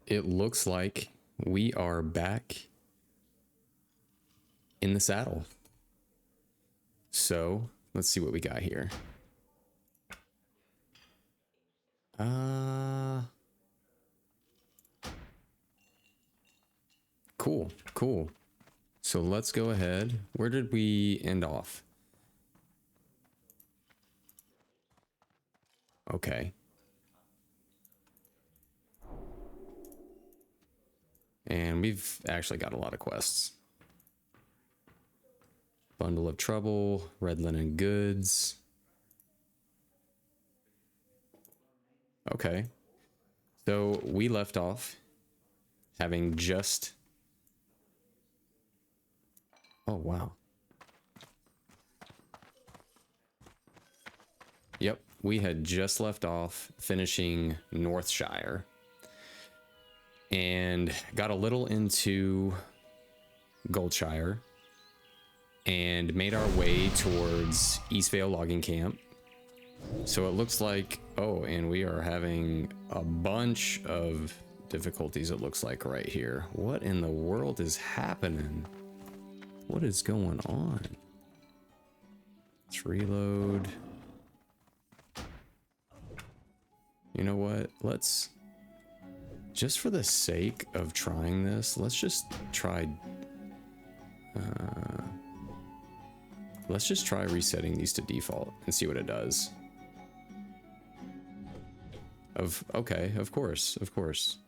it looks like we are back in the saddle. So let's see what we got here. Cool, cool. So let's go ahead. Where did we end off? Okay. And we've actually got a lot of quests. Bundle of Trouble, Red Linen Goods. Okay. So we left off having just... Oh, wow. Yep, we had just left off finishing Northshire. And got a little into Goldshire. And made our way towards Eastvale Logging Camp. So it looks like... Oh, and we are having a bunch of difficulties, it looks like, right here. What in the world is happening? What is going on? Let's reload. You know what? Let's... Just for the sake of trying this, let's just try... let's just try resetting these to default and see what it does. Okay, of course, of course.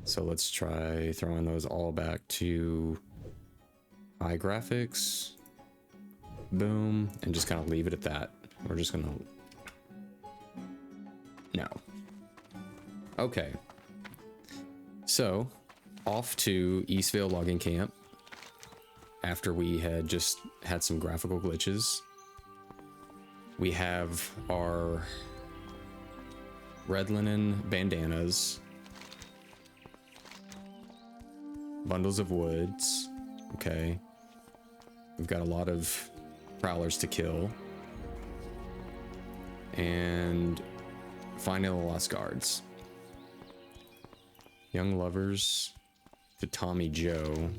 So let's try throwing those all back to high graphics. Boom, and just kind of leave it at that. We're just gonna... No. Okay. So, off to Eastvale Logging Camp. After we had just had some graphical glitches. We have our red linen bandanas. Bundles of woods. Okay. We've got a lot of prowlers to kill. And finding the lost guards. Young lovers to Tommy Joe.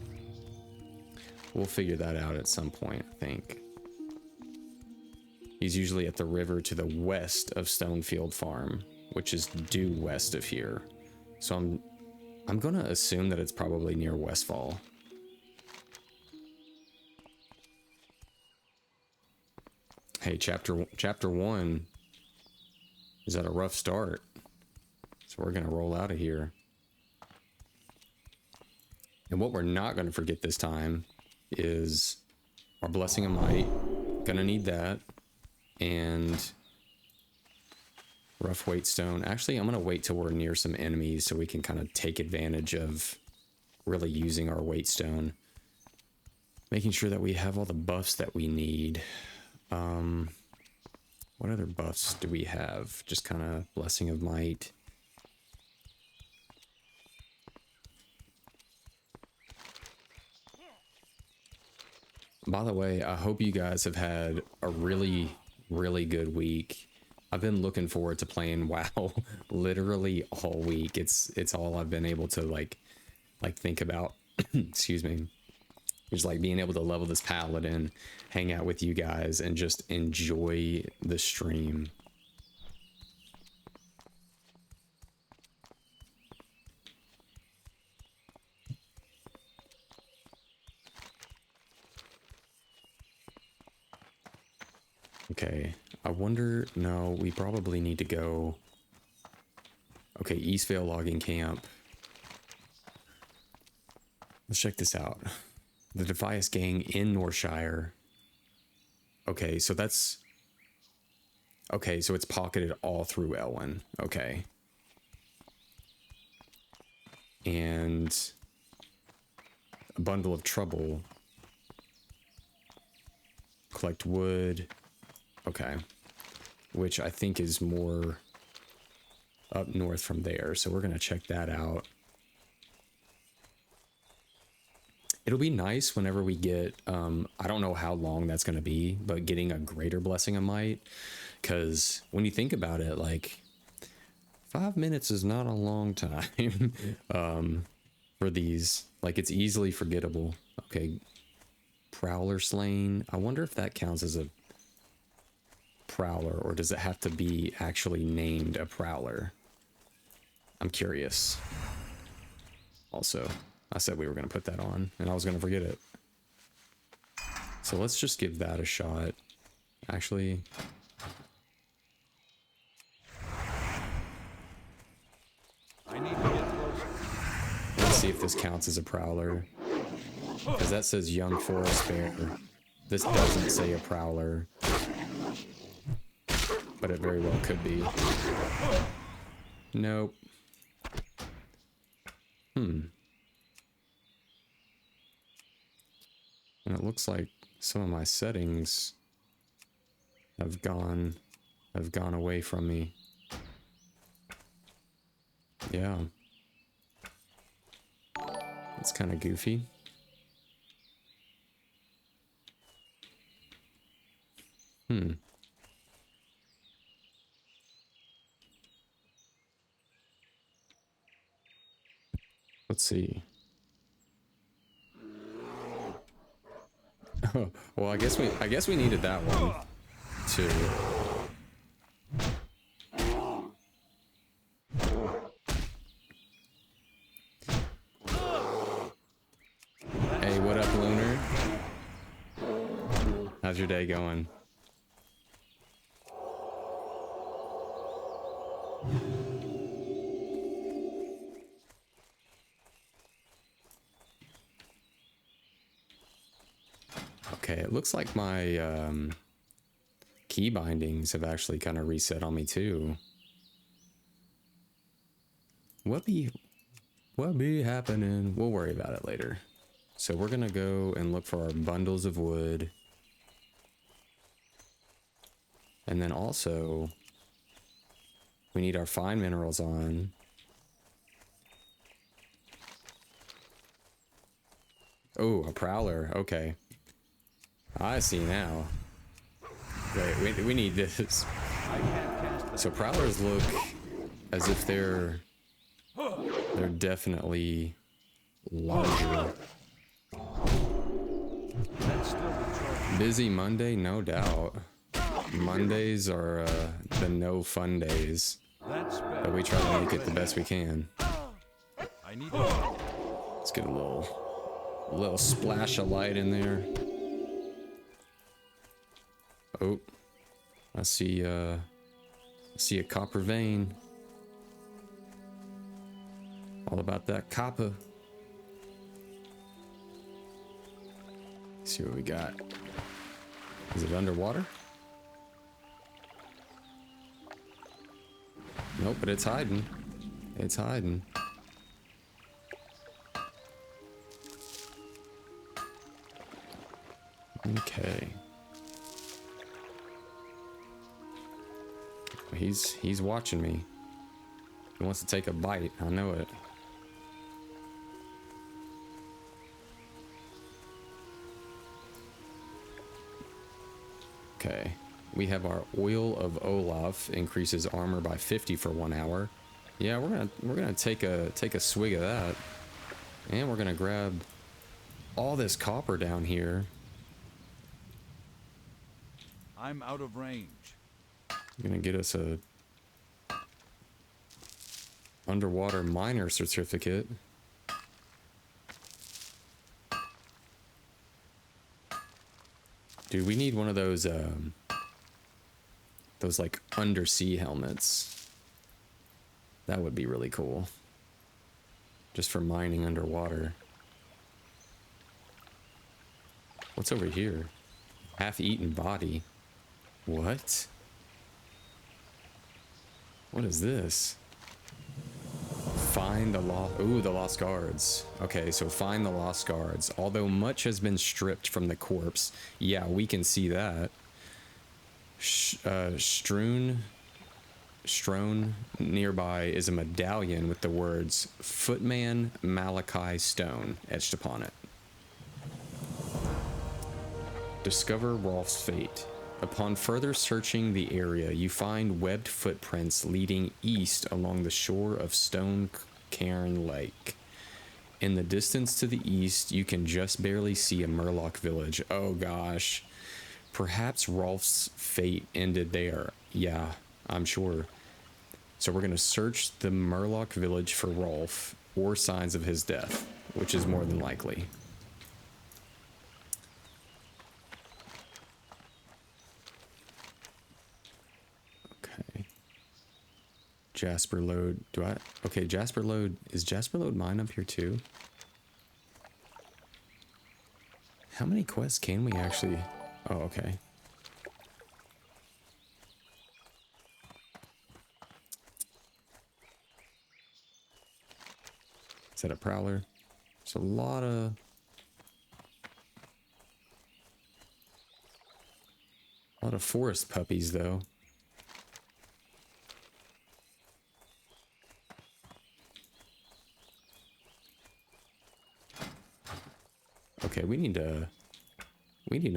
We'll figure that out at some point, I think. He's usually at the river to the west of Stonefield Farm, which is due west of here. So I'm gonna assume that it's probably near Westfall. Hey, chapter 1 is at a rough start. So we're gonna roll out of here. And what we're not gonna forget this time is our Blessing of Might. Gonna need that. And rough weight stone. Actually, I'm gonna wait till we're near some enemies so we can kind of take advantage of really using our weight stone. Making sure that we have all the buffs that we need. What other buffs do we have? Just kind of Blessing of Might. By the way, I hope you guys have had a really, really good week. I've been looking forward to playing WoW literally all week. It's all I've been able to like think about. Excuse me. Just like being able to level this Paladin, hang out with you guys, and just enjoy the stream. Okay, I wonder... No, we probably need to go... Okay, Eastvale Logging Camp. Let's check this out. The Defias Gang in Northshire. Okay, so that's... Okay, so it's pocketed all through Elwyn. Okay. And... A Bundle of Trouble. Collect wood. Okay. Which I think is more up north from there. So we're going to check that out. It'll be nice whenever we get, I don't know how long that's going to be, but getting a greater Blessing of Might. Because when you think about it, like, 5 minutes is not a long time for these. Like, it's easily forgettable. Okay, prowler slain. I wonder if that counts as a prowler, or does it have to be actually named a prowler? I'm curious. Also, I said we were going to put that on, and I was going to forget it. So let's just give that a shot. Actually, I need to get closer. let's see if this counts as a prowler. Because that says young forest bear. This doesn't say a prowler. But it very well could be. Nope. And it looks like some of my settings have gone away from me. Yeah. It's kind of goofy. Let's see. Oh, well, I guess we needed that one too. Hey, what up, Lunar? How's your day going? Okay, it looks like my key bindings have actually kind of reset on me too. What be happening? We'll worry about it later. So we're gonna go and look for our bundles of wood. And then also, we need our fine minerals on. Oh, a prowler. Okay. I see now. Wait, we need this. So prowlers look as if they're definitely larger. Busy Monday, no doubt. Mondays are the no fun days, but we try to make it the best we can. Let's get a little splash of light in there. Oh, I see a copper vein. All about that copper. Let's see what we got. Is it underwater? Nope, but it's hiding. It's hiding. Okay. He's watching me. He wants to take a bite. I know it. Okay. We have our oil of Olaf, increases armor by 50 for 1 hour. Yeah, we're gonna take a swig of that. And we're gonna grab all this copper down here. I'm out of range. Gonna get us a underwater miner certificate. Dude, we need one of those like undersea helmets. That would be really cool. Just for mining underwater. What's over here? Half-eaten body. What? What is this? Find the the lost guards. Okay, so find the lost guards. Although much has been stripped from the corpse. Yeah, we can see that. Strewn nearby is a medallion with the words Footman Malachi Stone etched upon it. Discover Rolf's fate. Upon further searching the area, you find webbed footprints leading east along the shore of Stone Cairn Lake. In the distance to the east, you can just barely see a Murloc village. Oh gosh. Perhaps Rolf's fate ended there. Yeah, I'm sure. So we're going to search the Murloc village for Rolf or signs of his death, which is more than likely. Okay. Jasper Lode. Okay, Jasper Lode. Is Jasper Lode mine up here too? How many quests can we actually... Oh, okay. Is that a prowler? There's a lot of forest puppies though. Okay, we need to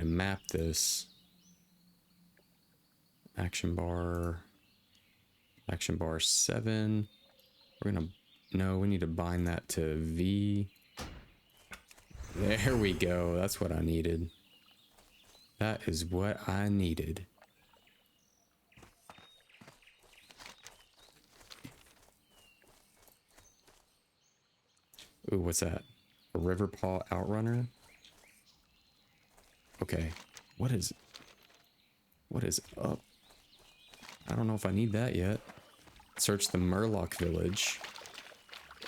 map this. Action bar 7. No, we need to bind that to V. There we go. That's what I needed. That is what I needed. Ooh, what's that? A Riverpaw Outrunner? Okay. What is up? I don't know if I need that yet. Search the Murloc village.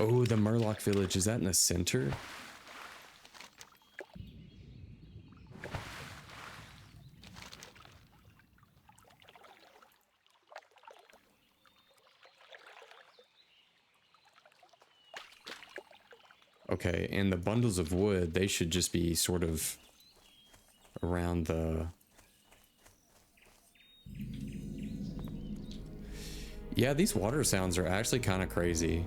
Oh, the Murloc village. Is that in the center? Okay, and the bundles of wood, they should just be sort of around the... Yeah, these water sounds are actually kind of crazy.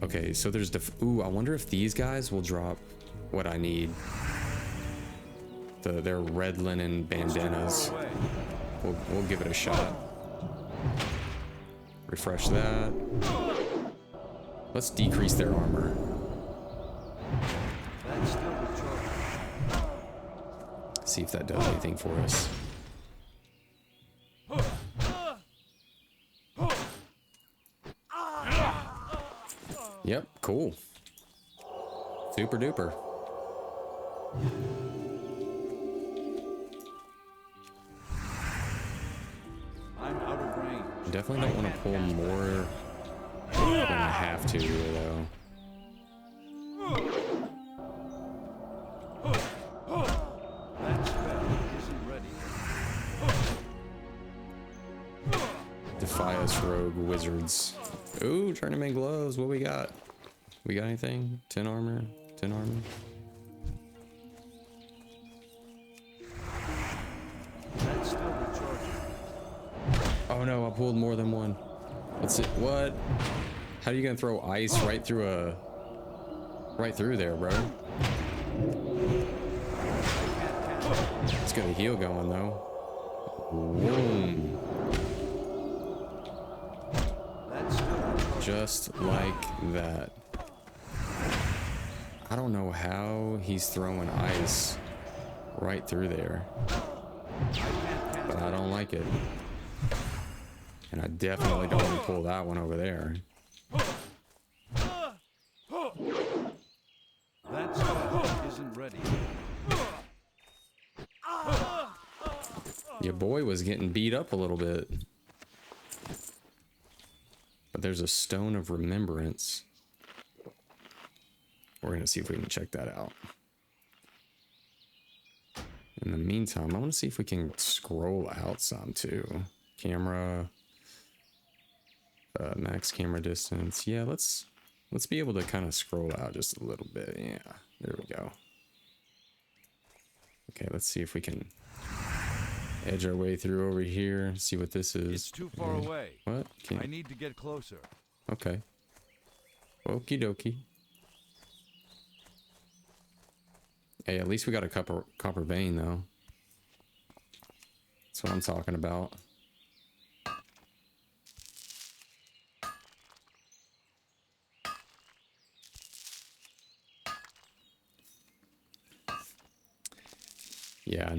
Okay, so there's ooh, I wonder if these guys will drop what I need. Their red linen bandanas. We'll give it a shot. Refresh that. Let's decrease their armor. See if that does anything for us. Yep, cool. Super duper. I'm out of range. Definitely don't want to pull more than I have to, though. That spell isn't ready. Defy us, rogue wizards. Ooh, trying to make gloves. What we got? We got anything? 10 armor? 10 armor? That's still recharging. Oh no, I pulled more than one. Let's see. What? How are you gonna throw ice right through there, bro? It's got a heal going though. Boom. Just like that. I don't know how he's throwing ice right through there, but I don't like it. And I definitely don't want to pull that one over there. That spell isn't ready. Your boy was getting beat up a little bit. But there's a stone of remembrance. We're gonna see if we can check that out. In the meantime, I want to see if we can scroll out some too. Camera, max camera distance. Yeah, let's be able to kind of scroll out just a little bit. Yeah, there we go. Okay, let's see if we can edge our way through over here. See what this is. It's too far away. What? I need to get closer. Okay. Okie dokie. Hey, at least we got a copper vein, though. That's what I'm talking about. Yeah,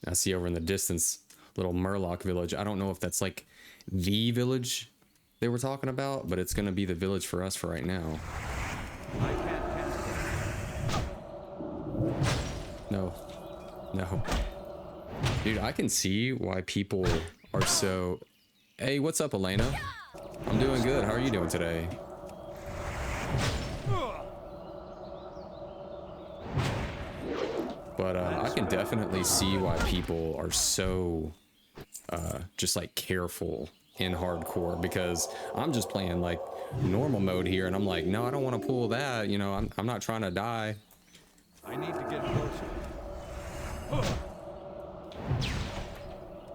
I see over in the distance, little Murloc village. I don't know if that's like the village they were talking about, but it's going to be the village for us for right now. I can't cast it. No. No. Dude, I can see why people are so... Hey, what's up, Elena? I'm doing good. How are you doing today? But I can definitely see why people are so just like careful in hardcore, because I'm just playing like normal mode here and I'm like, no, I don't want to pull that. You know, I'm not trying to die. I need to get closer.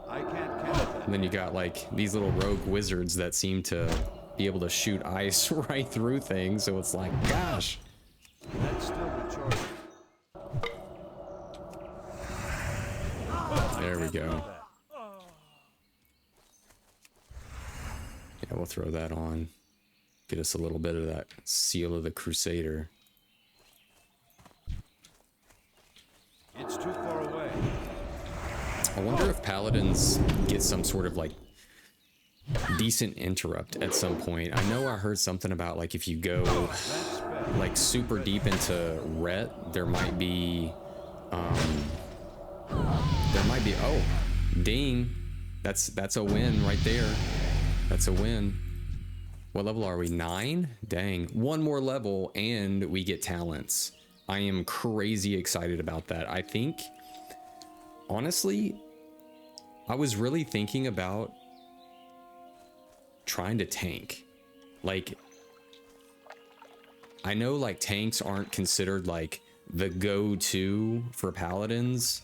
I can't cast that. And then you got like these little rogue wizards that seem to be able to shoot ice right through things. So it's like, gosh. That's still recharging. There we go. Yeah, we'll throw that on. Get us a little bit of that seal of the Crusader. It's too far away. I wonder if Paladins get some sort of like decent interrupt at some point. I know I heard something about like if you go like super deep into Ret, there might be oh, ding. That's a win right there. That's a win. What level are we? 9? Dang. One more level and we get talents. I am crazy excited about that. I think, honestly, I was really thinking about trying to tank. Like, I know like tanks aren't considered like the go-to for paladins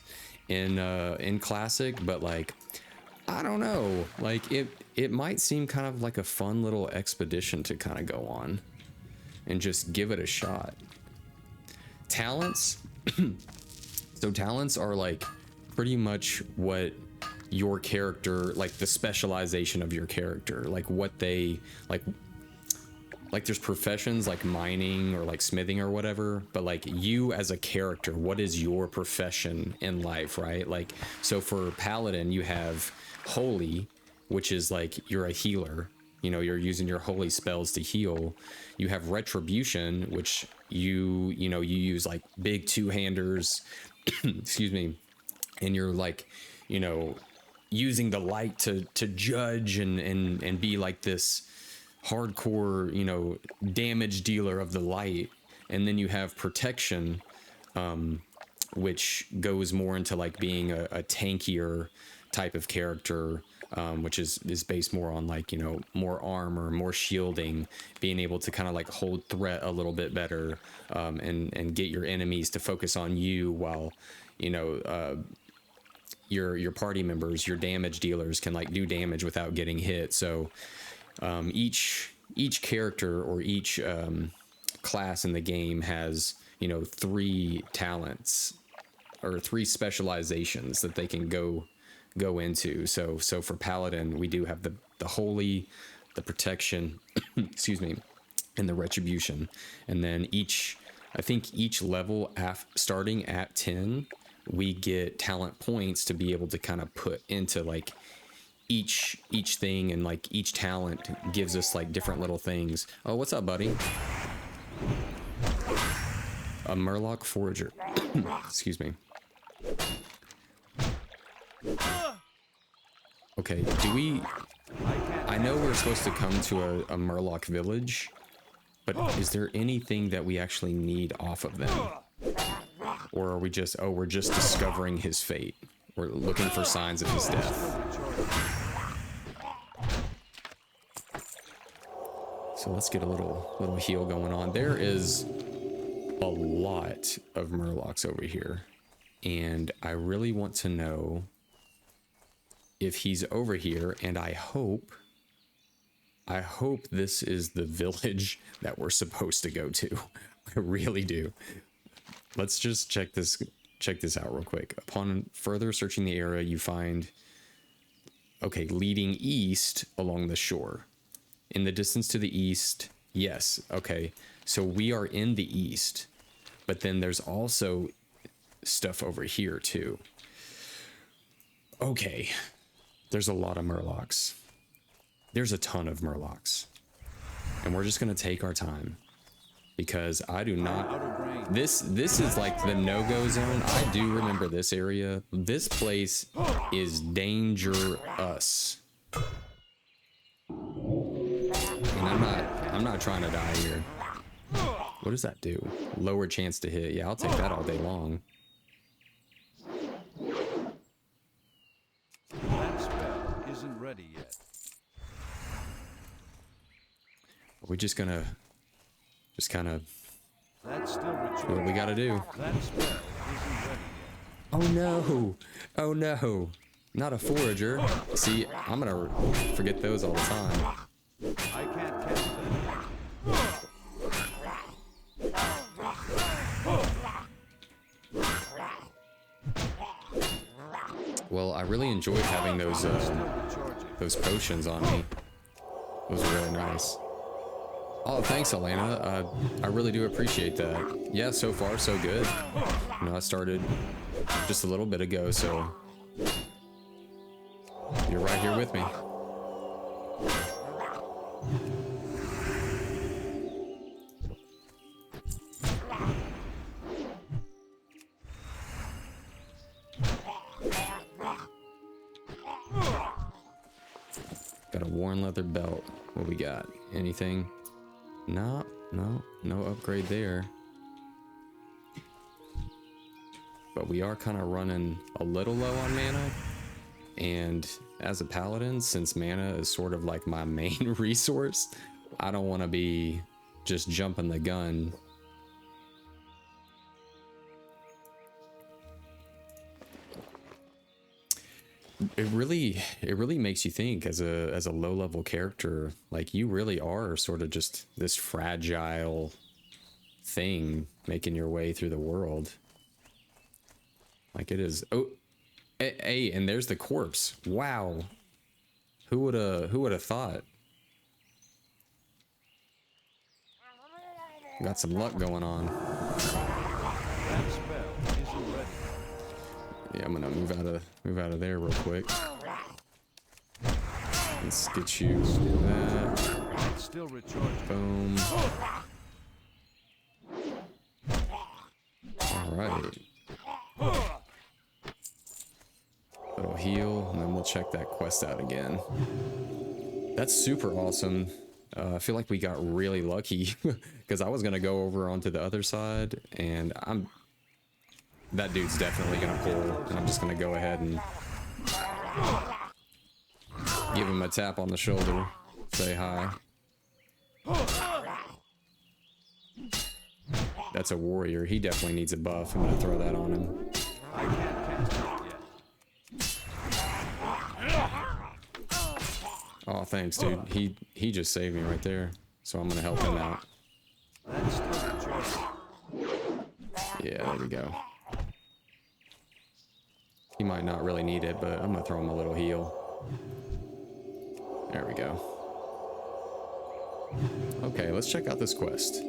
in classic, but like, I don't know, like it might seem kind of like a fun little expedition to kind of go on and just give it a shot. Talents. So talents are like pretty much what your character, like the specialization of your character, like what they like there's professions like mining or like smithing or whatever, but like you as a character, what is your profession in life, right? Like, so for Paladin, you have holy, which is like you're a healer, you know, you're using your holy spells to heal. You have retribution, which you use like big two-handers excuse me, and you're like, you know, using the light to judge and be like this hardcore, you know, damage dealer of the light. And then you have protection, which goes more into like being a tankier type of character, which is based more on like, you know, more armor, more shielding, being able to kind of like hold threat a little bit better, and get your enemies to focus on you while, you know, your party members, your damage dealers can like do damage without getting hit. So each character or each class in the game has, you know, 3 talents or 3 specializations that they can go into. So for Paladin, we do have the holy, the protection, excuse me, and the retribution. And then I think each level starting at 10, we get talent points to be able to kind of put into like each thing, and like each talent gives us like different little things. Oh, what's up, buddy? A Murloc forager. Excuse me. Okay, I know we're supposed to come to a Murloc village, but is there anything that we actually need off of them? Or are we just, oh, we're just discovering his fate. We're looking for signs of his death. So let's get a little heal going on. There is a lot of Murlocs over here, and I really want to know if he's over here, and I hope this is the village that we're supposed to go to. I really do. let's just check this out real quick. Upon further searching the area, you find, okay, leading east along the shore. In the distance to the east, yes, okay. So we are in the east, but then there's also stuff over here too. Okay, there's a lot of murlocs. There's a ton of murlocs. And we're just gonna take our time. Because I do not... This is like the no-go zone. I do remember this area. This place is dangerous. And I'm not trying to die here. What does that do? Lower chance to hit. Yeah, I'll take that all day long. That spell isn't ready yet. Are we just gonna... just kind of That's still do what we gotta do. That spell isn't ready yet. Oh no! Oh no! Not a forager. See, I'm gonna forget those all the time. I can't catch that. Well, I really enjoyed having those potions on me. Those were really nice. Oh, thanks, Elena. I really do appreciate that. Yeah, so far so good. You know, I started just a little bit ago, so you're right here with me. Got a worn leather belt. What we got? Anything? No upgrade there. But we are kind of running a little low on mana. And as a paladin, since mana is sort of like my main resource, I don't want to be just jumping the gun. It really makes you think as a low level character, like you really are sort of just this fragile thing making your way through the world. Like it is. Oh, hey, and there's the corpse. Wow. Who would have thought? Got some luck going on. That spell isn't ready. Yeah, I'm gonna move out of there real quick. Let's get you that. It's still recharging. Boom. All right. Little heal, and then we'll check that quest out again. That's super awesome. I feel like we got really lucky because I was gonna go over onto the other side, and that dude's definitely gonna pull, and I'm just gonna go ahead and give him a tap on the shoulder, say hi. That's a warrior. He definitely needs a buff. I'm gonna throw that on him. I can't cast it yet. Oh, thanks, dude. He just saved me right there, so I'm gonna help him out. That's still recharging. Yeah, there we go. He might not really need it, but I'm gonna throw him a little heal. There we go. Okay, let's check out this quest.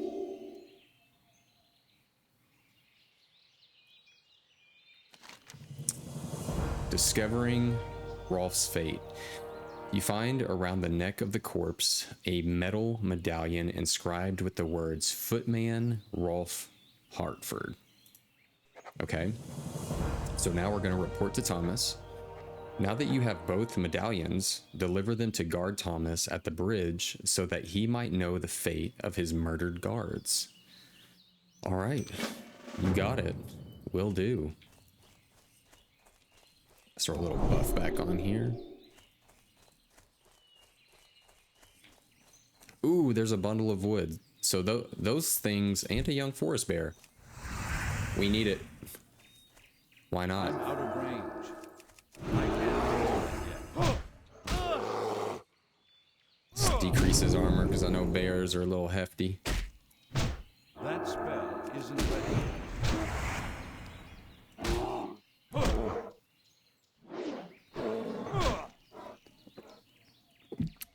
Discovering Rolf's fate. You find around the neck of the corpse a metal medallion inscribed with the words Footman Rolf Hartford. Okay, so now we're going to report to Thomas. Now that you have both medallions, deliver them to guard Thomas at the bridge so that he might know the fate of his murdered guards. All right, you got it. Will do. Let's throw a little buff back on here. Ooh, there's a bundle of wood. So those things and a young forest bear. We need it. Why not? Out of range. I can't catch it yet. This decreases armor because I know bears are a little hefty. That spell isn't ready.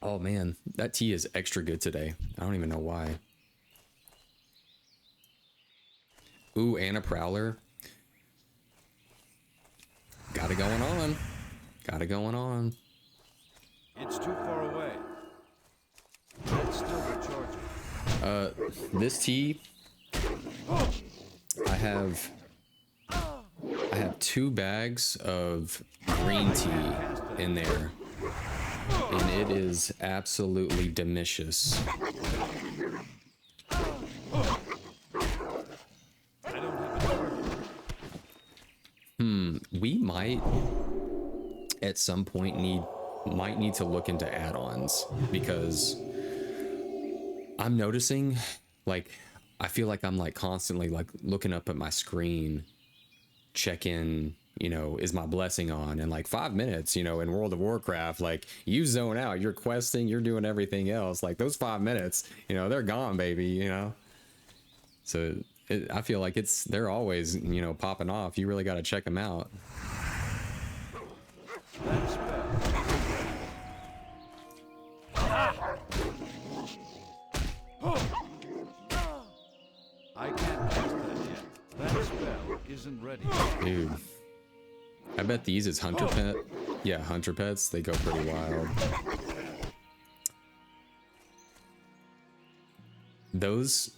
Oh man, that tea is extra good today. I don't even know why. Ooh, and a prowler. Got it going on. Got it going on. It's too far away. It's still recharging. This tea, I have 2 bags of green tea in there, and it is absolutely delicious. I don't have a target. We might at some point need to look into add-ons, because I'm noticing, like, I feel like I'm like constantly like looking up at my screen, checking, you know, is my blessing on? And like 5 minutes, you know, in World of Warcraft, like you zone out, you're questing, you're doing everything else. Like those 5 minutes, you know, they're gone, baby, you know? So I feel like they're always, you know, popping off. You really got to check them out. That's better. I can't cast that yet. That spell isn't ready. Dude, I bet these is hunter pet. Yeah, hunter pets, they go pretty wild. Those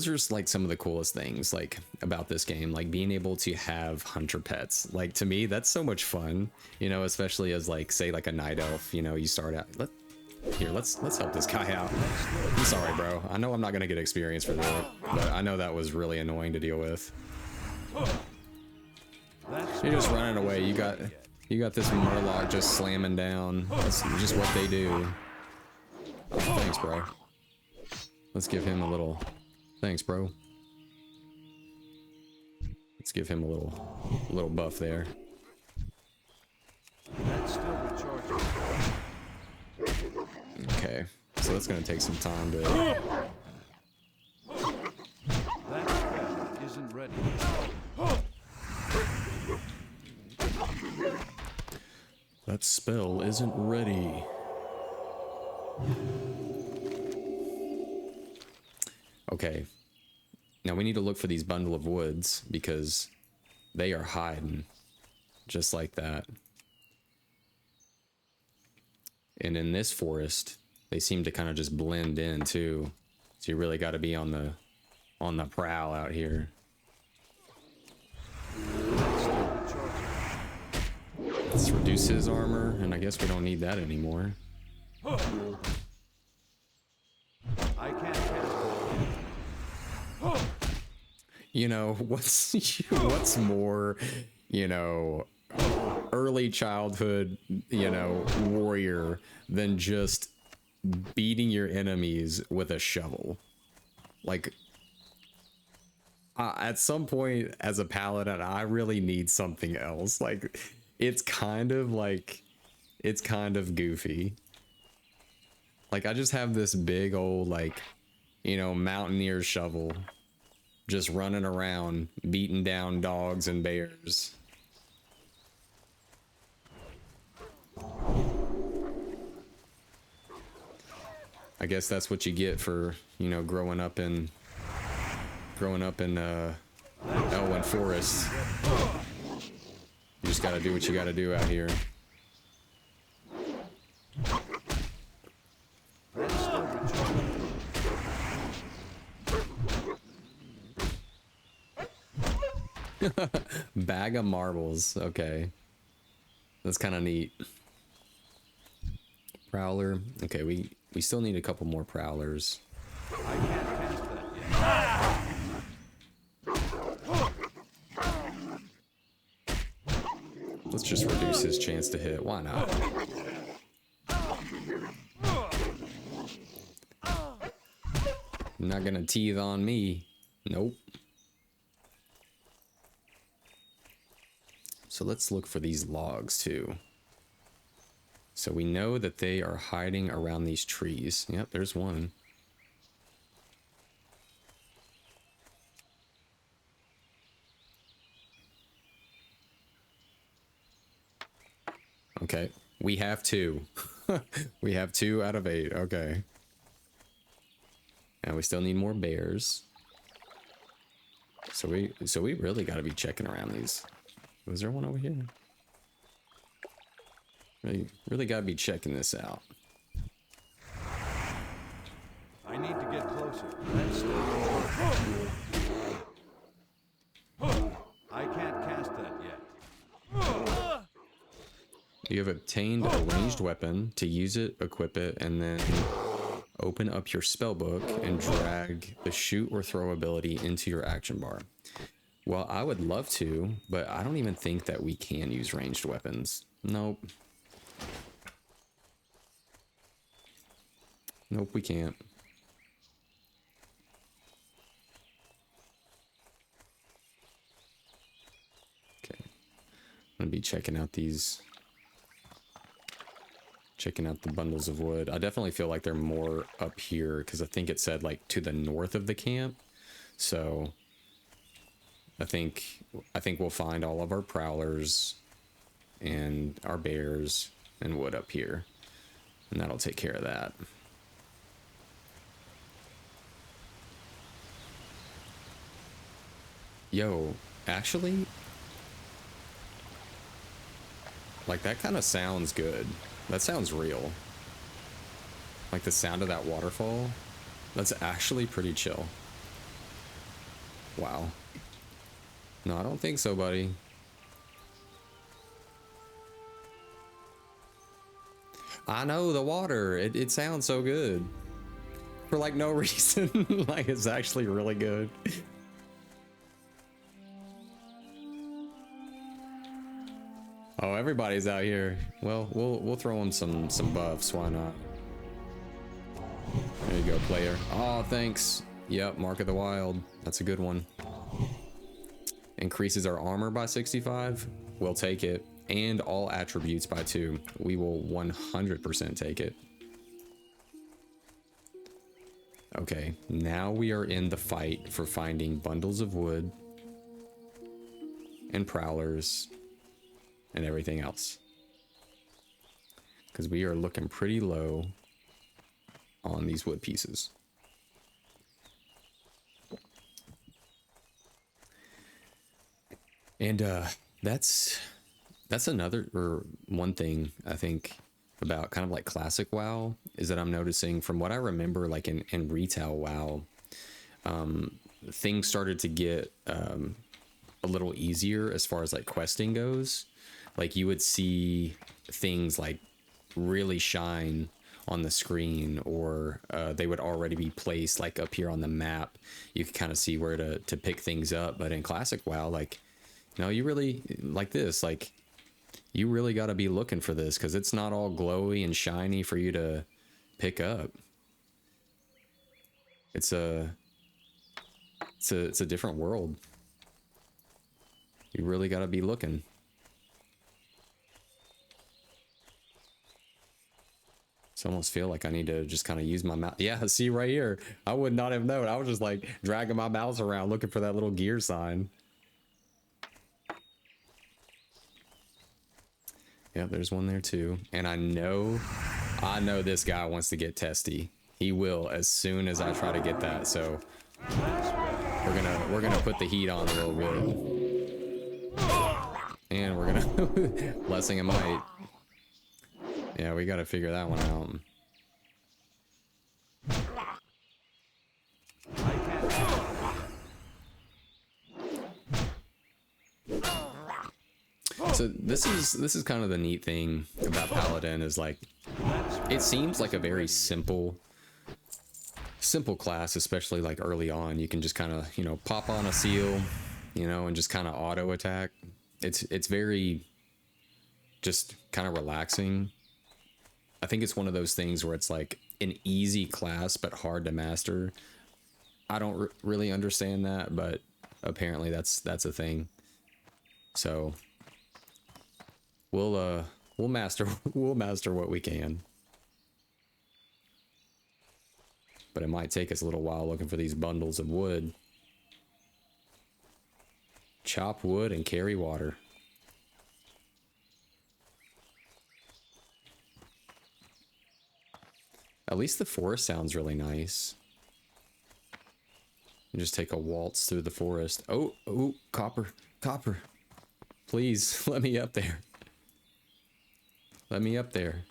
are like some of the coolest things like about this game, like being able to have hunter pets. Like to me, that's so much fun, you know, especially as like, say like a night elf, you know, you start out, let's help this guy out. I'm sorry, bro. I know I'm not gonna get experience for that, but I know that was really annoying to deal with. You're just running away. You got this Murloc just slamming down. That's just what they do. Oh, thanks, bro. Let's give him a little. Thanks, bro. Let's give him a little buff there. That's still recharging. Okay, so that's gonna take some time to. That spell isn't ready. That spell isn't ready. Okay. Now we need to look for these bundle of woods because they are hiding just like that. And in this forest, they seem to kind of just blend in too. So you really got to be on the prowl out here. Let's reduce his armor, and I guess we don't need that anymore. I can't cast it. You know, what's more, you know, early childhood, you know, warrior than just beating your enemies with a shovel? Like, at some point as a paladin, I really need something else. Like, it's kind of goofy. Like, I just have this big old, like, you know, mountaineer shovel just running around beating down dogs and bears. I guess that's what you get for, you know, growing up in Elwyn Forest. You just gotta do what you gotta do out here. Bag of marbles. Okay. That's kind of neat. Prowler. Okay, we still need a couple more prowlers. I can't cast that yet. Let's just reduce his chance to hit. Why not? Not gonna teeth on me. Nope. So let's look for these logs too. So we know that they are hiding around these trees. Yep, there's one. Okay. We have 2. We have 2 out of 8. Okay. And we still need more bears. So we really got to be checking around these. Was there one over here? Really got to be checking this out. I need to get closer. That's still I can't cast that yet. You have obtained a ranged weapon. To use it, equip it, and then open up your spellbook and drag the shoot or throw ability into your action bar. Well, I would love to, but I don't even think that we can use ranged weapons. Nope. Nope, we can't. Okay. I'm gonna be checking out these. Checking out the bundles of wood. I definitely feel like they're more up here because I think it said like to the north of the camp. So I think we'll find all of our prowlers and our bears and wood up here. And that'll take care of that. Yo, actually, like that kind of sounds good. That sounds real. Like the sound of that waterfall. That's actually pretty chill. Wow. No, I don't think so, buddy. I know, the water. It sounds so good. For like no reason. Like it's actually really good. Oh, everybody's out here. Well, we'll throw them some buffs. Why not? There you go, player. Oh, thanks. Yep, Mark of the Wild. That's a good one. Increases our armor by 65. We'll take it. And all attributes by 2. We will 100% take it. Okay, now we are in the fight for finding bundles of wood and prowlers and everything else, because we are looking pretty low on these wood pieces. And that's another, or one thing I think about kind of like classic WoW is that I'm noticing from what I remember, like in retail WoW, things started to get a little easier as far as like questing goes. Like you would see things like really shine on the screen, or they would already be placed like up here on the map. You could kind of see where to pick things up. But in classic WoW, like, no, you really like this, like you really got to be looking for this because it's not all glowy and shiny for you to pick up. It's a different world. You really got to be looking. I almost feel like I need to just kind of use my mouse. Yeah, see right here. I would not have known. I was just like dragging my mouse around looking for that little gear sign. Yeah, there's one there too. And I know this guy wants to get testy. He will as soon as I try to get that. So we're gonna put the heat on a little bit. And we're gonna blessing a might. Yeah, we gotta figure that one out. So this is kind of the neat thing about Paladin is like it seems like a very simple class, especially like early on. You can just kind of, you know, pop on a seal, you know, and just kind of auto attack. It's very just kind of relaxing. I think it's one of those things where it's like an easy class but hard to master. I don't really understand that, but apparently that's a thing. So we'll master what we can. But it might take us a little while looking for these bundles of wood. Chop wood and carry water. At least the forest sounds really nice. You just take a waltz through the forest. Oh, oh, copper, copper. Please, let me up there. Let me up there.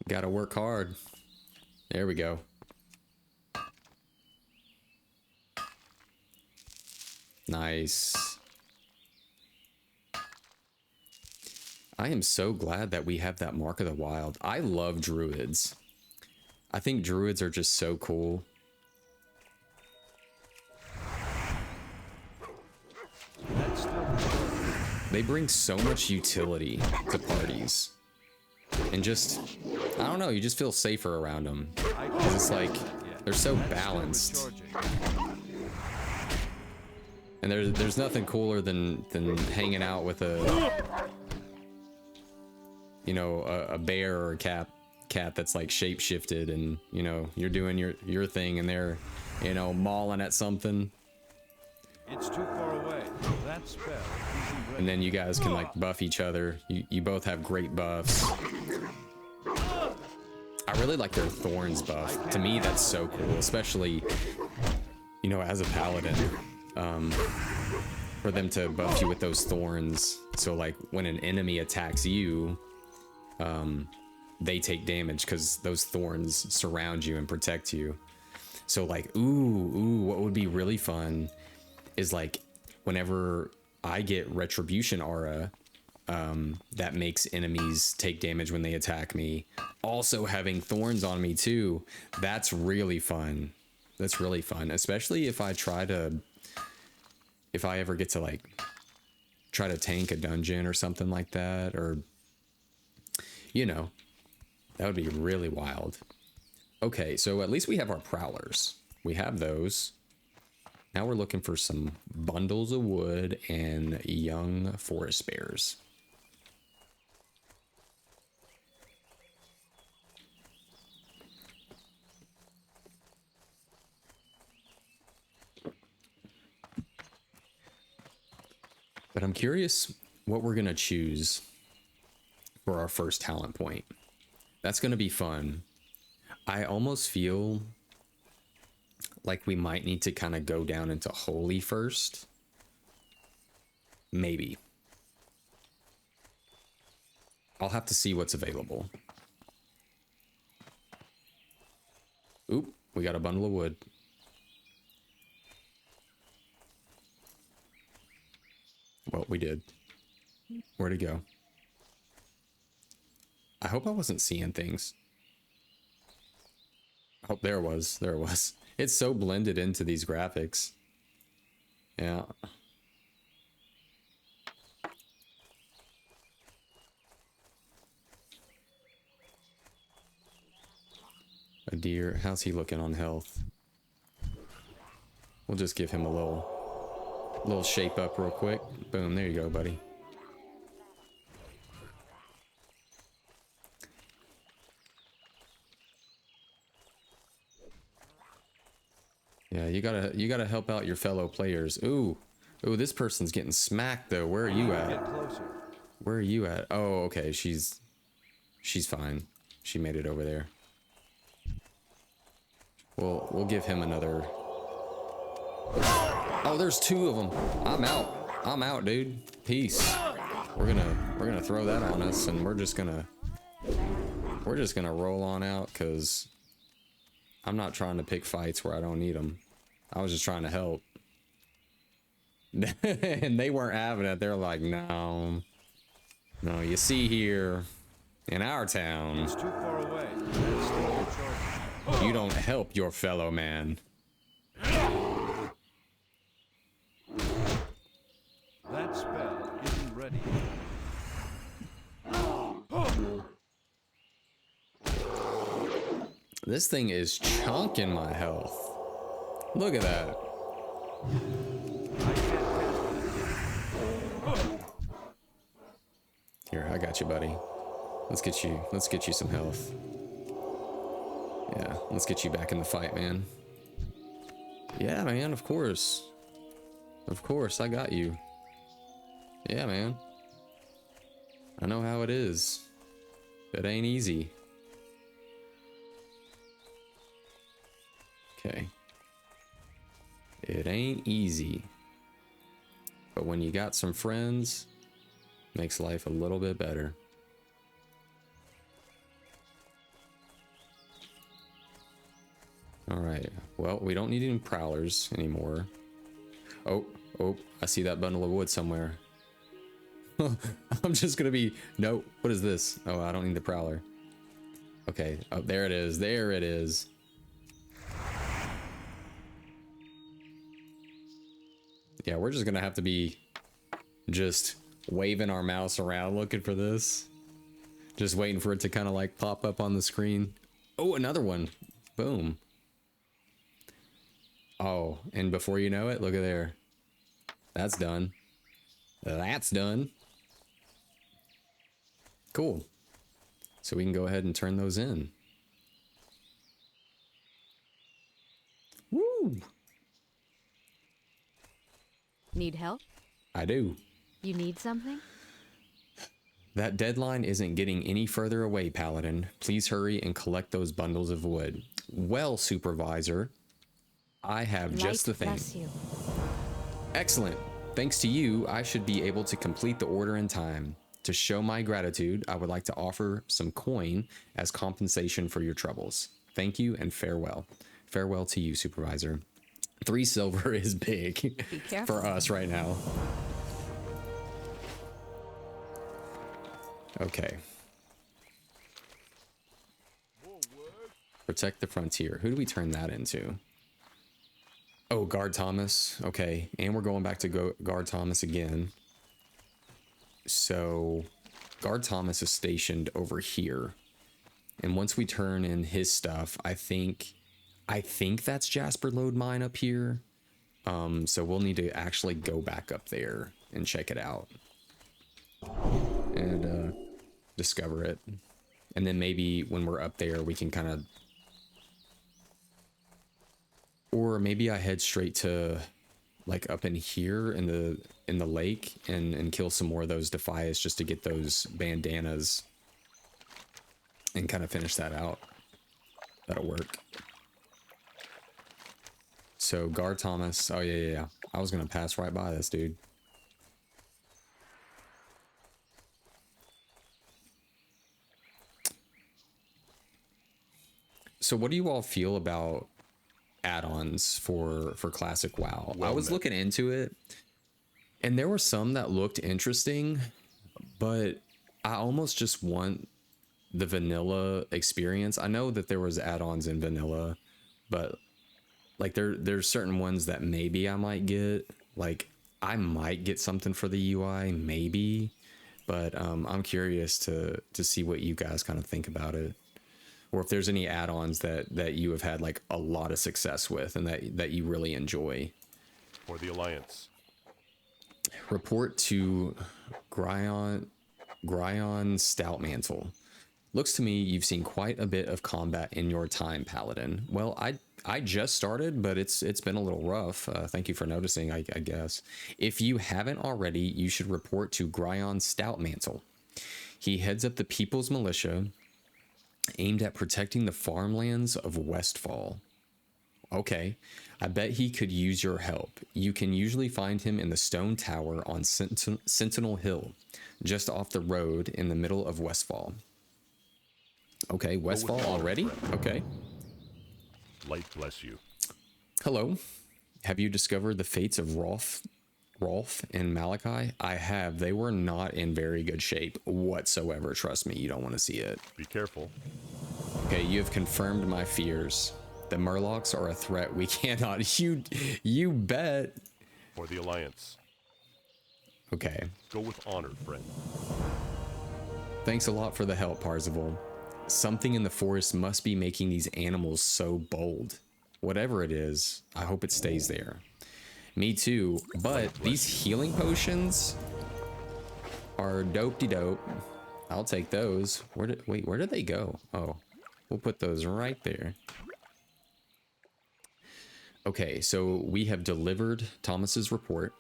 Gotta work hard. There we go. Nice. I am so glad that we have that Mark of the Wild. I love druids. I think druids are just so cool. They bring so much utility to parties. And just, I don't know, you just feel safer around them. 'Cause it's like, they're so balanced. And there's nothing cooler than hanging out with a, you know, a bear or a cat that's like shape shifted, and you know, you're doing your thing and they're, you know, mauling at something. It's too far away. That spell isn't ready. And then you guys can like buff each other. You both have great buffs. I really like their thorns buff. To me, that's so cool, especially, you know, as a paladin. For them to buff you with those thorns. So like when an enemy attacks you, they take damage because those thorns surround you and protect you. So like, ooh, what would be really fun is like whenever I get retribution aura, that makes enemies take damage when they attack me. Also having thorns on me too. That's really fun. That's really fun, especially if I ever get to like try to tank a dungeon or something like that, or you know, that would be really wild. Okay, so at least we have our prowlers. We have those. Now we're looking for some bundles of wood and young forest bears. But I'm curious what we're going to choose for our first talent point. That's going to be fun. I almost feel like we might need to kind of go down into holy first. Maybe. I'll have to see what's available. Oop, we got a bundle of wood. Well, we did. Where'd it go? I hope I wasn't seeing things. Oh, there it was. There it was. It's so blended into these graphics. Yeah. A deer. How's he looking on health? We'll just give him a little shape up real quick. Boom, there you go, buddy. Yeah, you gotta help out your fellow players. Ooh, this person's getting smacked though. Where are you at? Get closer. Where are you at? Oh, okay, she's fine. She made it over there. We'll give him another. Oh, there's two of them. I'm out, dude. Peace. We're gonna throw that on us, and we're just gonna roll on out, because I'm not trying to pick fights where I don't need them. I was just trying to help. And they weren't having it. They're like, no, you see here in our town, It's too far away. you don't help your fellow man. That spell isn't ready. This thing is chunking my health. Look at that. Here, I got you, buddy. Let's get you some health. Yeah, let's get you back in the fight, man. Yeah, man, of course. Of course, I got you. Yeah, man. I know how it is. It ain't easy. Okay. It ain't easy. But when you got some friends, makes life a little bit better. Alright. Well, we don't need any prowlers anymore. Oh, I see that bundle of wood somewhere. I'm just gonna be... No, what is this? Oh, I don't need the prowler. Okay, oh, there it is. There it is. Yeah, we're just gonna have to be just waving our mouse around looking for this. Just waiting for it to kind of like pop up on the screen. Oh, another one. Boom. Oh, and before you know it, look at there. That's done. That's done. Cool. So we can go ahead and turn those in. Woo! Need help? I do. You need something? That deadline isn't getting any further away, Paladin. Please hurry and collect those bundles of wood. Well, Supervisor, I have just the thing. Bless you. Excellent. Thanks to you, I should be able to complete the order in time. To show my gratitude, I would like to offer some coin as compensation for your troubles. Thank you and farewell. Farewell to you, Supervisor. 3 silver is big for us right now. Okay. Protect the frontier. Who do we turn that into? Oh, Guard Thomas. Okay, and we're going back to Guard Thomas again. So, Guard Thomas is stationed over here. And once we turn in his stuff, I think that's Jasper Lode Mine up here. So we'll need to actually go back up there and check it out. And discover it. And then maybe when we're up there, we can kind of... Or maybe I head straight to like up in here in the lake and kill some more of those Defias just to get those bandanas and kind of finish that out. That'll work. So Guard Thomas. Oh yeah. I was gonna pass right by this dude. So what do you all feel about add-ons for Classic WoW? I was looking into it, and there were some that looked interesting, but I almost just want the vanilla experience. I know that there was add-ons in vanilla, but like there's certain ones that maybe I might get. Like I might get something for the UI, maybe, but I'm curious to see what you guys kind of think about it. Or if there's any add-ons that you have had like a lot of success with and that you really enjoy. For the Alliance. Report to Gryon Stoutmantle. Looks to me you've seen quite a bit of combat in your time, Paladin. Well, I just started, but it's been a little rough. Thank you for noticing, I guess. If you haven't already, you should report to Gryon Stoutmantle. He heads up the People's Militia, aimed at protecting the farmlands of Westfall. Okay, I bet he could use your help. You can usually find him in the stone tower on Sentinel Hill, just off the road in the middle of Westfall. Okay, Westfall already? Okay. Light bless you. Hello. Have you discovered the fates of Rolf and Malachi? I have. They were not in very good shape whatsoever. Trust me, you don't want to see it. Be careful. Okay, you have confirmed my fears. The Murlocs are a threat we cannot... You bet. For the Alliance. Okay. Go with honor, friend. Thanks a lot for the help, Parzivl. Something in the forest must be making these animals so bold. Whatever it is, I hope it stays there. Me too, but these healing potions are dope-de-dope. I'll take those. Wait, where did they go? Oh, we'll put those right there. Okay, so we have delivered Thomas's report.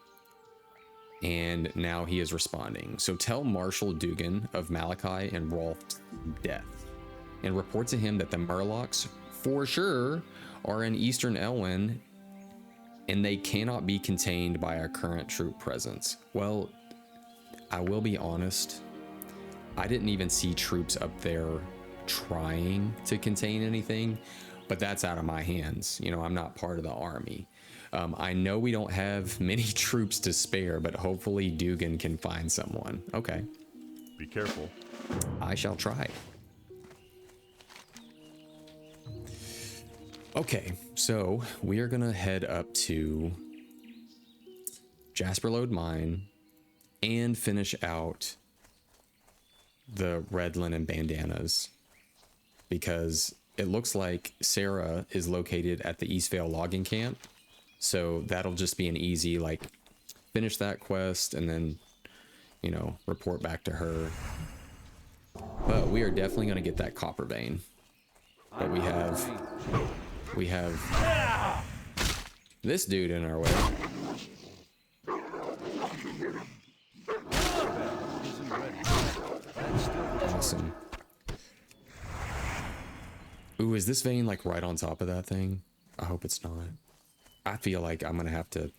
and now he is responding. So tell Marshal Dugan of Malachi and Rolf's death, and report to him that the Murlocs, for sure, are in Eastern Elwyn, and they cannot be contained by our current troop presence. Well, I will be honest, I didn't even see troops up there trying to contain anything, but that's out of my hands. You know, I'm not part of the army. I know we don't have many troops to spare, but hopefully Dugan can find someone. Okay. Be careful. I shall try. Okay, so we are gonna head up to Jasperlode Mine and finish out the red linen bandanas, because it looks like Sarah is located at the Eastvale logging camp. So that'll just be an easy, like, finish that quest and then, you know, report back to her. But we are definitely going to get that copper vein. But we have this dude in our way. Awesome. Ooh, is this vein like right on top of that thing? I hope it's not. I feel like I'm gonna have to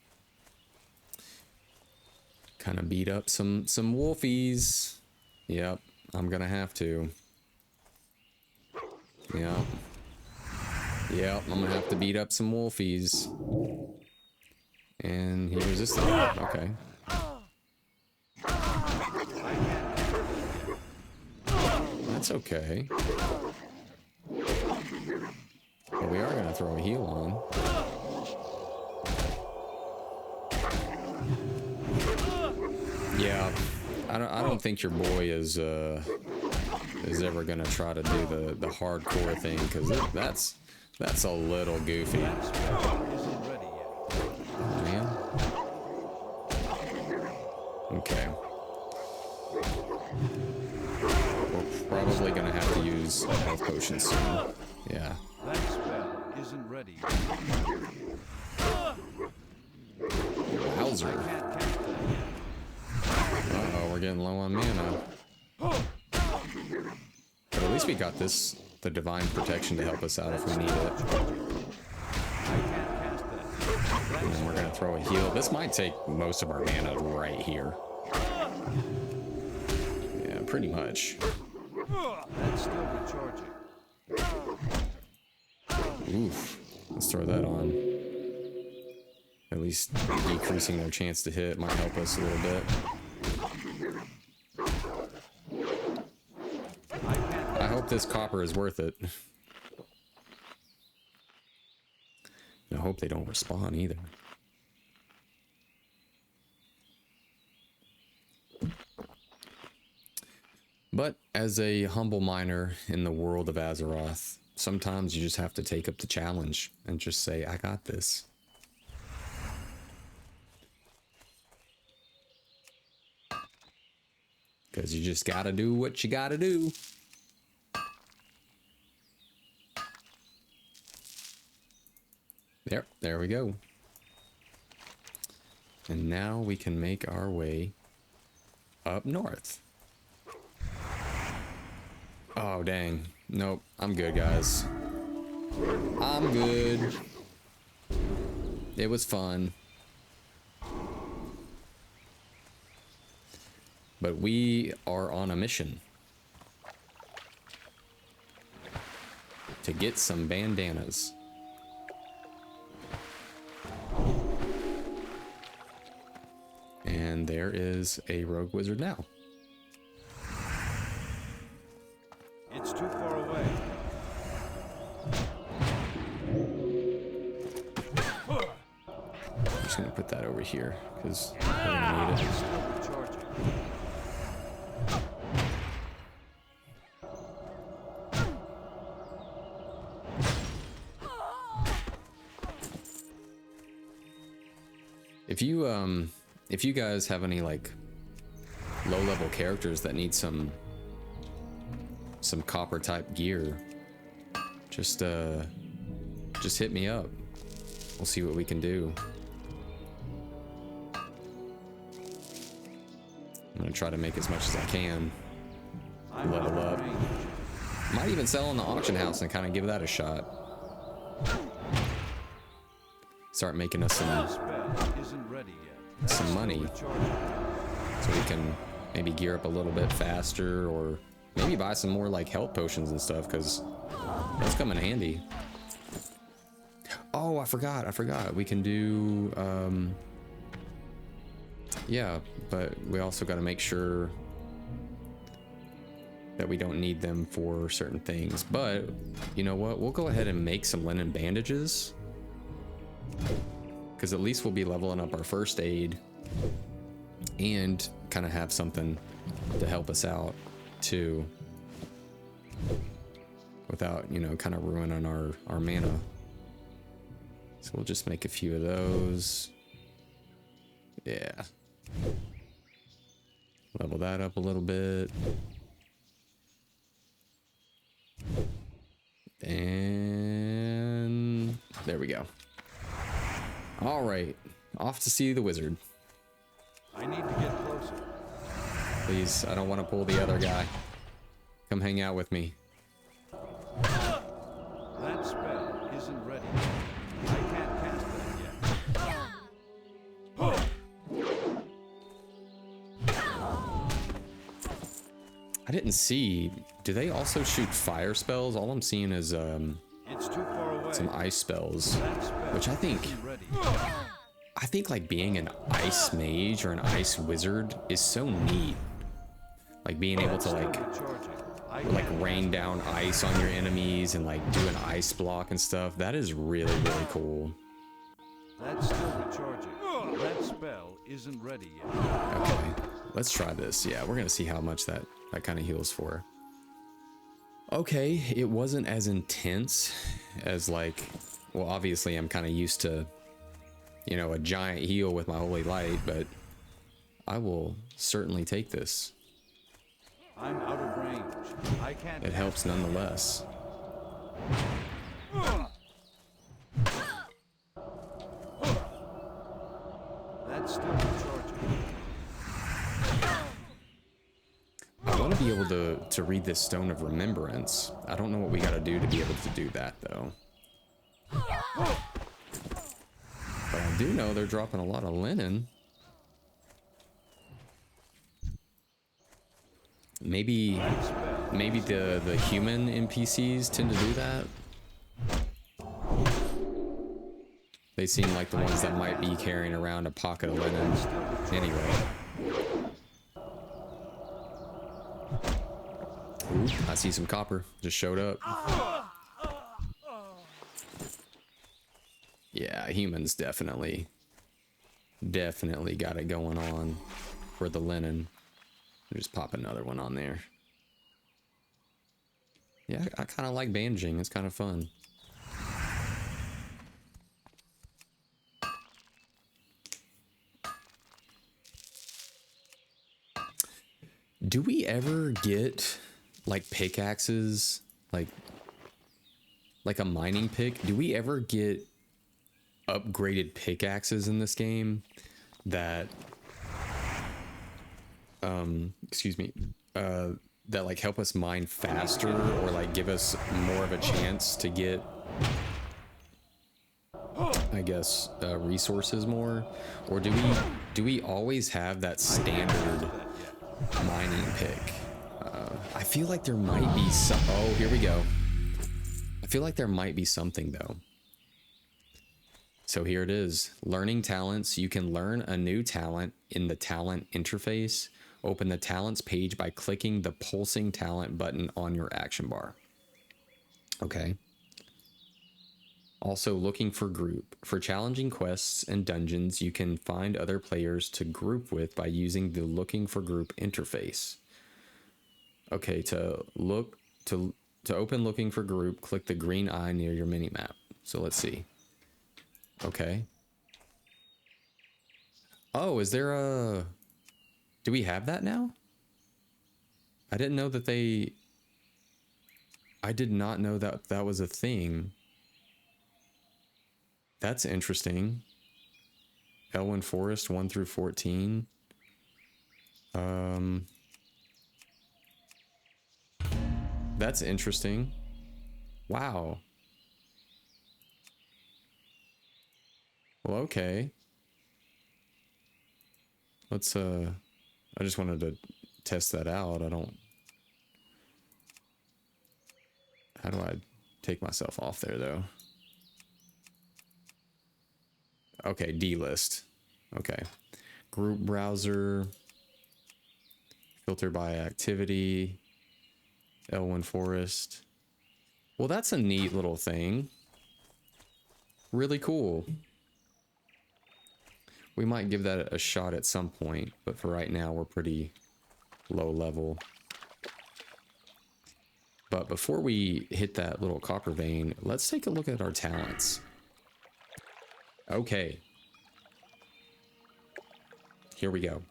kind of beat up some wolfies. Yep, I'm gonna have to. Yep. Yep, I'm gonna have to beat up some wolfies. And he resisted that. Okay. That's okay. But we are gonna throw a heal on. Yeah, I don't think your boy is ever gonna try to do the hardcore thing, because that's a little goofy. Oh, man. Okay. We're probably gonna have to use a health potion soon. Yeah. That spell isn't ready. Wowzer. Uh-oh, we're getting low on mana. But at least we got this, the divine protection, to help us out if we need it. And then we're gonna throw a heal. This might take most of our mana right here. Yeah, pretty much. That's still recharging. Oof. Let's throw that on. At least decreasing their chance to hit might help us a little bit. I hope this copper is worth it. I hope they don't respawn either. But as a humble miner in the world of Azeroth, sometimes you just have to take up the challenge and just say, I got this. Because you just gotta do what you gotta do. There we go. And now we can make our way up north. Oh, dang. Nope, I'm good, guys. I'm good. It was fun. But we are on a mission to get some bandanas. And there is a rogue wizard now. It's too far away. I'm just gonna put that over here because we're gonna need it. It's still recharging. If you guys have any like low-level characters that need some copper type gear, just hit me up. We'll see what we can do. gonna try to make as much as I can. I'm Level out of up. range. Might even sell in the auction house and kind of give that a shot. Start making us That spell isn't ready yet. some That's money. still recharging. So we can maybe gear up a little bit faster, or maybe buy some more like health potions and stuff, because that's come in handy. Oh, I forgot. We can do, yeah, but we also got to make sure that we don't need them for certain things. But you know what? We'll go ahead and make some linen bandages, because at least we'll be leveling up our first aid and kind of have something to help us out too, without, you know, kind of ruining our mana. So we'll just make a few of those. Yeah. Level that up a little bit. And there we go. All right, off to see the wizard. I need to get closer. Please, I don't want to pull the other guy. Come hang out with me. That spell isn't ready yet. I can't cast that yet. I didn't see. Do they also shoot fire spells? All I'm seeing is It's too far away. some ice spells, That spell which I think isn't ready. like being an ice mage or an ice wizard is so neat. Like being able to Still like recharging. I like can't rain cast down ice on your enemies and like do an ice block and stuff. That is really cool. That's still recharging. That spell isn't ready yet. Okay, let's try this. Yeah, we're gonna see how much that kind of heals for. Okay, it wasn't as intense as like, well, obviously I'm kind of used to, you know, a giant heal with my holy light, but I will certainly take this. I'm out of range. I can't. It helps nonetheless. That's still recharging. I want to be able to read this Stone of Remembrance. I don't know what we got to do to be able to do that, though. But I do know they're dropping a lot of linen. Maybe the human NPCs tend to do that. They seem like the ones that might be carrying around a pocket of linen. Anyway. Ooh, I see some copper. Just showed up. Yeah, humans definitely got it going on for the linen. Just pop another one on there. Yeah, I kind of like bandaging. It's kind of fun. Do we ever get like pickaxes, like a mining pick? Do we ever get upgraded pickaxes in this game that excuse me, that like help us mine faster or like give us more of a chance to get, I guess, resources more? Or do we always have that standard mining pick? I feel like there might be some. Oh, here we go. I feel like there might be something though. So here it is. Learning talents. You can learn a new talent in the talent interface. Open the talents page by clicking the pulsing talent button on your action bar. Okay. Also, looking for group. For challenging quests and dungeons, you can find other players to group with by using the looking for group interface. Okay, to open looking for group, click the green eye near your minimap. So let's see. Okay. Oh, is there a... Do we have that now? I didn't know that they... I did not know that that was a thing. That's interesting. Elwyn Forest 1 through 14. That's interesting. Wow. Well, okay. Let's, I just wanted to test that out. I don't... How do I take myself off there, though? Okay, delist. Okay. Group browser. Filter by activity. L1 forest. Well, that's a neat little thing. Really cool. We might give that a shot at some point, but for right now, we're pretty low level. But before we hit that little copper vein, let's take a look at our talents. Okay. Here we go.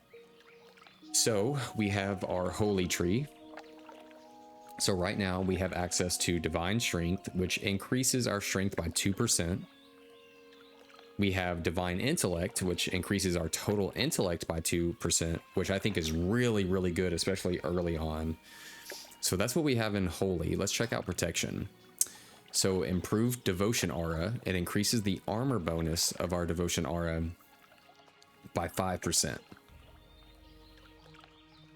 So we have our holy tree. So right now we have access to divine strength, which increases our strength by 2%. We have divine intellect, which increases our total intellect by 2%, which I think is really, really good, especially early on. So that's what we have in holy. Let's check out protection. So improved devotion aura. It increases the armor bonus of our devotion aura by 5%.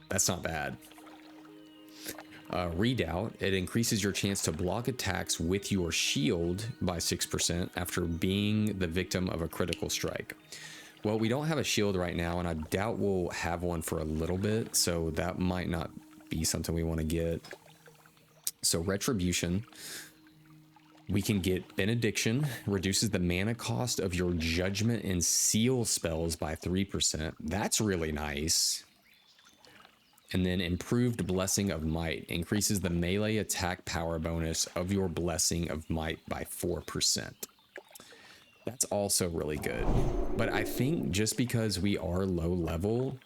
That's not bad. Redoubt. It increases your chance to block attacks with your shield by 6% after being the victim of a critical strike. Well, we don't have a shield right now, and I doubt we'll have one for a little bit, so that might not be something we want to get. So retribution. We can get benediction, reduces the mana cost of your judgment and seal spells by 3%. That's really nice. And then improved blessing of might increases the melee attack power bonus of your blessing of might by 4%. That's also really good. But I think just because we are low level,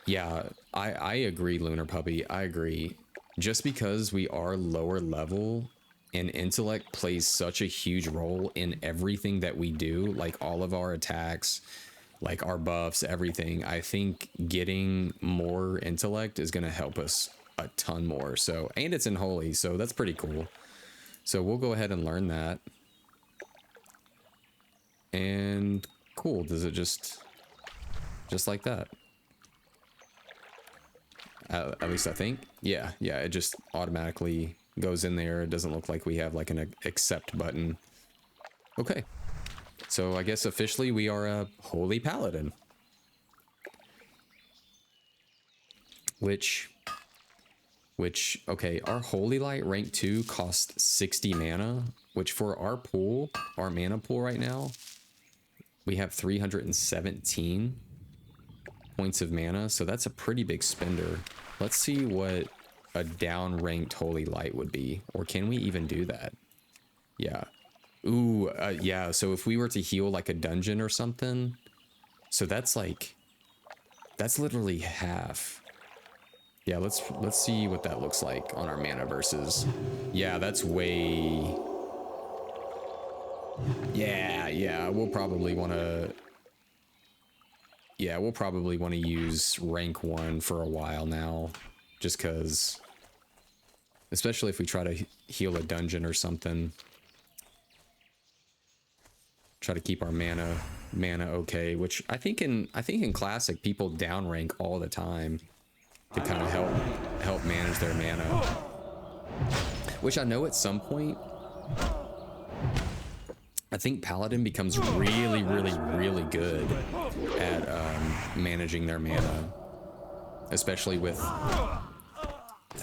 yeah, I agree, Lunar Puppy. I agree. Just because we are lower level and intellect plays such a huge role in everything that we do, like all of our attacks, like our buffs, everything, I think getting more intellect is going to help us a ton more. So, and it's in holy, so that's pretty cool. So we'll go ahead and learn that. And cool. Does it just like that? At least I think. Yeah, it just automatically goes in there. It doesn't look like we have like an accept button. Okay. So I guess officially we are a holy paladin. Which, okay, our holy light rank 2 costs 60 mana, which for our pool, our mana pool right now, we have 317 points of mana, so that's a pretty big spender. Let's see what a down ranked holy light would be, or can we even do that? Yeah. Ooh, yeah, so if we were to heal like a dungeon or something, so that's like, that's literally half. Yeah, let's see what that looks like on our mana versus. Yeah, that's way. Yeah, we'll probably want to. Yeah, we'll probably want to use rank 1 for a while now, just because, especially if we try to heal a dungeon or something. Try to keep our mana okay, which I think in classic people down rank all the time to kind of help manage their mana. Which I know at some point I think Paladin becomes really good at managing their mana, especially with, I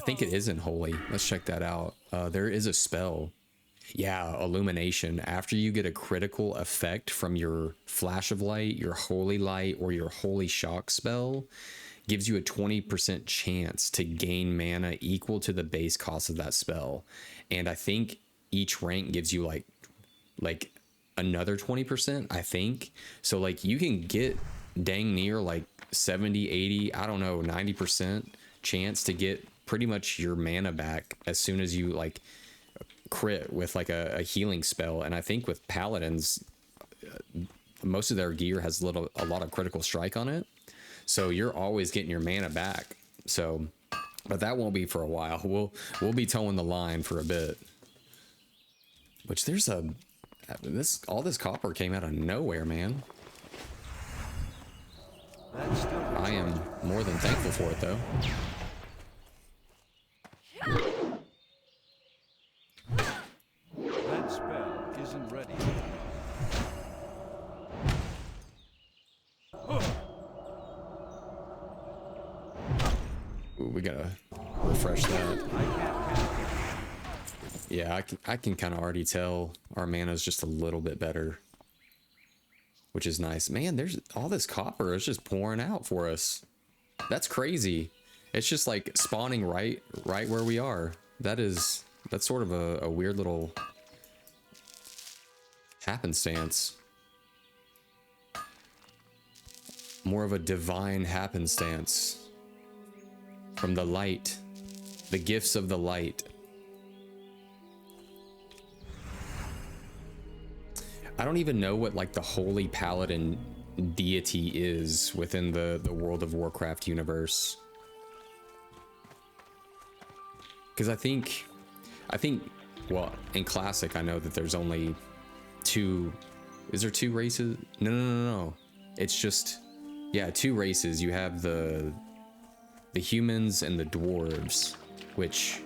think it is in holy. Let's check that out. There is a spell. Yeah, illumination. After you get a critical effect from your flash of light, your holy light, or your holy shock spell, gives you a 20% chance to gain mana equal to the base cost of that spell. And I think each rank gives you like another 20%, I think. So like you can get dang near like 70, 80, I don't know, 90% chance to get pretty much your mana back as soon as you like crit with like a healing spell. And I think with paladins, most of their gear has a lot of critical strike on it, So you're always getting your mana back. So, but that won't be for a while. We'll be towing the line for a bit. Which there's all this copper came out of nowhere, man. That's still I am more than thankful for it, though. that spell isn't ready. Ooh, we gotta refresh that. I can't cast it. Yeah, I can kind of already tell our mana's just a little bit better, which is nice. Man, there's all this copper is just pouring out for us. That's crazy. It's just like spawning right where we are. That's sort of a weird little happenstance. More of a divine happenstance from the light, the gifts of the light. I don't even know what like the holy paladin deity is within the World of Warcraft universe. Because I think, well, in Classic, I know that there's only two. Is there two races? No. It's just, yeah, two races. You have the humans and the dwarves, which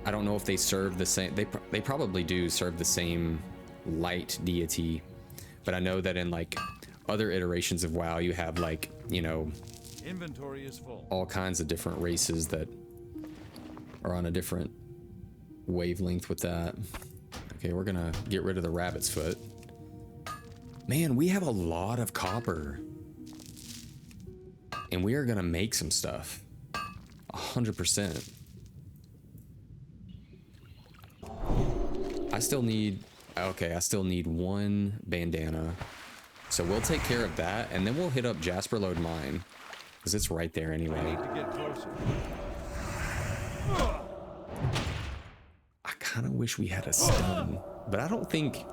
I don't know if they serve the same. They probably do serve the same light deity, but I know that in like other iterations of WoW, you have like, you know, Inventory is full. all kinds of different races that are on a different wavelength with that. Okay, we're gonna get rid of the rabbit's foot. Man, we have a lot of copper, and we are gonna make some stuff. 100%. I still need one bandana. So we'll take care of that, and then we'll hit up Jasper Lode Mine, because it's right there I anyway. need to get closer. I kind of wish we had a stun, but I don't think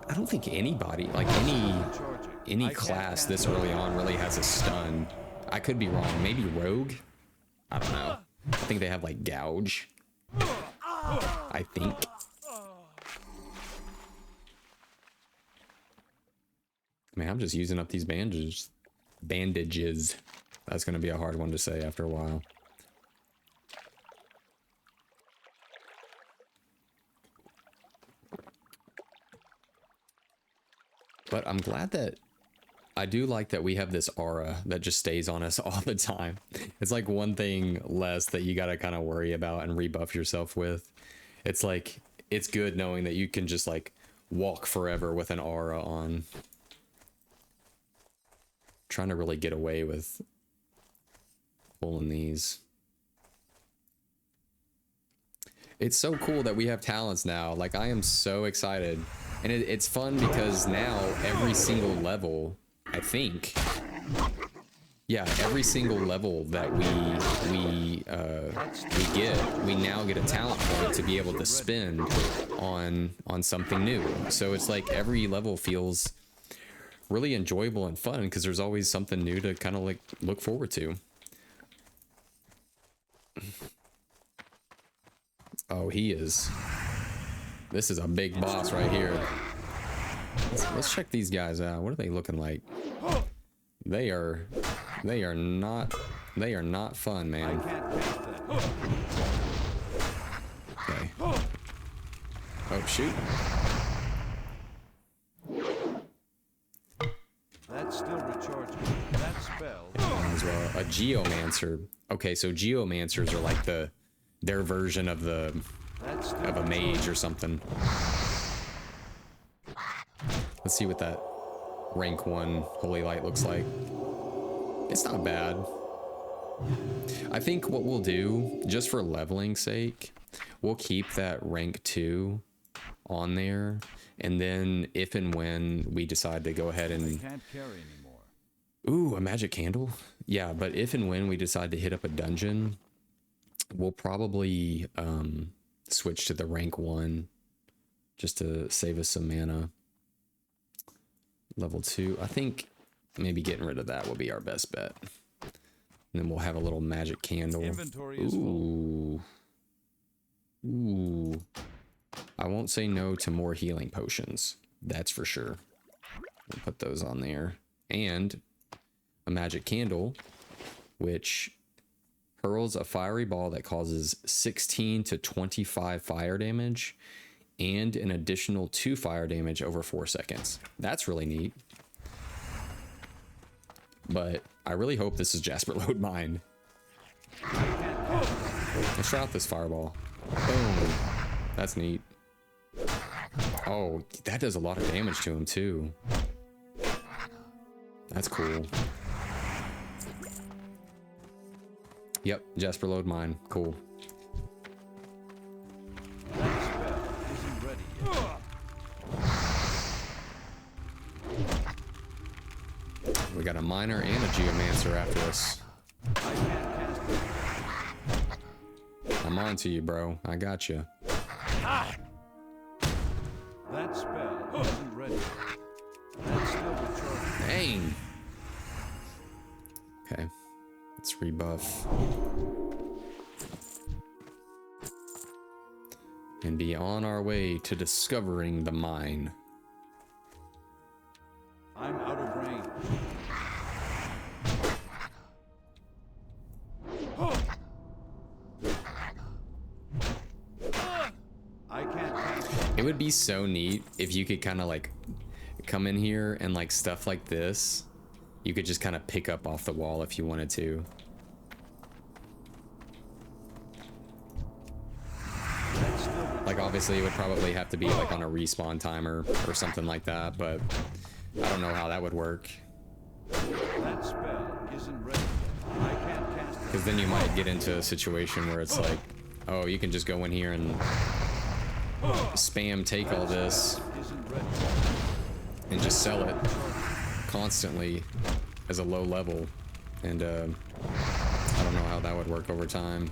anybody, like any class this early on really has a stun. I could be wrong. Maybe Rogue? I don't know. I think they have like Gouge. I think. Man, I'm just using up these bandages. That's gonna be a hard one to say after a while. But I'm glad that I do like that we have this aura that just stays on us all the time. It's like one thing less that you gotta kind of worry about and rebuff yourself with. It's like, it's good knowing that you can just like walk forever with an aura on. Trying to really get away with pulling these. It's so cool that we have talents now. Like, I am so excited. And it's fun because now every single level, I think, yeah, every single level that we get, we now get a talent point to be able to spend on something new. So it's like every level feels really enjoyable and fun because there's always something new to kind of like look forward to. Oh, he is. This is a big boss right here. Let's check these guys out. What are they looking like? They are not fun, I man. can't cast that. Okay. Oh, shoot. That's still recharging. That spell. As well. A geomancer. Okay, so geomancers are like their version of That's still a mage or something. Let's see what that rank 1 holy light looks like. It's not bad. I think what we'll do, just for leveling sake, we'll keep that rank 2 on there, and then if and when we decide to go ahead and Can't carry anymore. ooh, a magic candle. Yeah, but if and when we decide to hit up a dungeon, we'll probably switch to the rank 1 just to save us some mana. Level 2, I think maybe getting rid of that will be our best bet. And then we'll have a little magic candle. Inventory is full. Ooh. I won't say no to more healing potions. That's for sure. We'll put those on there. And a magic candle, which hurls a fiery ball that causes 16 to 25 fire damage and an additional 2 fire damage over 4 seconds. That's really neat. But I really hope this is Jasper Load Mine. Let's try out this fireball. Boom. That's neat. Oh, that does a lot of damage to him too. That's cool. Yep, Jasper Load Mine. Cool. That spell isn't ready yet. We got a miner and a geomancer after us. I can't cast it. I'm on to you, bro. I got you. That spell isn't ready. That's still recharging. Dang. Okay. Let's rebuff. And be on our way to discovering the mine. I'm out of range. I can't cast it. It would be so neat if you could kind of like come in here and like stuff like this. You could just kind of pick up off the wall if you wanted to. Like obviously it would probably have to be like on a respawn timer or something like that, but I don't know how that would work. That spell isn't ready yet. I can't cast it. Because then you might get into a situation where it's like, oh, you can just go in here and spam take all this Isn't ready. and just sell it constantly as a low level. And I don't know how that would work over time.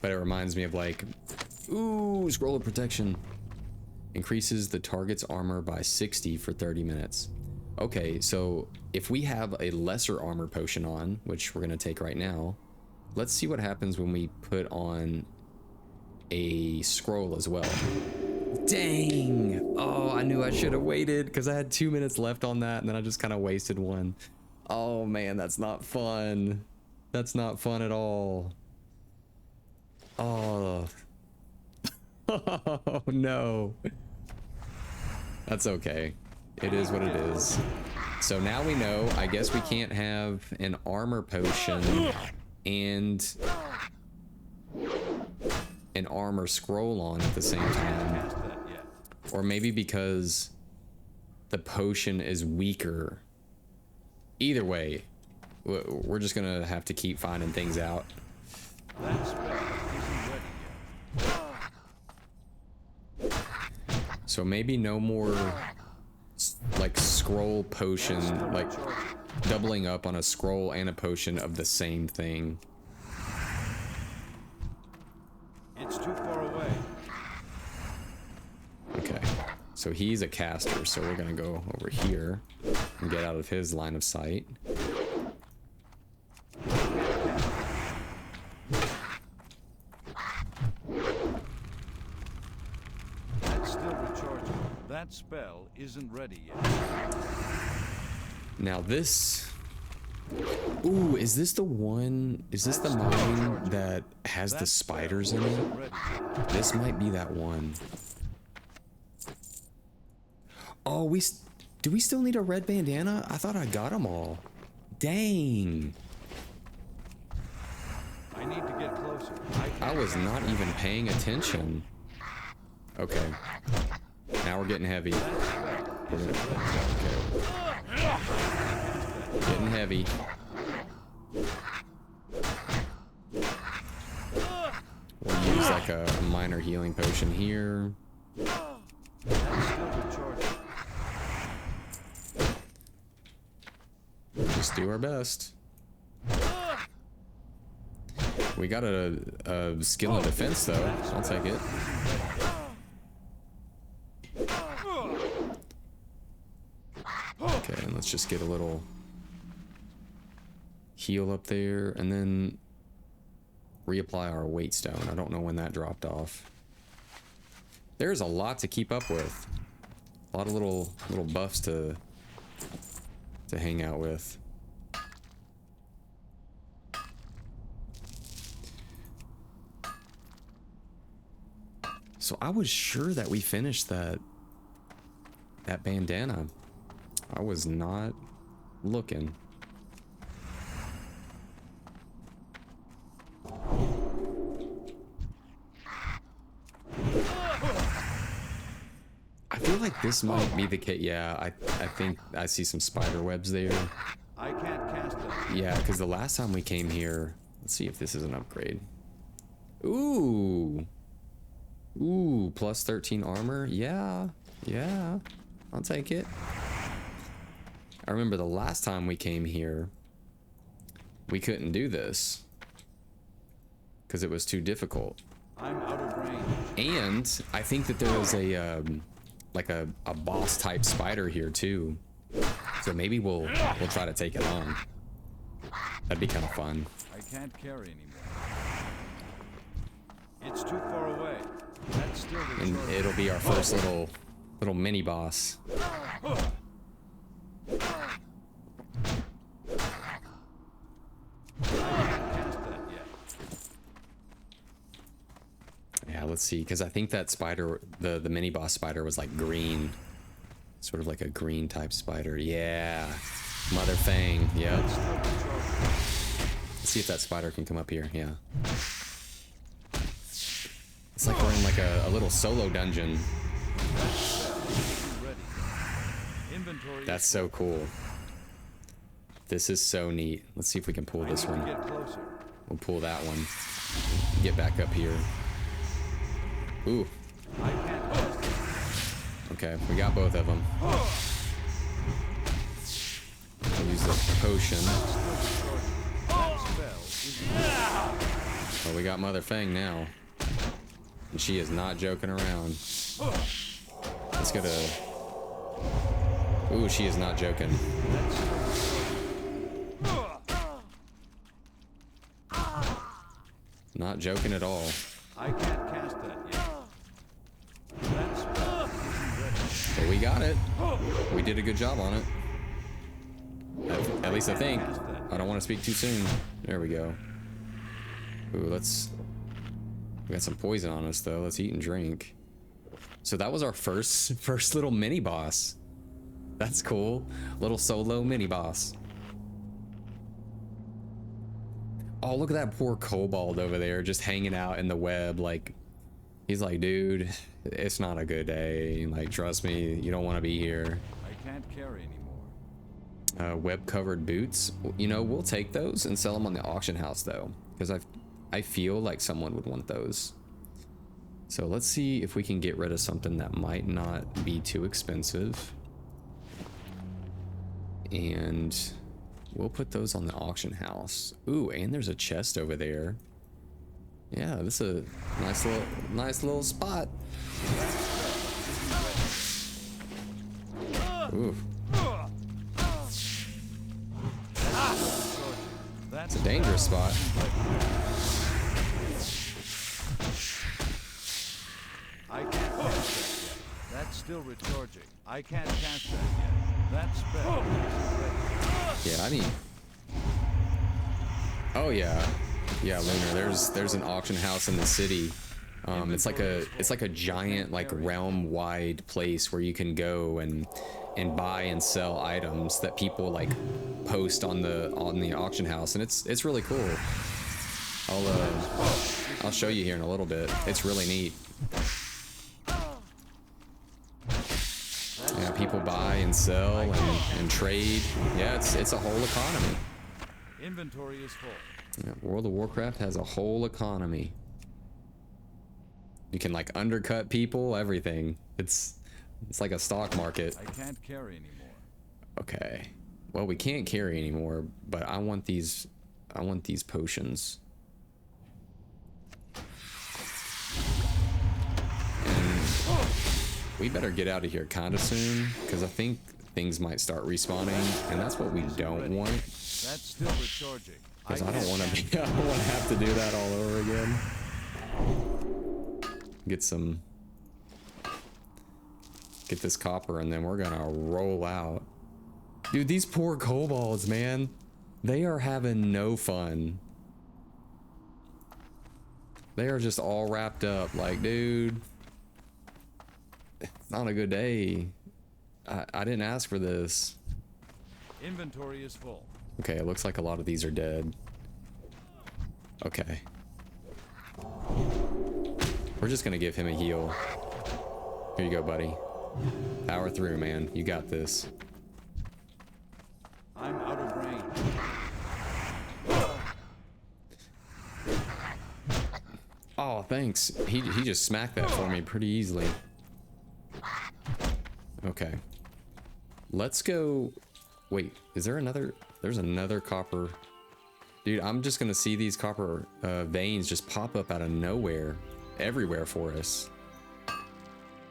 But it reminds me of like, ooh, scroll of protection. Increases the target's armor by 60 for 30 minutes. Okay, so if we have a lesser armor potion on, which we're gonna take right now, let's see what happens when we put on a scroll as well. Dang! Oh, I knew I should have waited because I had 2 minutes left on that and then I just kind of wasted one. Oh man, that's not fun. That's not fun at all. Oh. Oh no. That's okay. It is what it is. So now we know, I guess we can't have an armor potion and an armor scroll on at the same time. Cast that yet. Or maybe because the potion is weaker. Either way, we're just gonna have to keep finding things out. That spell isn't ready yet. So maybe no more like scroll potion, like doubling up on a scroll and a potion of the same thing. It's too far away. Okay, so he's a caster, so we're gonna go over here and get out of his line of sight. That's still recharging. That spell isn't ready yet. Now this, ooh, is this the one, is this the mine that has the spiders in it? Isn't ready yet. This might be that one. Oh, do we still need a red bandana? I thought I got them all. Dang. I need to get closer. I was not even paying attention. Okay. Now we're getting heavy. Okay. Getting heavy. We'll use like a minor healing potion here. That's still recharging. Just do our best. We got a skill in defense though. I'll take it. Okay, and let's just get a little heal up there, and then reapply our weight stone. I don't know when that dropped off. There's a lot to keep up with. A lot of little buffs to hang out with. So I was sure that we finished that bandana. I was not looking. I feel like this might be the case. Yeah, I think I see some spider webs there. I can't cast it. Yeah, because the last time we came here, let's see if this is an upgrade. Ooh. Ooh, plus 13 armor. Yeah, I'll take it. I remember the last time we came here, we couldn't do this because it was too difficult. I'm out of range. And I think that there was a like a boss type spider here too. So maybe we'll try to take it on. That'd be kind of fun. I can't carry anymore. It's too far away. That's still the And charge. it'll be our first little mini boss. I can't cast that yet. Yeah, let's see, because I think that spider, the mini boss spider was like green. Sort of like a green type spider. Yeah. Mother Fang. Yeah. That's still the charge. Let's see if that spider can come up here. Yeah. It's like we're in like a little solo dungeon. Ready. Inventory. That's so cool. This is so neat. Let's see if we can pull I this need to one. get closer. We'll pull that one. Get back up here. Ooh. I can't cast it. Okay, we got both of them. We'll use the potion. That spell is Oh, we got Mother Fang now. And she is not joking around. Let's get a... Ooh, she is not joking. Not joking at all. I can't cast that yet. That spell isn't ready. But we got it. We did a good job on it. At least I think. I don't want to speak too soon. There we go. Ooh, let's... We got some poison on us though. Let's eat and drink. So that was our first little mini boss. That's cool. Little solo mini boss. Oh, look at that poor kobold over there just hanging out in the web. Like, he's like, dude, it's not a good day. Like, trust me, you don't want to be here. I can't carry anymore. Web covered boots. You know, we'll take those and sell them on the auction house though, because I feel like someone would want those. So let's see if we can get rid of something that might not be too expensive. And we'll put those on the auction house. Ooh, and there's a chest over there. Yeah, this is a nice little spot. Ooh, That's it's a dangerous spot. I can't cast that yet. That's still recharging. I can't cast that yet. That spell isn't ready. Yeah, I need... Oh yeah. Yeah, Lunar, there's an auction house in the city. It's like a giant like realm-wide place where you can go and buy and sell items that people like post on the auction house, and it's really cool. I'll show you here in a little bit. It's really neat. Yeah, people buy and sell and trade. Yeah, it's a whole economy. Inventory is full. Yeah, World of Warcraft has a whole economy. You can like undercut people, everything. It's like a stock market. I can't carry anymore. Okay. Well, we can't carry anymore, but I want these potions. And we better get out of here kind of soon, because I think things might start respawning, and that's what we don't want. That's still recharging. Because I don't can't want cast to. I don't want to have to do that all over again. Get this copper, and then we're gonna roll out. Dude, these poor kobolds, man. They are having no fun. They are just all wrapped up. Like, dude, it's not a good day. I didn't ask for this. Inventory is full. Okay, it looks like a lot of these are dead. Okay. We're just gonna give him a heal. Here you go, buddy. Power through, man. You got this. I'm out of range. Oh, thanks. He just smacked that for me pretty easily. Okay. Let's go. Wait, is there another? There's another copper. Dude, I'm just gonna see these copper veins just pop up out of nowhere, everywhere for us.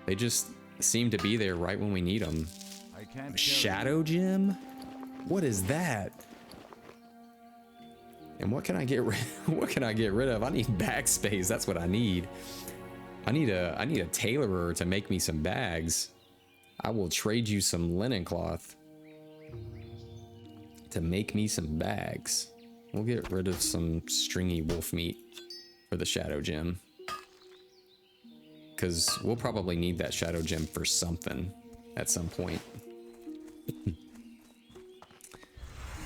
They just seem to be there right when we need them. I can't carry Shadow gem? What is that? And what can I get rid? What can I get rid of? I need bag space. That's what I need. I need a tailorer to make me some bags. I will trade you some linen cloth to make me some bags. We'll get rid of some stringy wolf meat for the shadow gem, because we'll probably need that shadow gem for something at some point.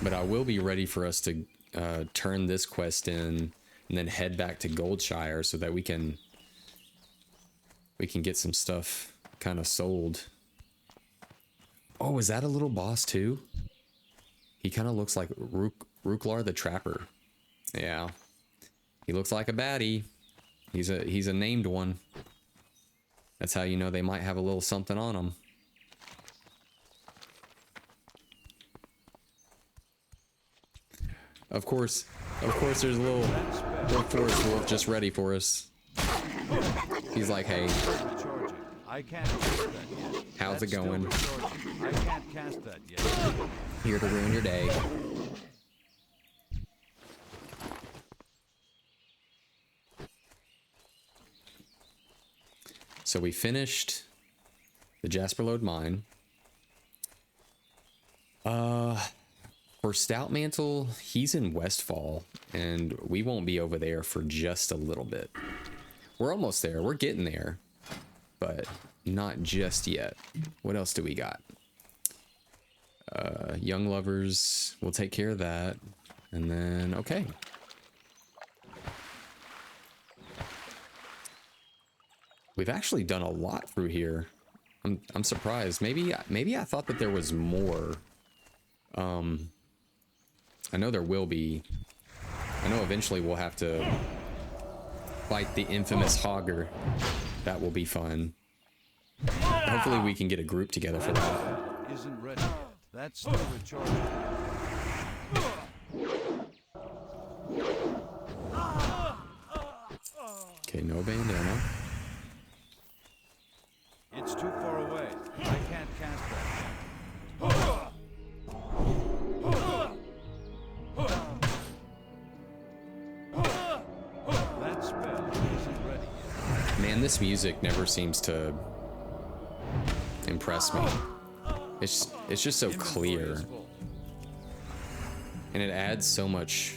But I will be ready for us to turn this quest in and then head back to Goldshire so that we can get some stuff kind of sold. Oh, is that a little boss too? He kind of looks like Ruklar the Trapper. Yeah, he looks like a baddie. He's a named one. That's how you know they might have a little something on them. Of course, there's a little forest wolf just ready for us. He's like, hey, recharging. I can't cast that yet. how's That's it going? still recharging. I can't cast that yet. Here to ruin your day. So we finished the Jasper Lode mine. For Stout Mantle, he's in Westfall, and we won't be over there for just a little bit. We're almost there. We're getting there, but not just yet. What else do we got? Young Lovers, we'll take care of that. And then, okay. We've actually done a lot through here. I'm surprised. Maybe I thought that there was more. I know there will be. I know eventually we'll have to fight the infamous Hogger. That will be fun. Hopefully we can get a group together for that. Isn't ready yet. That's still recharging. Okay, no bandana. It's too far away. I can't cast that yet. That spell isn't ready yet. Man, this music never seems to impress me. It's just so Inventory clear, is full. and it adds so much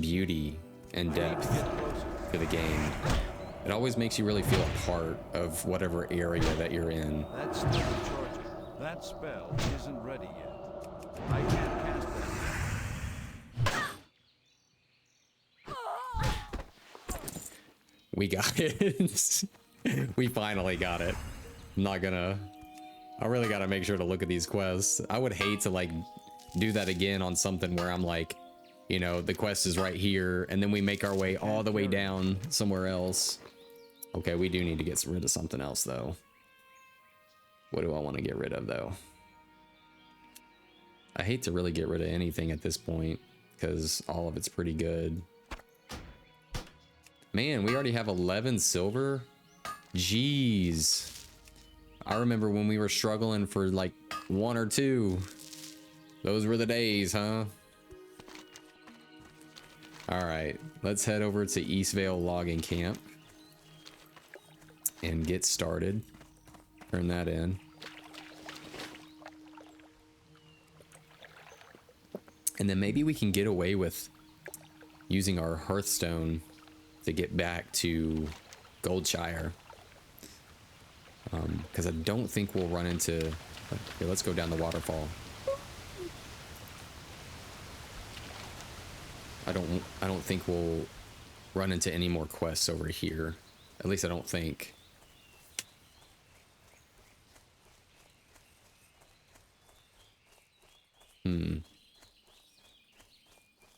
beauty and depth Get closer. to the game. It always makes you really feel a part of whatever area that you're in. That's still recharging. That spell isn't ready yet. I can't cast that yet. We got it. We finally got it. I really gotta make sure to look at these quests. I would hate to like do that again on something where I'm like, you know, the quest is right here and then we make our way all the way down somewhere else. Okay, we do need to get rid of something else though. What do I want to get rid of though? I hate to really get rid of anything at this point because all of it's pretty good. Man, we already have 11 silver. Jeez. I remember when we were struggling for like 1 or 2. Those were the days, huh? All right, let's head over to Eastvale Logging Camp and get started. Turn that in. And then maybe we can get away with using our Hearthstone to get back to Goldshire. Because I don't think we'll run into... Here, let's go down the waterfall. I don't think we'll run into any more quests over here. At least I don't think.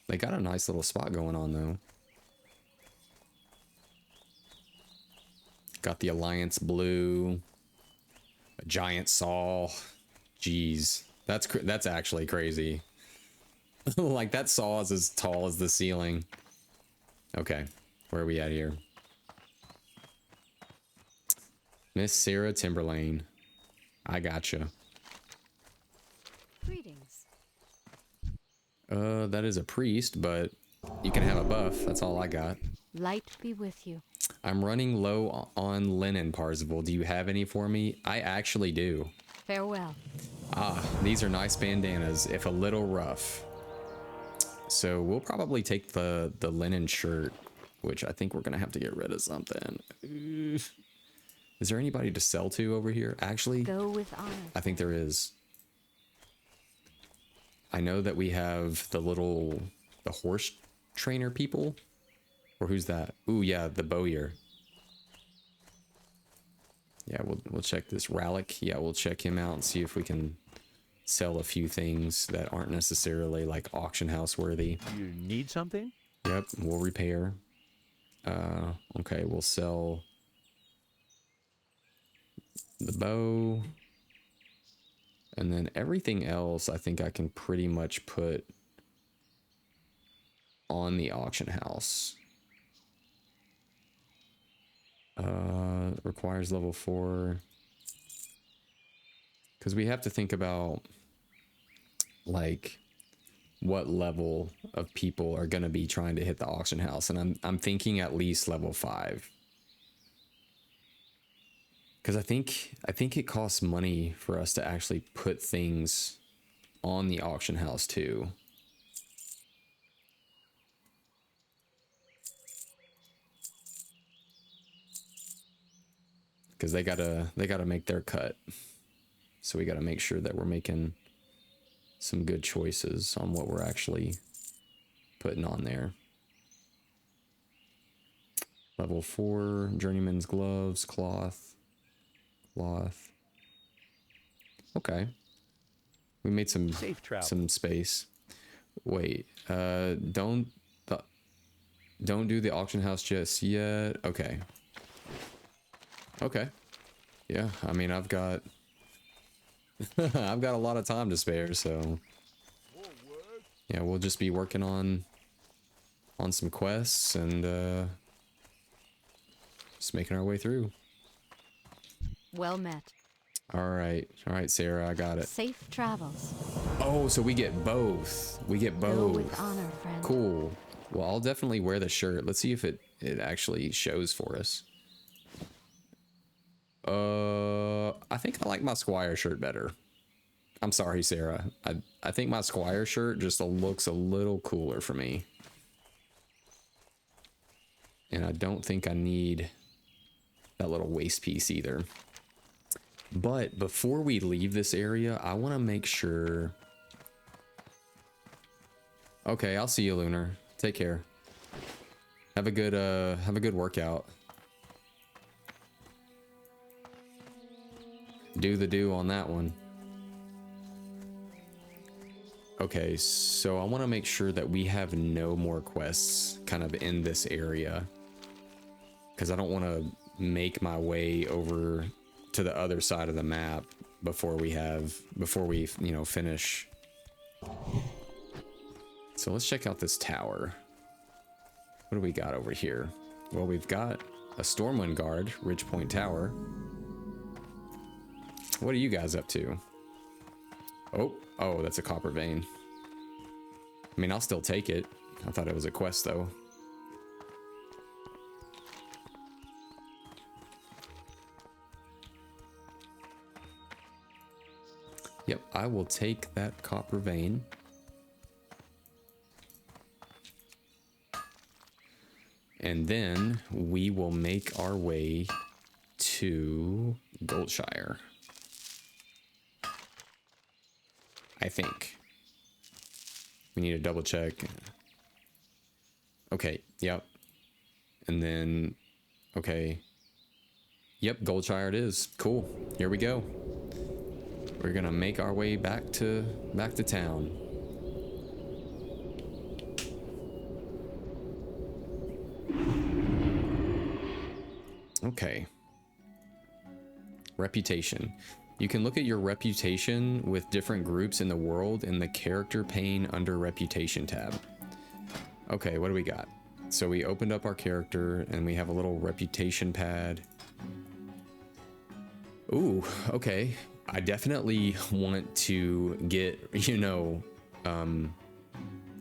They got a nice little spot going on though. Got the Alliance blue, a giant saw. Jeez, that's actually crazy. Like that saw is as tall as the ceiling. Okay, where are we at here? Miss Sarah Timberlane, I gotcha. Greetings. That is a priest, but you can have a buff. That's all I got. Light be with you. I'm running low on linen, Parzivl. Do you have any for me? I actually do. Farewell. Ah, these are nice bandanas, if a little rough. So we'll probably take the linen shirt, which I think we're gonna have to get rid of something. Is there anybody to sell to over here? Actually, Go with honor. I think there is. I know that we have the horse trainer people. Or who's that? Ooh, yeah, the bowyer. Yeah, we'll check this Rallick. Yeah, we'll check him out and see if we can sell a few things that aren't necessarily like auction house worthy. You need something? Yep, we'll repair. Okay, we'll sell the bow. And then everything else I think I can pretty much put on the auction house. Requires level 4. Because we have to think about like what level of people are going to be trying to hit the auction house, and I'm thinking at least level 5. Because I think it costs money for us to actually put things on the auction house too. Because they gotta make their cut, so we gotta make sure that we're making some good choices on what we're actually putting on there. Level 4, journeyman's gloves, cloth. Okay, we made some Safe travel. some space. Wait, don't do the auction house just yet. Okay. Okay. Yeah, I mean, I've got I've got a lot of time to spare, so yeah, we'll just be working on some quests and just making our way through. Well met. All right, Sarah, I got it. Safe travels. Oh, so we get both. We get Go both. with honor, friend. Cool. Well, I'll definitely wear the shirt. Let's see if it actually shows for us. I think I like my Squire shirt better. I'm sorry, Sarah. I think my Squire shirt just looks a little cooler for me. And I don't think I need that little waist piece either. But before we leave this area, I want to make sure... Okay, I'll see you, Lunar. Take care. Have a good workout. Do the do on that one. Okay, so I want to make sure that we have no more quests kind of in this area, because I don't want to make my way over to the other side of the map before we finish. So let's check out this tower. What do we got over here? Well, we've got a Stormwind Guard, Ridgepoint Tower. What are you guys up to? Oh, that's a copper vein. I mean, I'll still take it. I thought it was a quest, though. Yep, I will take that copper vein. And then we will make our way to Goldshire. I think. We need to double check. Okay, yep. And then, okay. Yep, Goldshire it is. Cool. Here we go. We're gonna make our way back to town. Okay. Reputation. You can look at your reputation with different groups in the world in the character pane under reputation tab. Okay, what do we got? So we opened up our character and we have a little reputation pad. Ooh, okay. I definitely want to get, you know,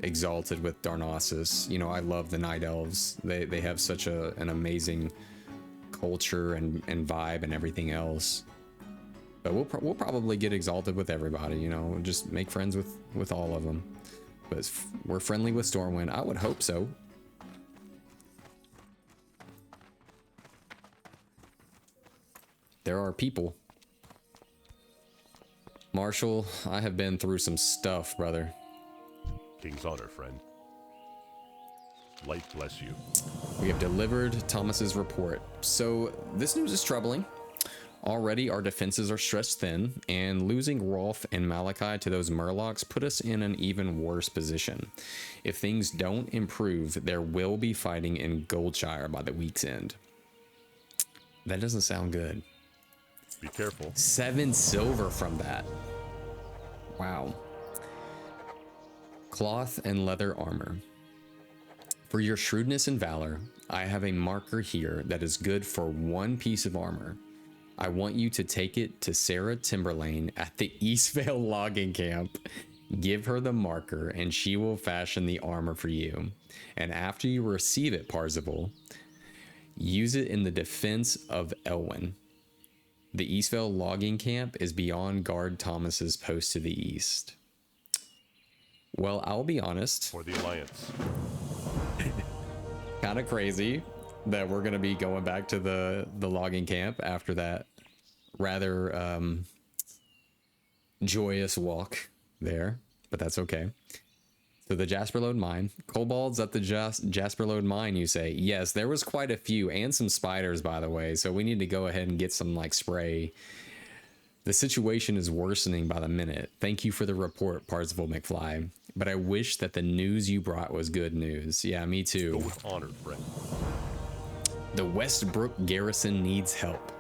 exalted with Darnassus. You know, I love the Night Elves. They have such an amazing culture and vibe and everything else. But we'll probably get exalted with everybody, you know, just make friends with all of them. But we're friendly with Stormwind. I would hope so. There are people. Marshall, I have been through some stuff, brother. King's honor, friend. Light bless you. We have delivered Thomas's report. So this news is troubling. Already our defenses are stretched thin, and losing Rolf and Malachi to those Murlocs put us in an even worse position. If things don't improve, there will be fighting in Goldshire by the week's end. That doesn't sound good. Be careful. 7 silver from that. Wow. Cloth and leather armor. For your shrewdness and valor, I have a marker here that is good for 1 piece of armor. I want you to take it to Sarah Timberlane at the Eastvale logging camp. Give her the marker and she will fashion the armor for you. And after you receive it, Parzival, use it in the defense of Elwyn. The Eastvale logging camp is beyond Guard Thomas's post to the east. Well, I'll be honest. For the Alliance. Kind of crazy that we're going to be going back to the logging camp after that rather joyous walk there, but that's okay. So the Jasperlode mine. Kobolds at the Jasperlode mine, you say? Yes, there was quite a few, and some spiders, by the way, so we need to go ahead and get some, like, spray. The situation is worsening by the minute. Thank you for the report, ParzivlMcfly. But I wish that the news you brought was good news. Yeah, me too. Go with honor, friend. The Westbrook garrison needs help.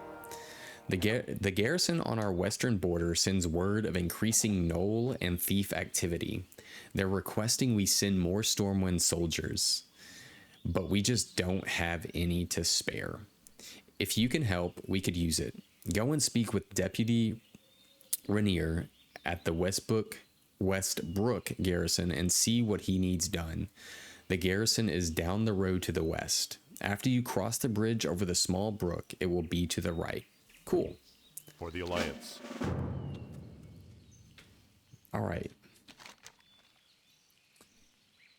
The garrison on our western border sends word of increasing gnoll and thief activity. They're requesting we send more Stormwind soldiers, but we just don't have any to spare. If you can help, we could use it. Go and speak with Deputy Rainier at the Westbrook garrison and see what he needs done. The garrison is down the road to the west. After you cross the bridge over the small brook, it will be to the right. Cool. For the Alliance. All right.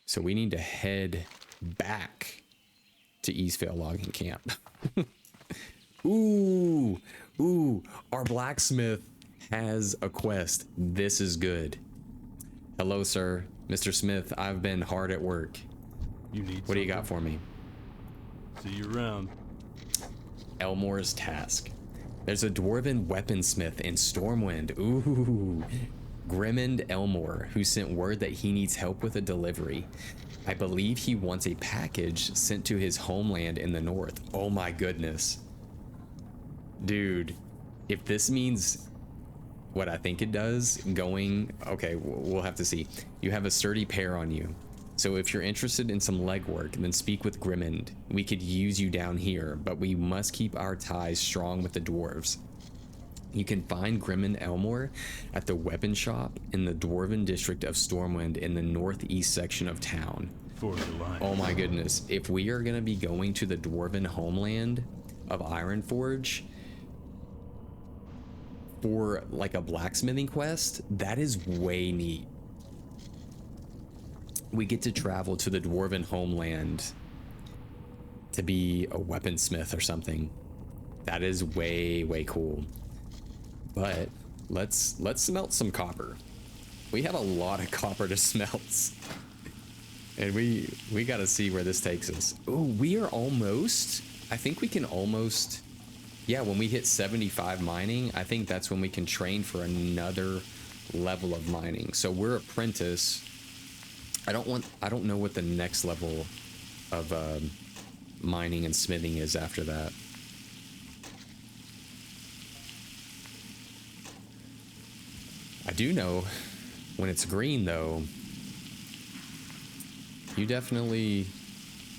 So we need to head back to Eastvale logging camp. Ooh, our blacksmith has a quest. This is good. Hello, sir. Mr. Smith, I've been hard at work. You need What do you got for me? See you around. Elmore's task. There's a dwarven weaponsmith in Stormwind. Ooh. Grimmond Elmore, who sent word that he needs help with a delivery. I believe he wants a package sent to his homeland in the north. Oh my goodness. Dude, if this means what I think it does, okay, we'll have to see. You have a sturdy pair on you. So if you're interested in some legwork, then speak with Grimmond. We could use you down here, but we must keep our ties strong with the dwarves. You can find Grimmond Elmore at the weapon shop in the Dwarven district of Stormwind in the northeast section of town. For the Alliance. Oh my goodness. If we are going to be going to the dwarven homeland of Ironforge for like a blacksmithing quest, that is way neat. We get to travel to the dwarven homeland to be a weaponsmith or something. That is way, way cool. But let's smelt some copper. We have a lot of copper to smelt. And we got to see where this takes us. Oh, we are almost, I think we can almost, yeah, when we hit 75 mining, I think that's when we can train for another level of mining. So we're apprentice. I don't know what the next level of mining and smithing is after that. I do know when it's green though, you definitely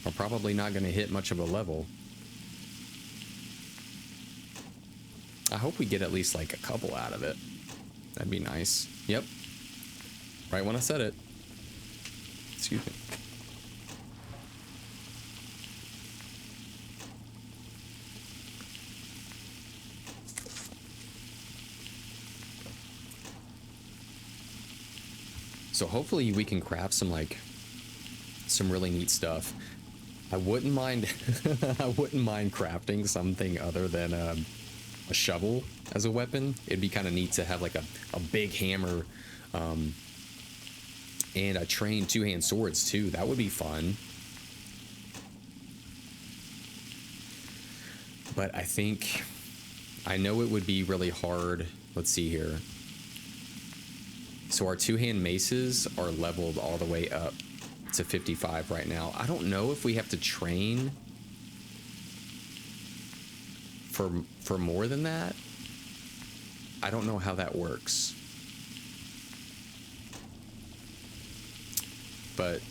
are probably not going to hit much of a level. I hope we get at least like a couple out of it. That'd be nice. Yep. Right when I said it. Excuse me. So hopefully we can craft some like some really neat stuff. I wouldn't mind I wouldn't mind crafting something other than a shovel as a weapon. It'd be kind of neat to have like a big hammer and a trained two-hand swords too. That would be fun. But I know it would be really hard. Let's see here. So our two-hand maces are leveled all the way up to 55 right now. I don't know if we have to train for more than that. I don't know how that works. But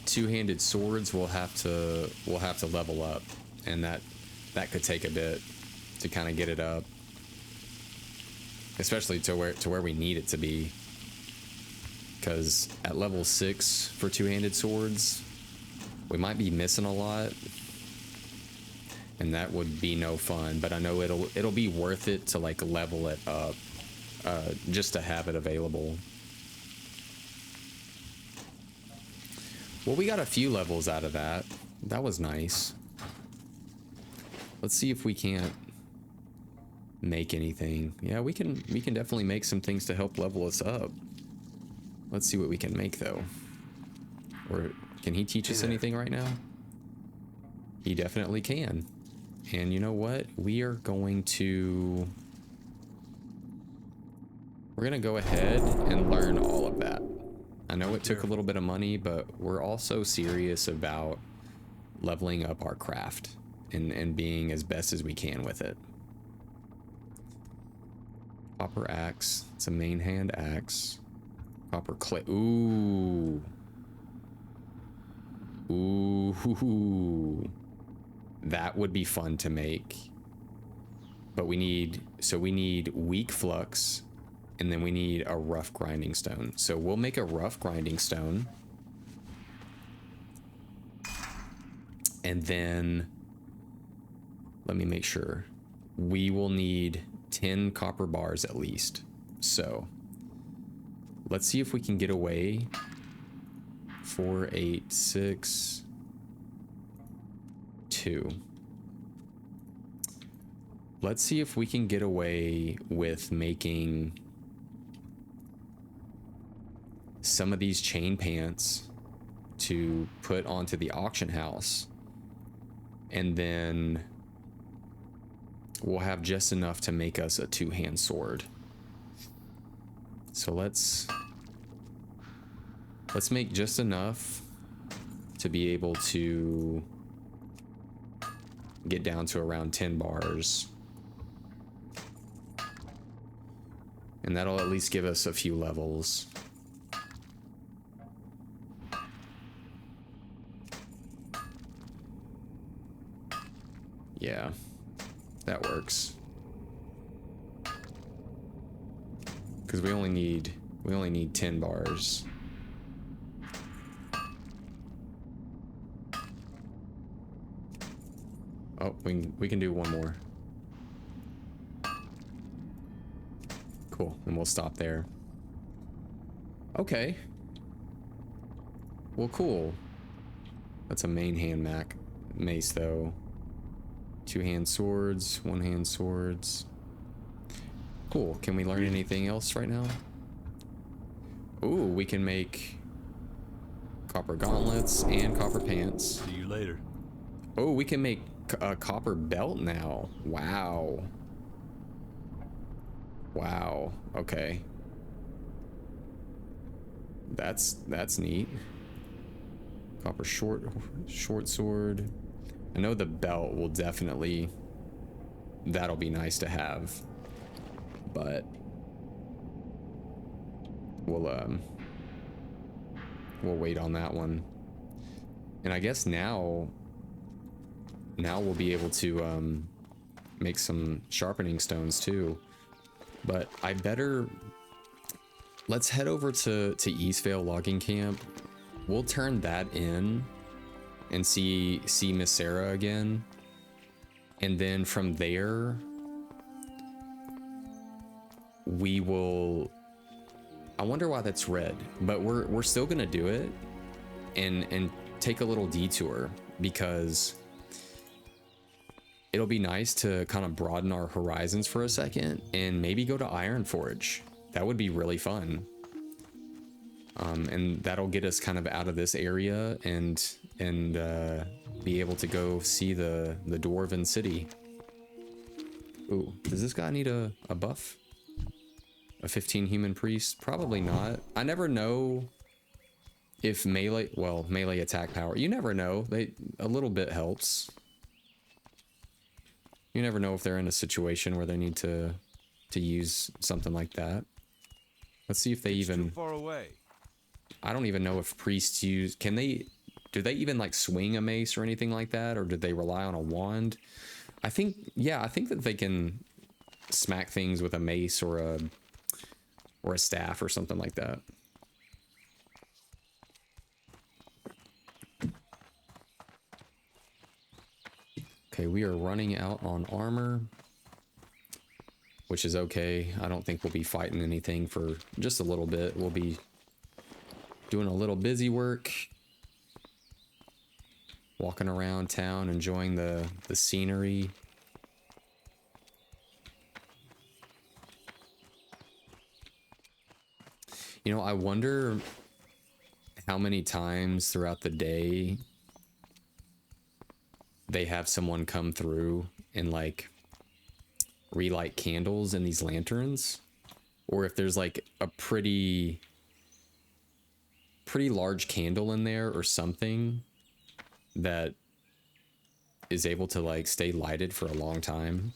two-handed swords will have to level up, and that could take a bit to kind of get it up, especially to where we need it to be. Because at level 6 for two-handed swords, we might be missing a lot, and that would be no fun. But I know it'll be worth it to like level it up, just to have it available. Well, we got a few levels out of that. That was nice. Let's see if we can't make anything. Yeah, we can definitely make some things to help level us up. Let's see what we can make though. Or can he teach us anything right now? He definitely can. And you know what? We're gonna go ahead and learn all of that. I know it took a little bit of money, but we're also serious about leveling up our craft and being as best as we can with it. Copper axe. It's a main hand axe. Copper clay. Ooh. Ooh. That would be fun to make. But we need weak flux, and then we need a rough grinding stone. So we'll make a rough grinding stone. And then let me make sure. We will need 10 copper bars at least. So let's see if we can get away. 4, 8, 6, 2. Let's see if we can get away with making some of these chain pants to put onto the auction house. And then we'll have just enough to make us a two-hand sword. So let's make just enough to be able to get down to around 10 bars. And that'll at least give us a few levels. Yeah, that works. Because we only need 10 bars. We can do one more. Cool, and we'll stop there. Okay. Well, cool. That's a main hand mace, though. 2-hand swords, 1-hand swords. Cool. Can we learn anything else right now? Ooh, we can make copper gauntlets and copper pants. See you later. Oh, we can make a copper belt now. Wow. Wow. Okay. That's neat. Copper short sword. I know the belt will definitely, that'll be nice to have, but we'll wait on that one. And I guess now we'll be able to make some sharpening stones too. But I better, let's head over to Eastvale Logging Camp. We'll turn that in and see Miss Sarah again. And then from there, we will, I wonder why that's red, but we're still gonna do it and take a little detour, because it'll be nice to kind of broaden our horizons for a second and maybe go to Iron Forge. That would be really fun. And that'll get us kind of out of this area and be able to go see the Dwarven City. Ooh, does this guy need a buff? A 15 human priest? Probably not. I never know if melee attack power. You never know. A little bit helps. You never know if they're in a situation where they need to use something like that. Let's see if they even. Too far away. I don't even know if priests use. Do they even like swing a mace or anything like that, or do they rely on a wand? I think that they can smack things with a mace or a staff or something like that. Okay, we are running out on armor, which is okay. I don't think we'll be fighting anything for just a little bit. We'll be doing a little busy work, walking around town, enjoying the scenery. You know, I wonder how many times throughout the day they have someone come through and like relight candles in these lanterns, or if there's like a pretty large candle in there or something that is able to like stay lighted for a long time,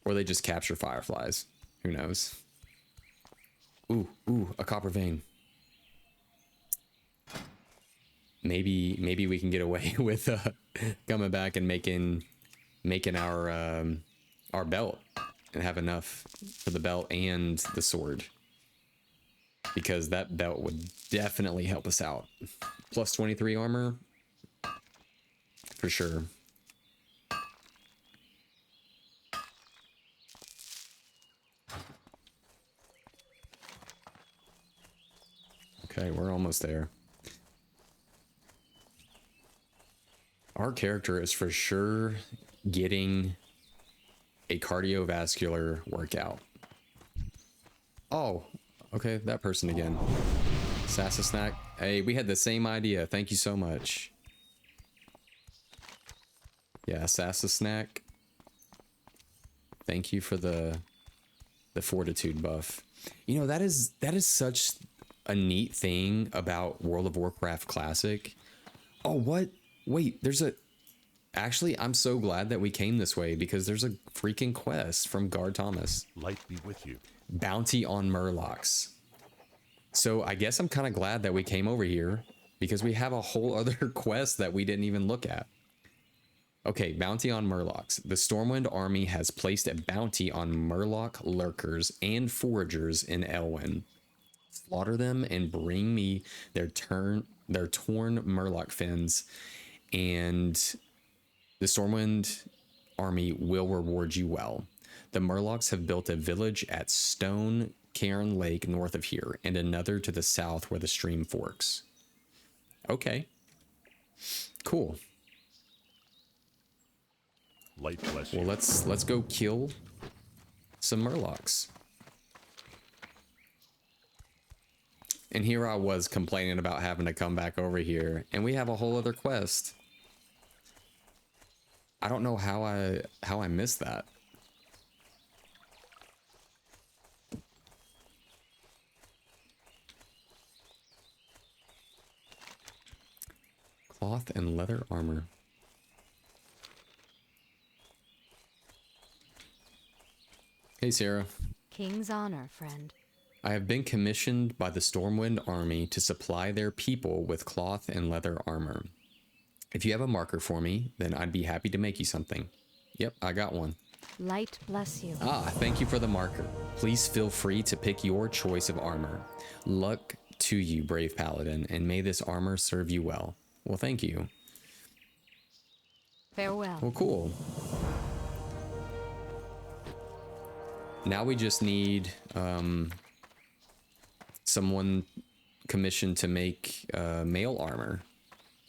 or they just capture fireflies. Who knows? Ooh, a copper vein. Maybe we can get away with coming back and making our belt and have enough for the belt and the sword, because that belt would definitely help us out. Plus 23 armor for sure. Okay, we're almost there. Our character is for sure getting a cardiovascular workout. Oh, okay, that person again. Sassa Snack. Hey, we had the same idea. Thank you so much. Yeah, Sassa Snack. Thank you for the fortitude buff. You know, that is such a neat thing about World of Warcraft Classic. Oh, what? Wait, actually, I'm so glad that we came this way, because there's a freaking quest from Guard Thomas. Light be with you. Bounty on Murlocs. So I guess I'm kind of glad that we came over here, because we have a whole other quest that we didn't even look at. Okay, bounty on Murlocs. The Stormwind army has placed a bounty on Murloc lurkers and foragers in Elwyn. Slaughter them and bring me their torn Murloc fins and the Stormwind army will reward you well. The Murlocs have built a village at Stone Cairn Lake north of here, and another to the south where the stream forks. Okay. Cool. Light bless you. Well, let's go kill some Murlocs. And here I was complaining about having to come back over here, and we have a whole other quest. I don't know how I missed that. Cloth and leather armor. Hey, Sarah. King's honor, friend. I have been commissioned by the Stormwind army to supply their people with cloth and leather armor. If you have a marker for me, then I'd be happy to make you something. Yep, I got one. Light bless you. Ah, thank you for the marker. Please feel free to pick your choice of armor. Luck to you, brave paladin, and may this armor serve you well. Well, thank you. Farewell. Well, cool. Now we just need someone commissioned to make mail armor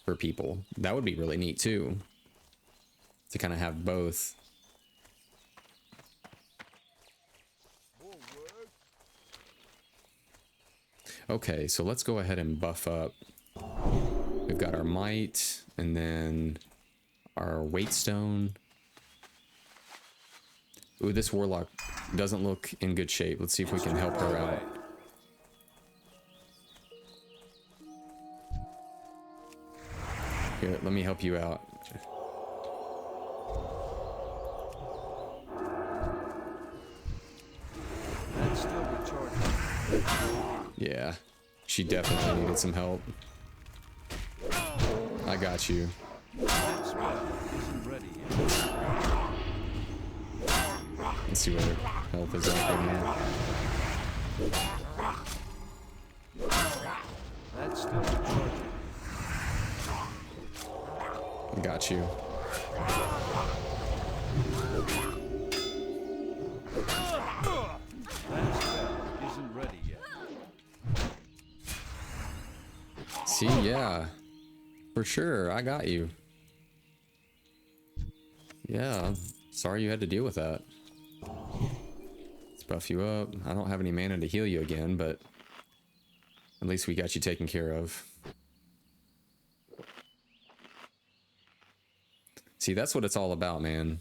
for people. That would be really neat too, to kind of have both. Okay, so let's go ahead and buff up. We've got our might, and then our weight stone. Ooh, this warlock doesn't look in good shape. Let's see if we can help her out. Here, let me help you out. That's still recharging. Yeah, she definitely needed some help. I got you. That spell isn't ready yet. Let's see what her health is like right now. That's still recharging. I got you. That spell isn't ready yet. See, yeah. For sure, I got you. Yeah, sorry you had to deal with that. Let's buff you up. I don't have any mana to heal you again, but at least we got you taken care of. See, that's what it's all about, man.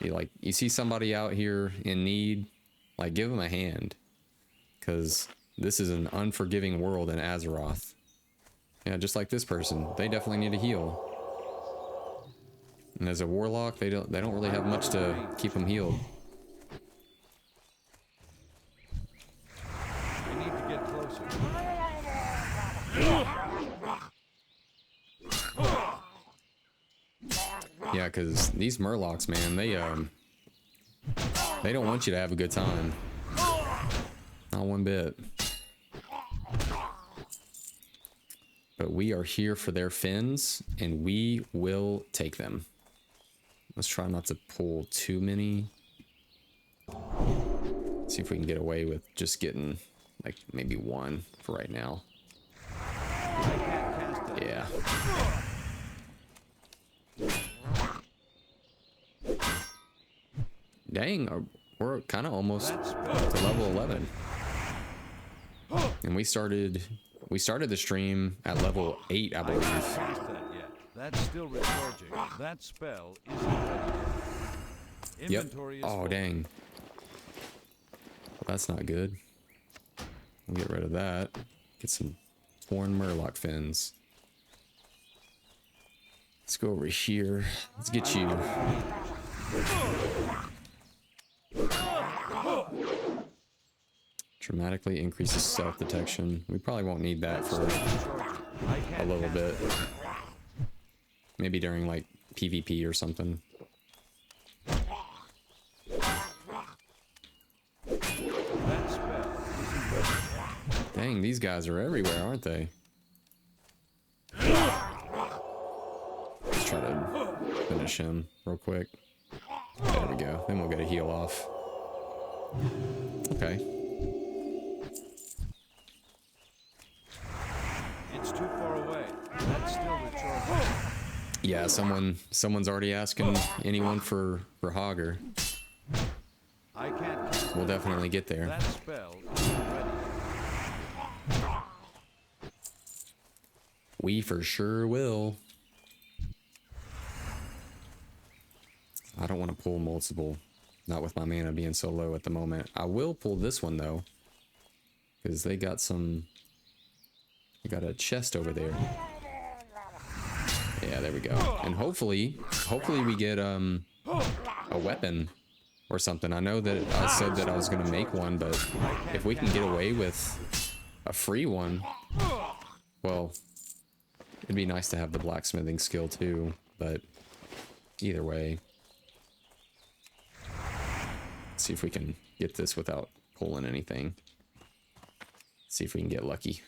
You see somebody out here in need, like, give them a hand. Because this is an unforgiving world in Azeroth. Yeah, just like this person. They definitely need a heal. And as a warlock, they don't really have much to keep them healed. We need to get closer. Yeah, because these Murlocs, man, they don't want you to have a good time. Not one bit. But we are here for their fins, and we will take them. Let's try not to pull too many. See if we can get away with just getting, like, maybe one for right now. Yeah. Dang, we're kind of almost to level 11. And we started the stream at level 8, I believe. Past that yet. That's still recharging. That spell isn't ready yet. Yep. Inventory is Oh, full. dang. Well, that's not good. We'll get rid of that. Get some foreign Murloc fins. Let's go over here. Let's get you. Dramatically increases self-detection. We probably won't need that for a little bit. Maybe during, like, PvP or something. Dang, these guys are everywhere, aren't they? try to finish him real quick. There we go. Then we'll get a heal off. Okay. It's too far away. That's still recharging. Yeah, someone's already asking anyone for Hogger. I can't cast We'll definitely get there. that spell isn't ready. We for sure will. I don't want to pull multiple. Not with my mana being so low at the moment. I will pull this one though. Because they got some... They got a chest over there. Yeah, there we go. And hopefully we get a weapon or something. I know that I said that I was going to make one, but if we can get away with a free one, well, it'd be nice to have the blacksmithing skill too, but either way. Let's see if we can get this without pulling anything. See if we can get lucky.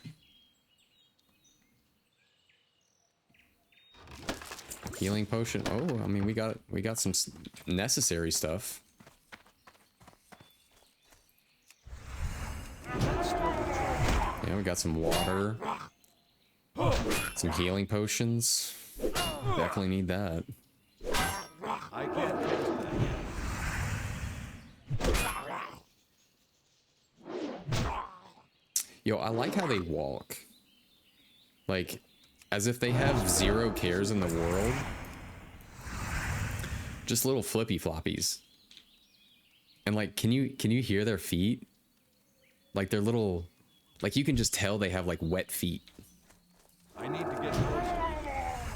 Healing potion. Oh, I mean, we got some necessary stuff. Yeah, we got some water. Some healing potions. Definitely need that. I can't cast that yet. Yo, I like how they walk. Like, as if they have zero cares in the world. Just little flippy floppies. And like, can you hear their feet? Like they're little, like you can just tell they have like wet feet. I need to get closer.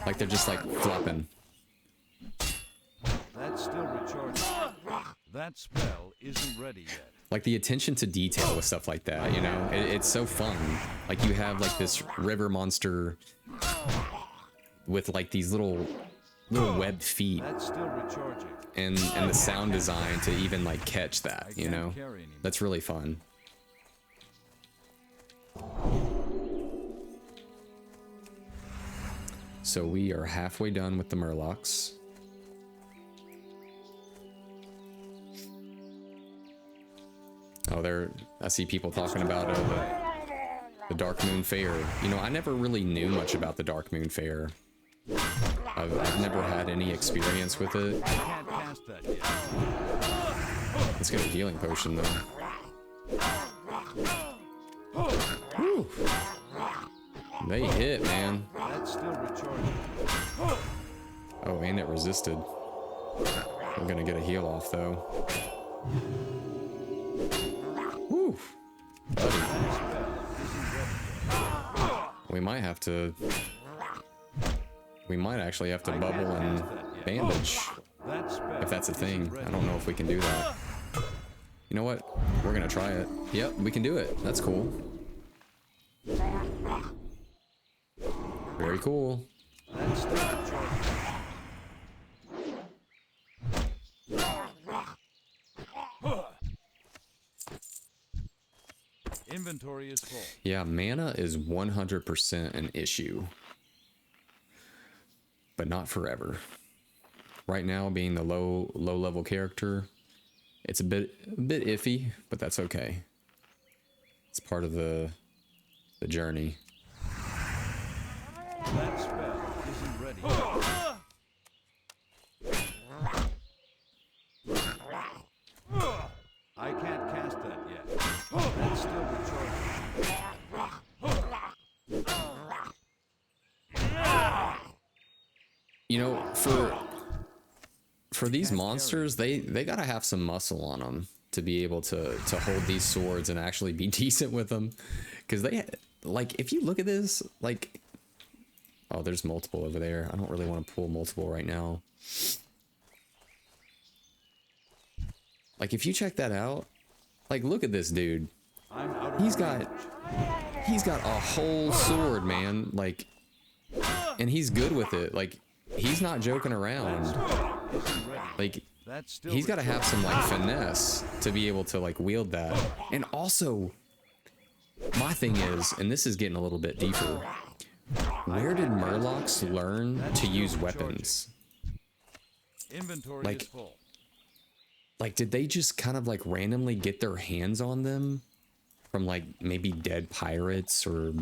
Like they're just like flopping. That's still recharging. That spell isn't ready yet. Like the attention to detail with stuff like that, you know? It's so fun. Like you have like this river monster with like these little webbed feet. That's still recharging. And the sound design to even like catch that, you know? That's really fun. So we are halfway done with the Murlocs. Oh, I see people talking about the Dark Moon Fair. You know, I never really knew much about the Dark Moon Fair. I've never had any experience with it. I can't cast that yet. Let's get a healing potion though. Whew. They hit, man. That's still recharging. Oh, and it resisted. I'm gonna get a heal off though. Whew. Buddy. We might actually have to bubble and bandage. If that's a thing. I don't know if we can do that. You know what? We're gonna try it. Yep, we can do it. That's cool. Very cool. That's still recharging. Inventory is full. Yeah, mana is 100% an issue. But not forever. Right now, being the low level character, it's a bit iffy, but that's okay. It's part of the journey. That spell isn't ready. I can't cast that yet. That's still recharging. You know, for these monsters, they gotta have some muscle on them to be able to hold these swords and actually be decent with them. Because they, like, if you look at this, like, oh, there's multiple over there. I don't really want to pull multiple right now. Like, if you check that out, like, look at this dude. He's got a whole sword, man. Like, and he's good with it. Like, he's not joking around. Like, he's got to have some, like, finesse to be able to, like, wield that. And also, my thing is, and this is getting a little bit deeper, Where did Murlocs learn to use weapons? Inventory Like- is full. Like, did they just kind of like randomly get their hands on them from like maybe dead pirates or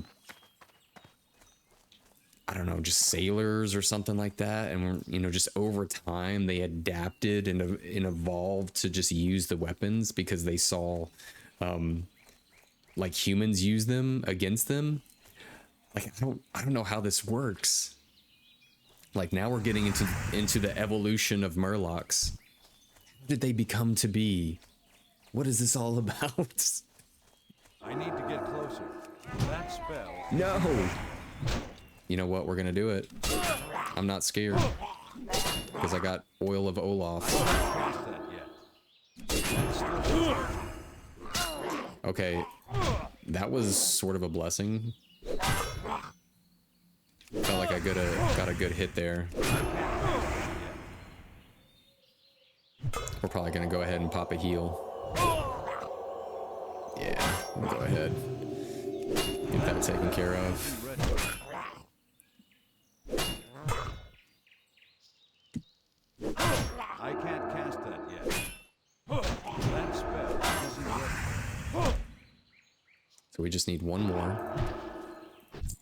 I don't know, just sailors or something like that? And you know, just over time they adapted and evolved to just use the weapons because they saw like humans use them against them. Like, I don't know how this works. Like, now we're getting into the evolution of Murlocs. How did they become to be? What is this all about? I need to get closer. That spell. No! You know what? We're gonna do it. I'm not scared. Because I got Oil of Olaf. Cast that yet. That's still Okay. That was sort of a blessing. Felt like I got a good hit there. We're probably gonna go ahead and pop a heal. Yeah, we'll go ahead. Get that taken care of. ready. I can't cast that yet. That spell isn't ready. So we just need one more.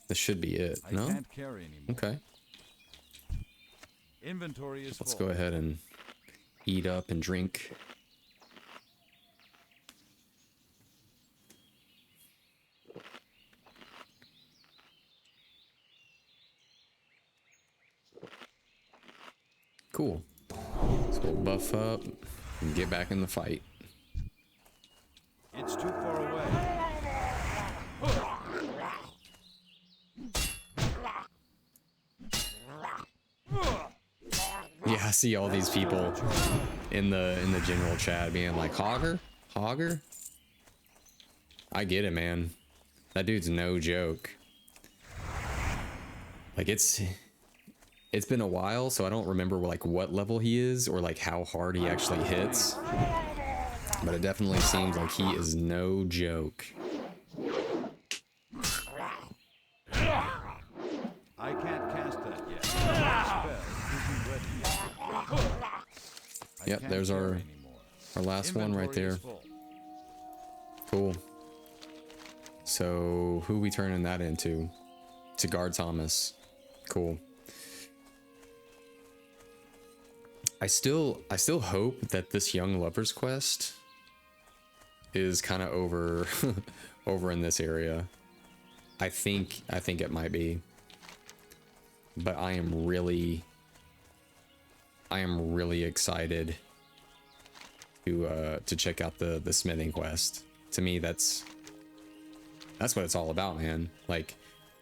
This should be it. I No? can't carry anymore. Okay. Inventory is Let's full. go ahead and eat up and drink. Cool. So we'll buff up and get back in the fight. It's too far away. Yeah, I see all these people in the general chat being like, Hogger? Hogger? I get it, man. That dude's no joke. Like, it's been a while, so I don't remember like what level he is or like how hard he actually hits. But it definitely seems like he is no joke. I can't cast that yet. That spell isn't ready yet. I Yep, can't there's carry our anymore. last one right Inventory there. is full. Cool. So who we turning that into? To Guard Thomas. Cool. I still hope that this young lover's quest is kind of over over in this area. I think it might be. But I am really excited to check out the smithing quest. To me, that's what it's all about, man. Like,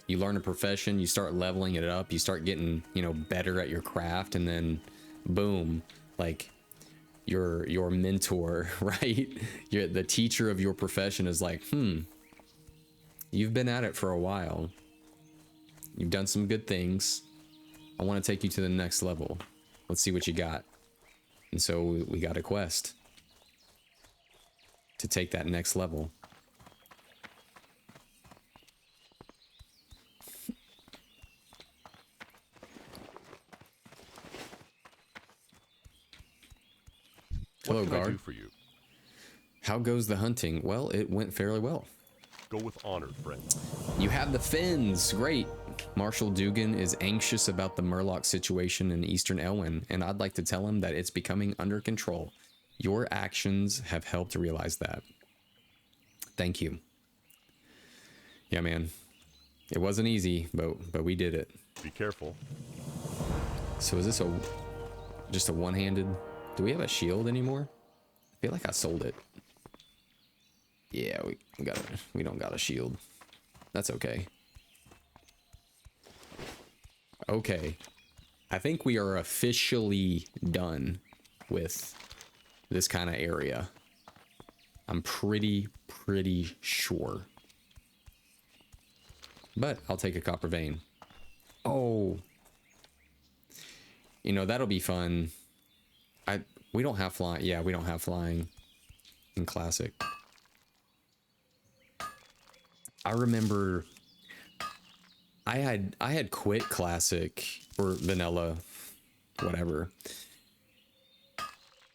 you learn a profession, you start leveling it up, you start getting, you know, better at your craft, and then boom, like your mentor, right? The teacher of your profession is like, you've been at it for a while. You've done some good things. I want to take you to the next level. Let's see what you got. And so we got a quest to take that next level. Hello, What can I do guard. for you? How goes the hunting? Well, it went fairly well. Go with honor, friend. You have the fins. Great. Marshal Dugan is anxious about the Murloc situation in Eastern Elwyn, and I'd like to tell him that it's becoming under control. Your actions have helped realize that. Thank you. Yeah, man. It wasn't easy, but we did it. Be careful. So is this just a one-handed? Do we have a shield anymore? I feel like I sold it. Yeah, we don't got a shield. That's okay. Okay. I think we are officially done with this kind of area. I'm pretty sure. But I'll take a copper vein. Oh. You know, that'll be fun. We don't have flying. Yeah, we don't have flying in Classic. I remember I had quit Classic or Vanilla, whatever.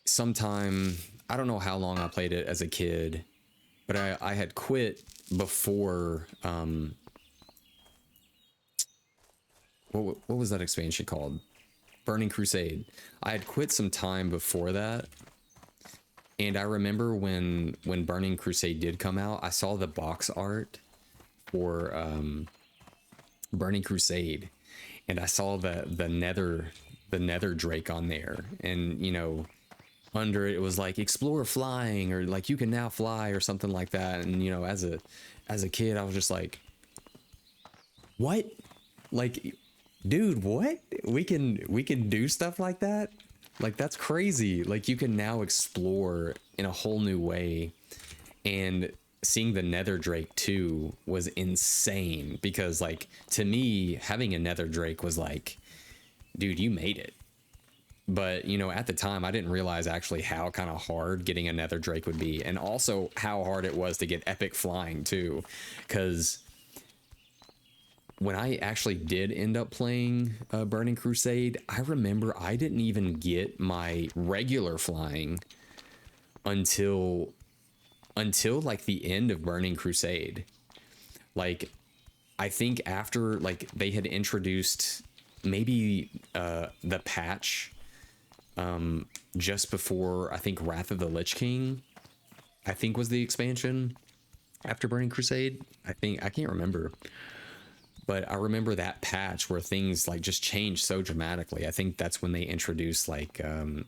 Sometime, I don't know how long I played it as a kid, but I had quit before, what was that expansion called? Burning Crusade. I had quit some time before that. And I remember when Burning Crusade did come out, I saw the box art for Burning Crusade, and I saw the Nether Drake on there, and you know, under it was like explore flying, or like you can now fly, or something like that. And you know, as a kid, I was just like, what? Like, dude, what? We can do stuff like that? Like, that's crazy. Like, you can now explore in a whole new way. And seeing the Nether Drake too was insane, because like, to me, having a Nether Drake was like, dude, you made it. But you know, at the time I didn't realize actually how kind of hard getting a Nether Drake would be, and also how hard it was to get epic flying too, because when I actually did end up playing Burning Crusade, I remember I didn't even get my regular flying until like the end of Burning Crusade. Like, I think after like they had introduced maybe the patch just before, I think Wrath of the Lich King, I think, was the expansion after Burning Crusade. I can't remember. But I remember that patch where things like just changed so dramatically. I think that's when they introduced like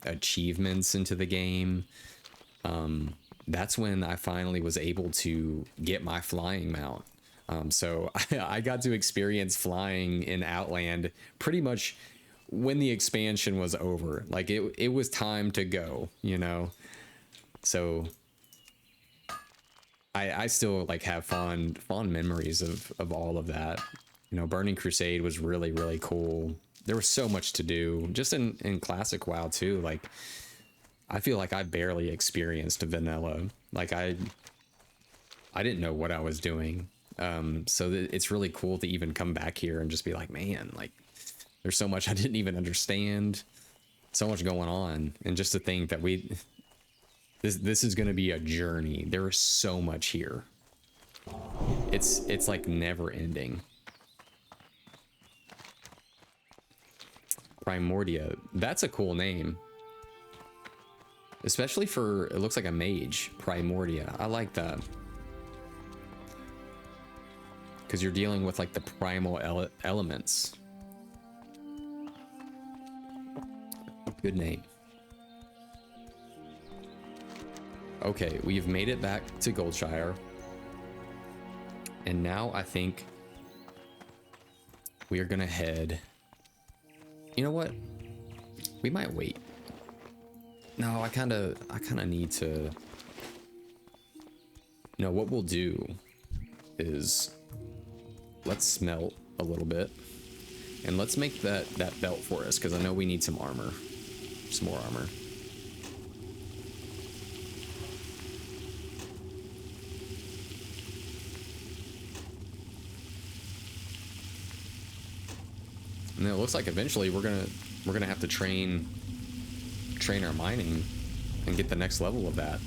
achievements into the game. That's when I finally was able to get my flying mount. So I got to experience flying in Outland pretty much when the expansion was over. Like it was time to go, you know? So I still like have fond memories of all of that. You know, Burning Crusade was really, really cool. There was so much to do just in Classic WoW too. Like, I feel like I barely experienced vanilla. Like I didn't know what I was doing. So it's really cool to even come back here and just be like, man, like there's so much I didn't even understand, so much going on. And just to think that this is going to be a journey. There is so much here. It's like never ending. Primordia. That's a cool name. Especially for, it looks like a mage. Primordia. I like that. Because you're dealing with like the primal elements. Good name. Okay, we've made it back to Goldshire. And now I think we are gonna head... You know what? We might wait. No, I kind of need to... No, what we'll do is let's smelt a little bit, and let's make that belt for us, because I know we need some armor, some more armor. And it looks like eventually we're gonna have to train our mining and get the next level of that.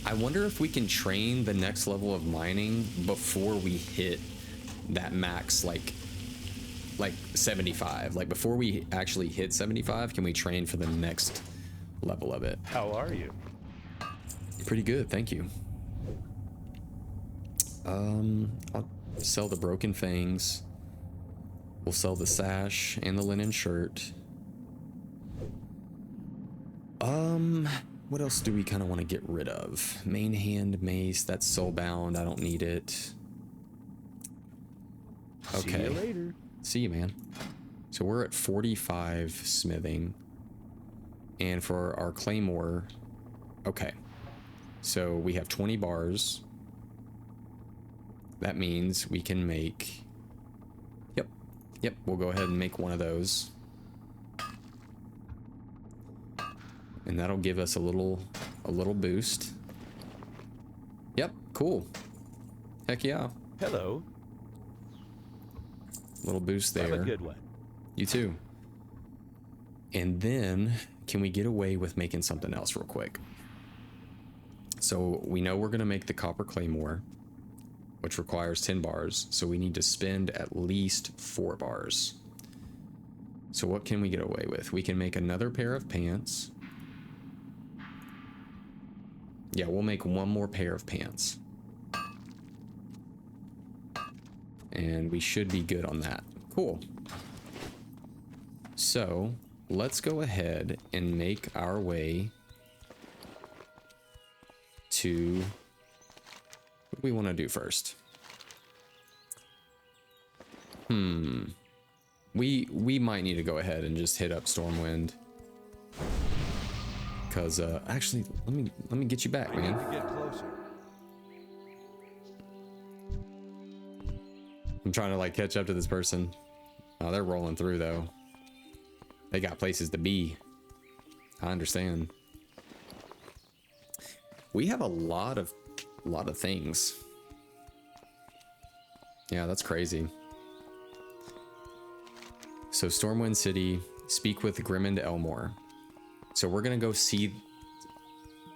I wonder if we can train the next level of mining before we hit that max, like 75. Like before we actually hit 75, can we train for the next level of it? How are you? Pretty good, thank you. I'll sell the broken fangs. We'll sell the sash and the linen shirt. What else do we kind of want to get rid of? Main hand mace, that's soulbound. I don't need it. Okay. See you later. See you, man. So we're at 45 smithing. And for our claymore, okay. So we have 20 bars. That means we can make... Yep, we'll go ahead and make one of those. And that'll give us a little boost. Yep, cool. Heck yeah. Hello. Little boost Have a there. good one. You too. And then, can we get away with making something else real quick? So we know we're going to make the copper claymore, which requires 10 bars. So we need to spend at least 4 bars. So what can we get away with? We can make another pair of pants. Yeah, we'll make one more pair of pants. And we should be good on that. Cool. So let's go ahead and make our way to what do we want to do first? We might need to go ahead and just hit up Stormwind. Cause actually let me get you back, I need man. to get closer. I'm trying to like catch up to this person. Oh, they're rolling through though. They got places to be. I understand. We have a lot of things. Yeah, that's crazy. So Stormwind City, speak with Grimmond Elmore. So we're gonna go see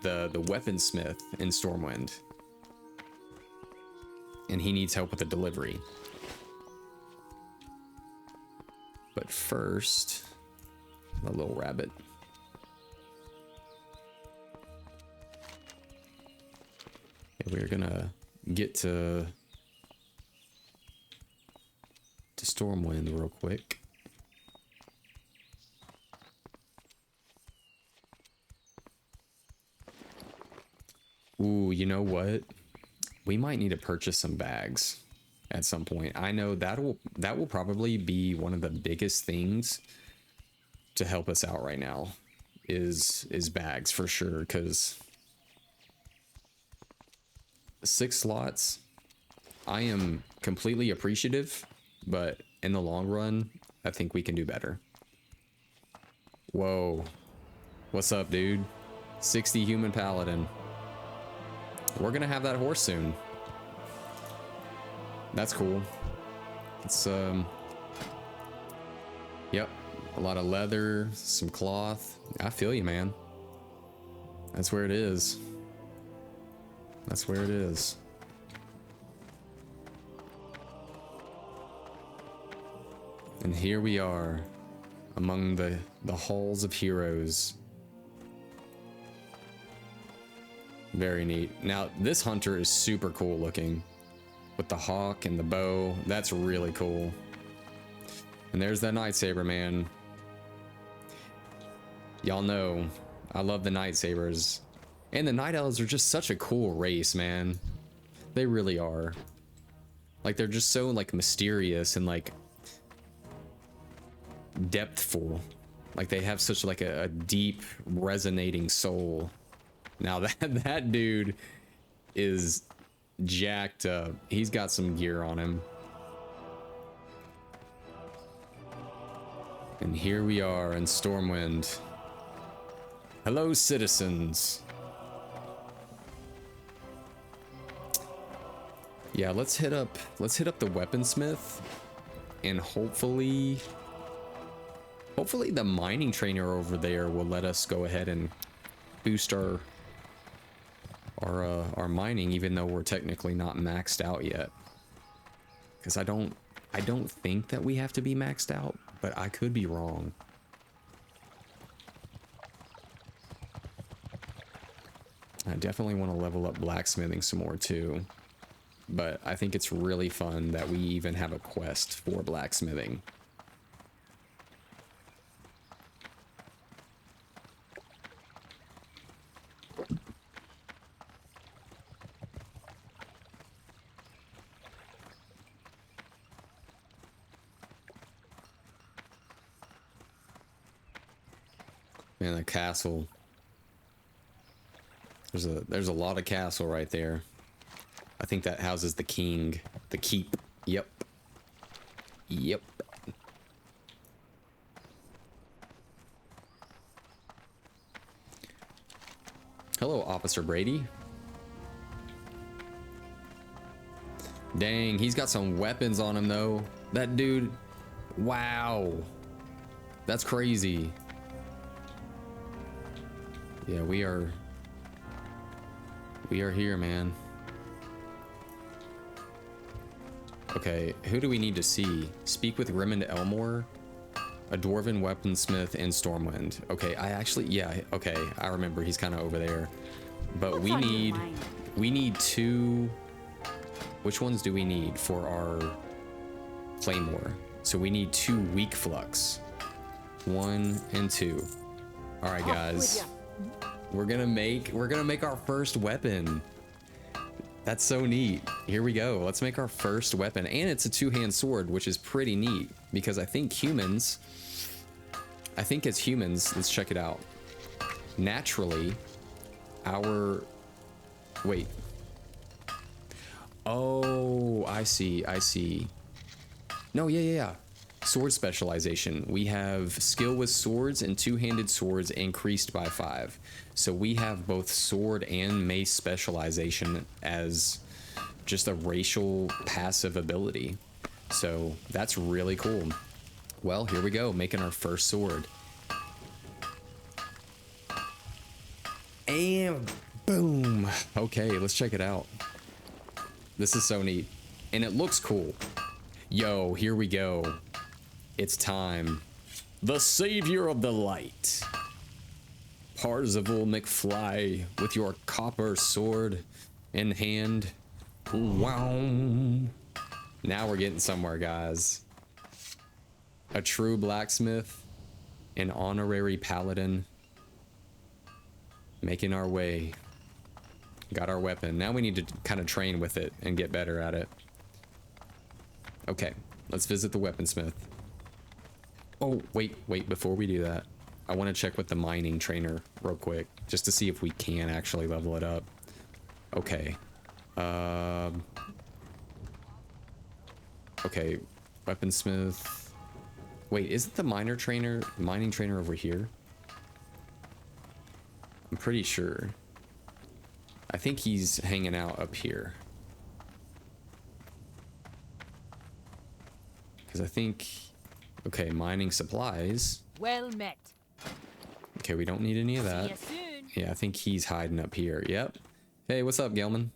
the weaponsmith in Stormwind. And he needs help with the delivery. But first, a little rabbit. Yeah, we're gonna get to Stormwind real quick. Ooh, you know what? We might need to purchase some bags at some point. I know that will probably be one of the biggest things to help us out right now is bags for sure, because 6 slots, I am completely appreciative, but in the long run, I think we can do better. Whoa. What's up, dude? 60 human paladin. We're gonna have that horse soon. That's cool. It's yep, a lot of leather, some cloth. I feel you, man. That's where it is. That's where it is. And here we are among the halls of heroes. Very neat. Now, this hunter is super cool looking with the hawk and the bow. That's really cool. And there's that lightsaber, man. Y'all know I love the lightsabers. And the night elves are just such a cool race, man. They really are. Like, they're just so like mysterious and like depthful. Like, they have such like a deep resonating soul. Now that dude is jacked up. He's got some gear on him. And here we are in Stormwind. Hello, citizens. Yeah, let's hit up the weaponsmith, and hopefully the mining trainer over there will let us go ahead and boost our mining, even though we're technically not maxed out yet. Because I don't think that we have to be maxed out, but I could be wrong. I definitely want to level up blacksmithing some more too. But I think it's really fun that we even have a quest for blacksmithing. Man, the castle. There's a lot of castle right there. I think that houses the king. The keep. Yep. Yep. Hello, Officer Brady. Dang, he's got some weapons on him though. That dude, wow. That's crazy. Yeah, we are here, man. Okay, who do we need to see? Speak with Rimmond Elmore, a dwarven weaponsmith, and Stormwind. Okay, okay, I remember he's kind of over there. But What's we on your need mind? two. Which ones do we need for our claymore? So we need 2 weak flux. 1 and 2. All right, guys. We're gonna make our first weapon. That's so neat. Here we go. Let's make our first weapon, and it's a 2-hand sword, which is pretty neat because I think as humans, let's check it out. Naturally, wait. Oh, I see. No, yeah. Sword specialization. We have skill with swords and 2-handed swords increased by 5. So we have both sword and mace specialization as just a racial passive ability. So that's really cool. Well, here we go, making our first sword. And boom. Okay, let's check it out. This is so neat. And it looks cool. Yo, here we go. It's time. The savior of the light. ParzivlMcfly with your copper sword in hand. Wow. Now we're getting somewhere, guys. A true blacksmith, an honorary paladin. Making our way. Got our weapon. Now we need to kind of train with it and get better at it. Okay, let's visit the weaponsmith. Oh, wait, before we do that, I want to check with the mining trainer real quick, just to see if we can actually level it up. Okay. Okay, weaponsmith. Wait, isn't the mining trainer over here? I'm pretty sure. I think he's hanging out up here. Because I think... Okay, mining supplies. Well met. Okay, we don't need any of that. See you soon. Yeah, I think he's hiding up here. Yep. Hey, what's up, Gelman?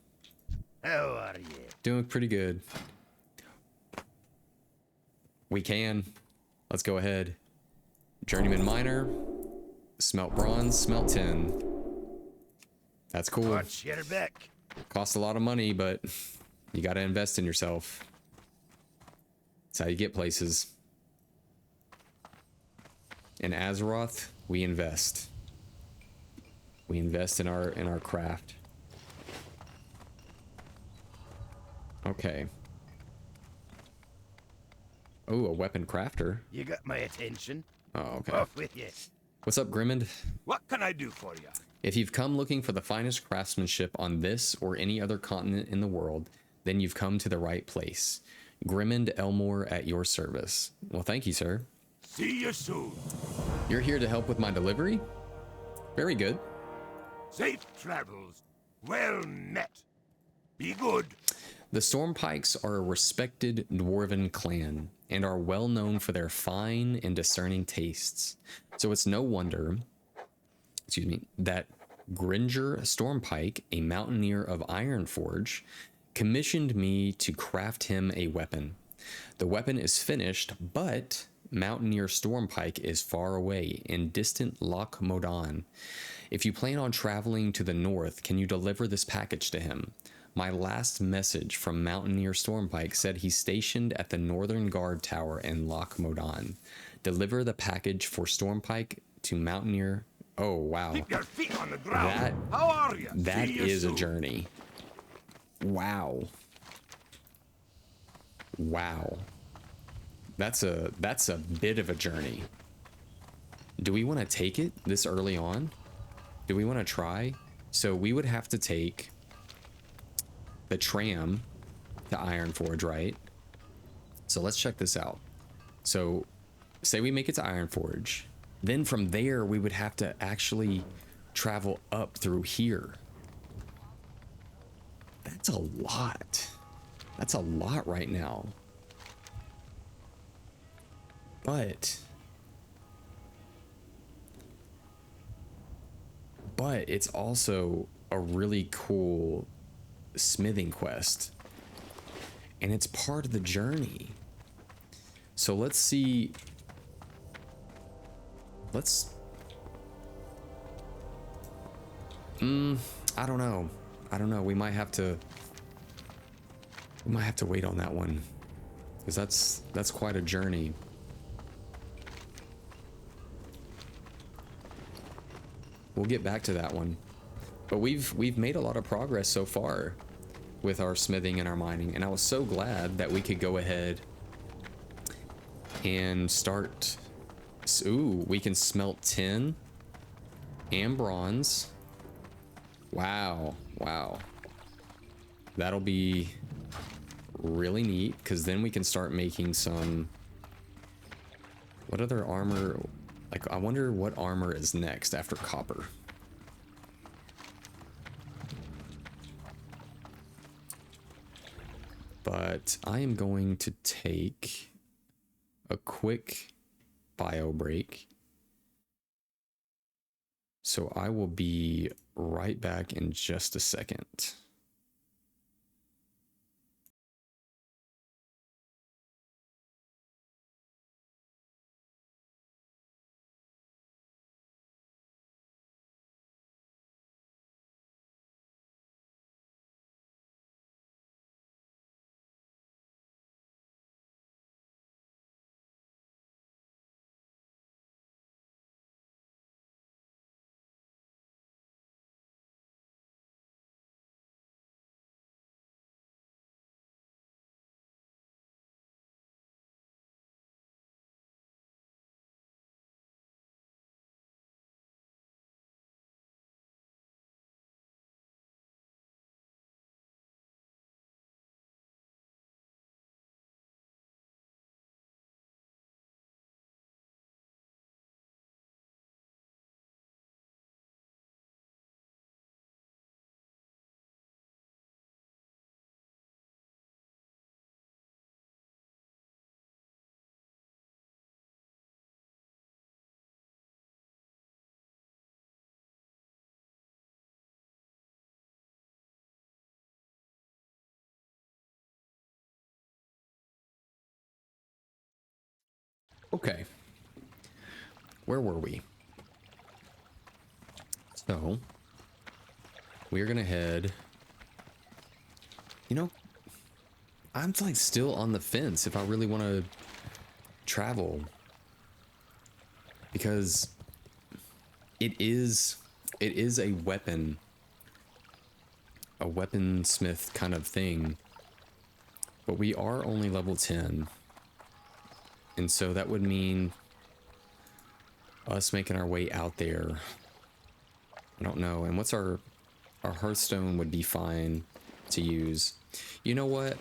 How are you? Doing pretty good. We can. Let's go ahead. Journeyman miner. Smelt bronze, smelt tin. That's cool. Watch your back. Costs a lot of money, but you gotta invest in yourself. That's how you get places. In Azeroth, we invest. We invest in our craft. Okay. Oh, a weapon crafter. You got my attention. Oh, okay. Off with you. What's up, Grimmond? What can I do for you? If you've come looking for the finest craftsmanship on this or any other continent in the world, then you've come to the right place. Grimmond Elmore at your service. Well, thank you, sir. See you soon. You're here to help with my delivery? Very good. Safe travels. Well met. Be good. The Stormpikes are a respected dwarven clan and are well known for their fine and discerning tastes. So it's no wonder, that Gringer Stormpike, a mountaineer of Ironforge, commissioned me to craft him a weapon. The weapon is finished, but Mountaineer Stormpike is far away in distant Loch Modan. If you plan on traveling to the north, can you deliver this package to him? My last message from Mountaineer Stormpike said he's stationed at the Northern Guard Tower in Loch Modan. Deliver the package for Stormpike to Mountaineer. Oh, wow. Keep your feet on the ground. How are you? That See you is a soon. journey. Wow. Wow. That's a bit of a journey. Do we want to take it this early on? Do we want to try? So we would have to take the tram to Ironforge, right? So let's check this out. So say we make it to Ironforge. Then from there, we would have to actually travel up through here. That's a lot. That's a lot right now. But it's also a really cool smithing quest. And it's part of the journey. So let's see. I don't know. We might have to wait on that one. Because that's quite a journey. We'll get back to that one. But we've made a lot of progress so far with our smithing and our mining, and I was so glad that we could go ahead and start. Ooh, we can smelt tin and bronze. Wow. That'll be really neat, because then we can start making some. What other armor? Like, I wonder what armor is next after copper. But I am going to take a quick bio break. So I will be right back in just a second. Okay. Where were we? So, we're gonna head. You know, I'm like still on the fence if I really want to travel. Because it is a weaponsmith kind of thing. But we are only level 10. And so that would mean us making our way out there. I don't know. And what's our Hearthstone would be fine to use. You know what?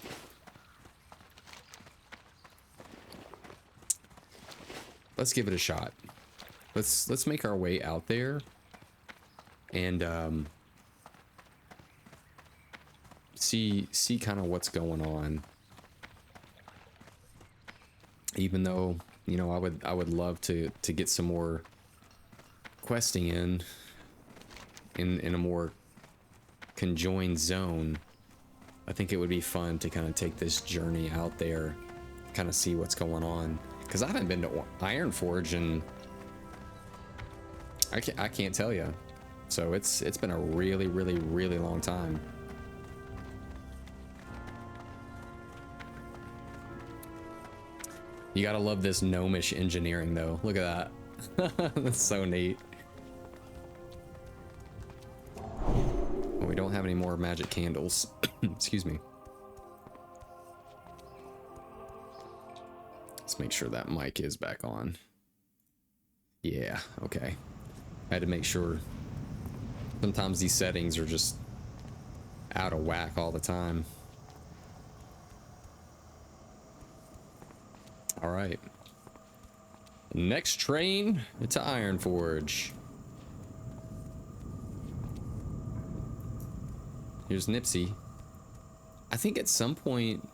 Let's give it a shot. Let's make our way out there and see kind of what's going on. Even though, you know, I would love to get some more questing in a more conjoined zone. I think it would be fun to kind of take this journey out there, kind of see what's going on. Because I haven't been to Ironforge and I can't tell you. So it's been a really long time. You gotta love this gnomish engineering though. Look at that. That's so neat. Well, we don't have any more magic candles. Excuse me. Let's make sure that mic is back on. Yeah, okay. I had to make sure. Sometimes these settings are just out of whack all the time. All right. Next train to Ironforge. Here's Nipsey. I think at some point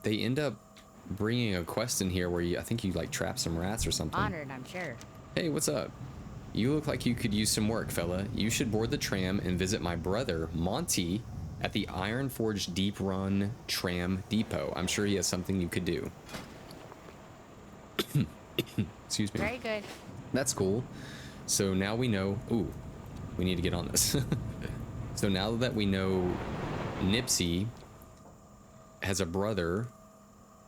they end up bringing a quest in here where I think you like trap some rats or something. Honored, I'm sure. Hey, what's up? You look like you could use some work, fella. You should board the tram and visit my brother, Monty, at the Iron Forge Deep Run Tram Depot. I'm sure he has something you could do. Excuse me. Very good. That's cool. So now we know... Ooh, we need to get on this. So now that we know Nipsey has a brother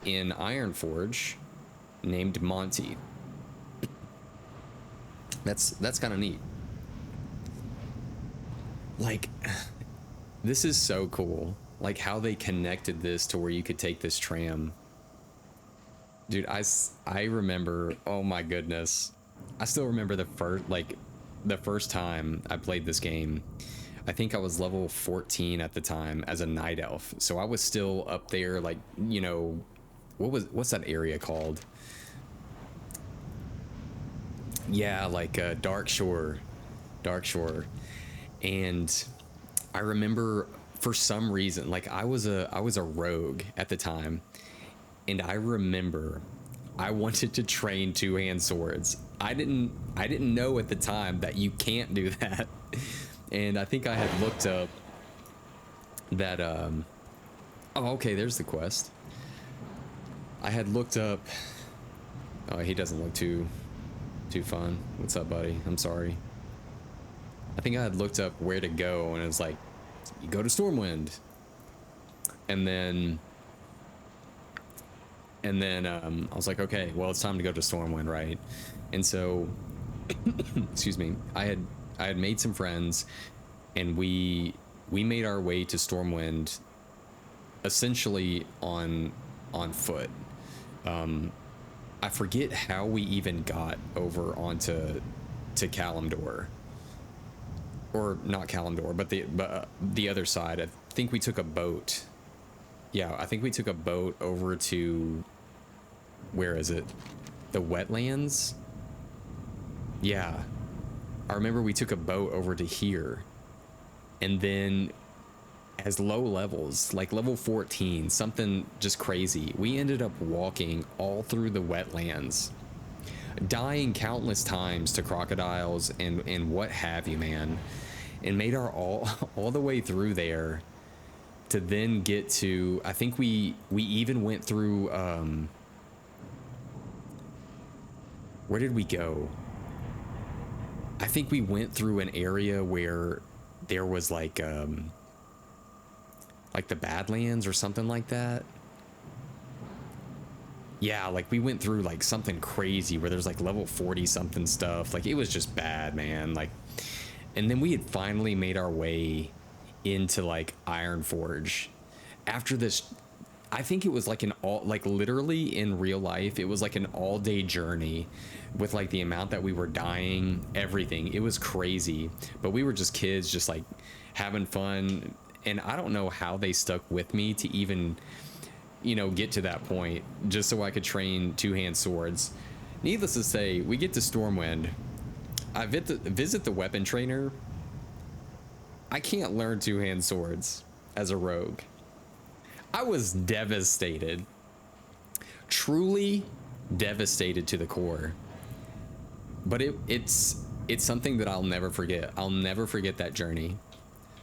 in Iron Forge named Monty. That's kind of neat. Like, this is so cool. Like how they connected this to where you could take this tram. Dude, I remember, oh my goodness. I still remember the first time I played this game. I think I was level 14 at the time as a night elf. So I was still up there, like, you know, what's that area called? Yeah, like Dark Shore. And I remember for some reason, like I was a rogue at the time, and I remember I wanted to train two-hand swords. I didn't know at the time that you can't do that. And I think I had looked up that oh, okay, there's the quest. I had looked up, oh, he doesn't look too fun. What's up, buddy? I'm sorry. I think I had looked up where to go, and it was like, you go to Stormwind. And then I was like, okay, well, it's time to go to Stormwind, right? And so, excuse me, I had made some friends, and we made our way to Stormwind essentially on foot. I forget how we even got over onto Kalimdor, or not Kalimdor, but the other side. I think we took a boat. Yeah, I think we took a boat over to, where is it? The wetlands? Yeah. I remember we took a boat over to here, and then as low levels, like level 14, something just crazy, we ended up walking all through the wetlands, dying countless times to crocodiles and what have you, man, and made our all the way through there to then get to, I think we even went through, where did we go? I think we went through an area where there was like the Badlands or something like that. Yeah, like we went through like something crazy where there's like level 40 something stuff. Like it was just bad, man. Like, and then we had finally made our way into like Iron Forge after this. I think it was like literally in real life, it was like an all-day journey with like the amount that we were dying, everything. It was crazy, but we were just kids, just like having fun. And I don't know how they stuck with me to even, you know, get to that point, just so I could train two-hand swords. Needless to say, we get to Stormwind. I visit the weapon trainer. I can't learn two-hand swords as a rogue. I was devastated. Truly devastated to the core. But it's something that I'll never forget. I'll never forget that journey.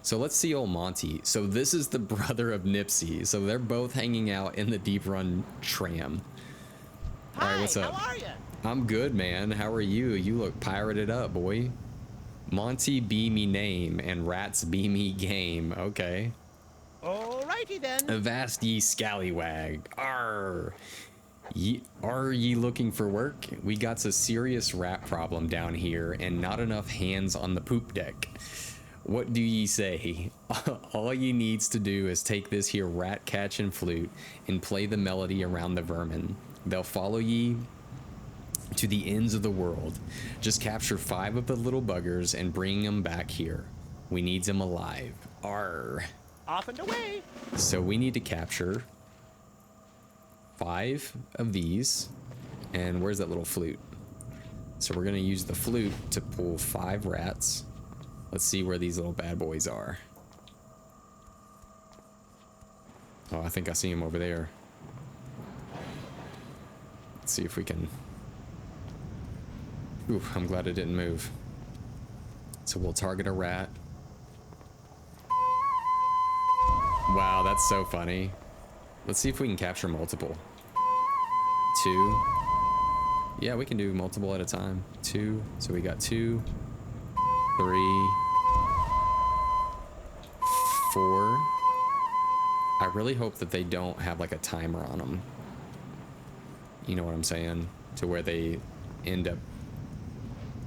So let's see old Monty. So this is the brother of Nipsey. So they're both hanging out in the Deep Run tram. All right, what's up? How are you? I'm good, man. How are you? You look pirated up, boy. Monty be me name and rats be me game. Okay. Alrighty then. Avast ye scallywag. Arr. Are ye looking for work? We got a serious rat problem down here and not enough hands on the poop deck. What do ye say? All ye needs to do is take this here rat catching flute and play the melody around the vermin. They'll follow ye to the ends of the world. Just capture 5 of the little buggers and bring them back here. We needs them alive. Arr. Off and away. So we need to capture 5 of these. And where's that little flute? So we're gonna use the flute to pull 5 rats. Let's see where these little bad boys are. Oh, I think I see him over there. Let's see if we can... Ooh, I'm glad it didn't move. So we'll target a rat. Wow, that's so funny. Let's see if we can capture multiple. 2. Yeah, we can do multiple at a time. 2. So we got 2, 3, 4. I really hope that they don't have like a timer on them. You know what I'm saying? To where they end up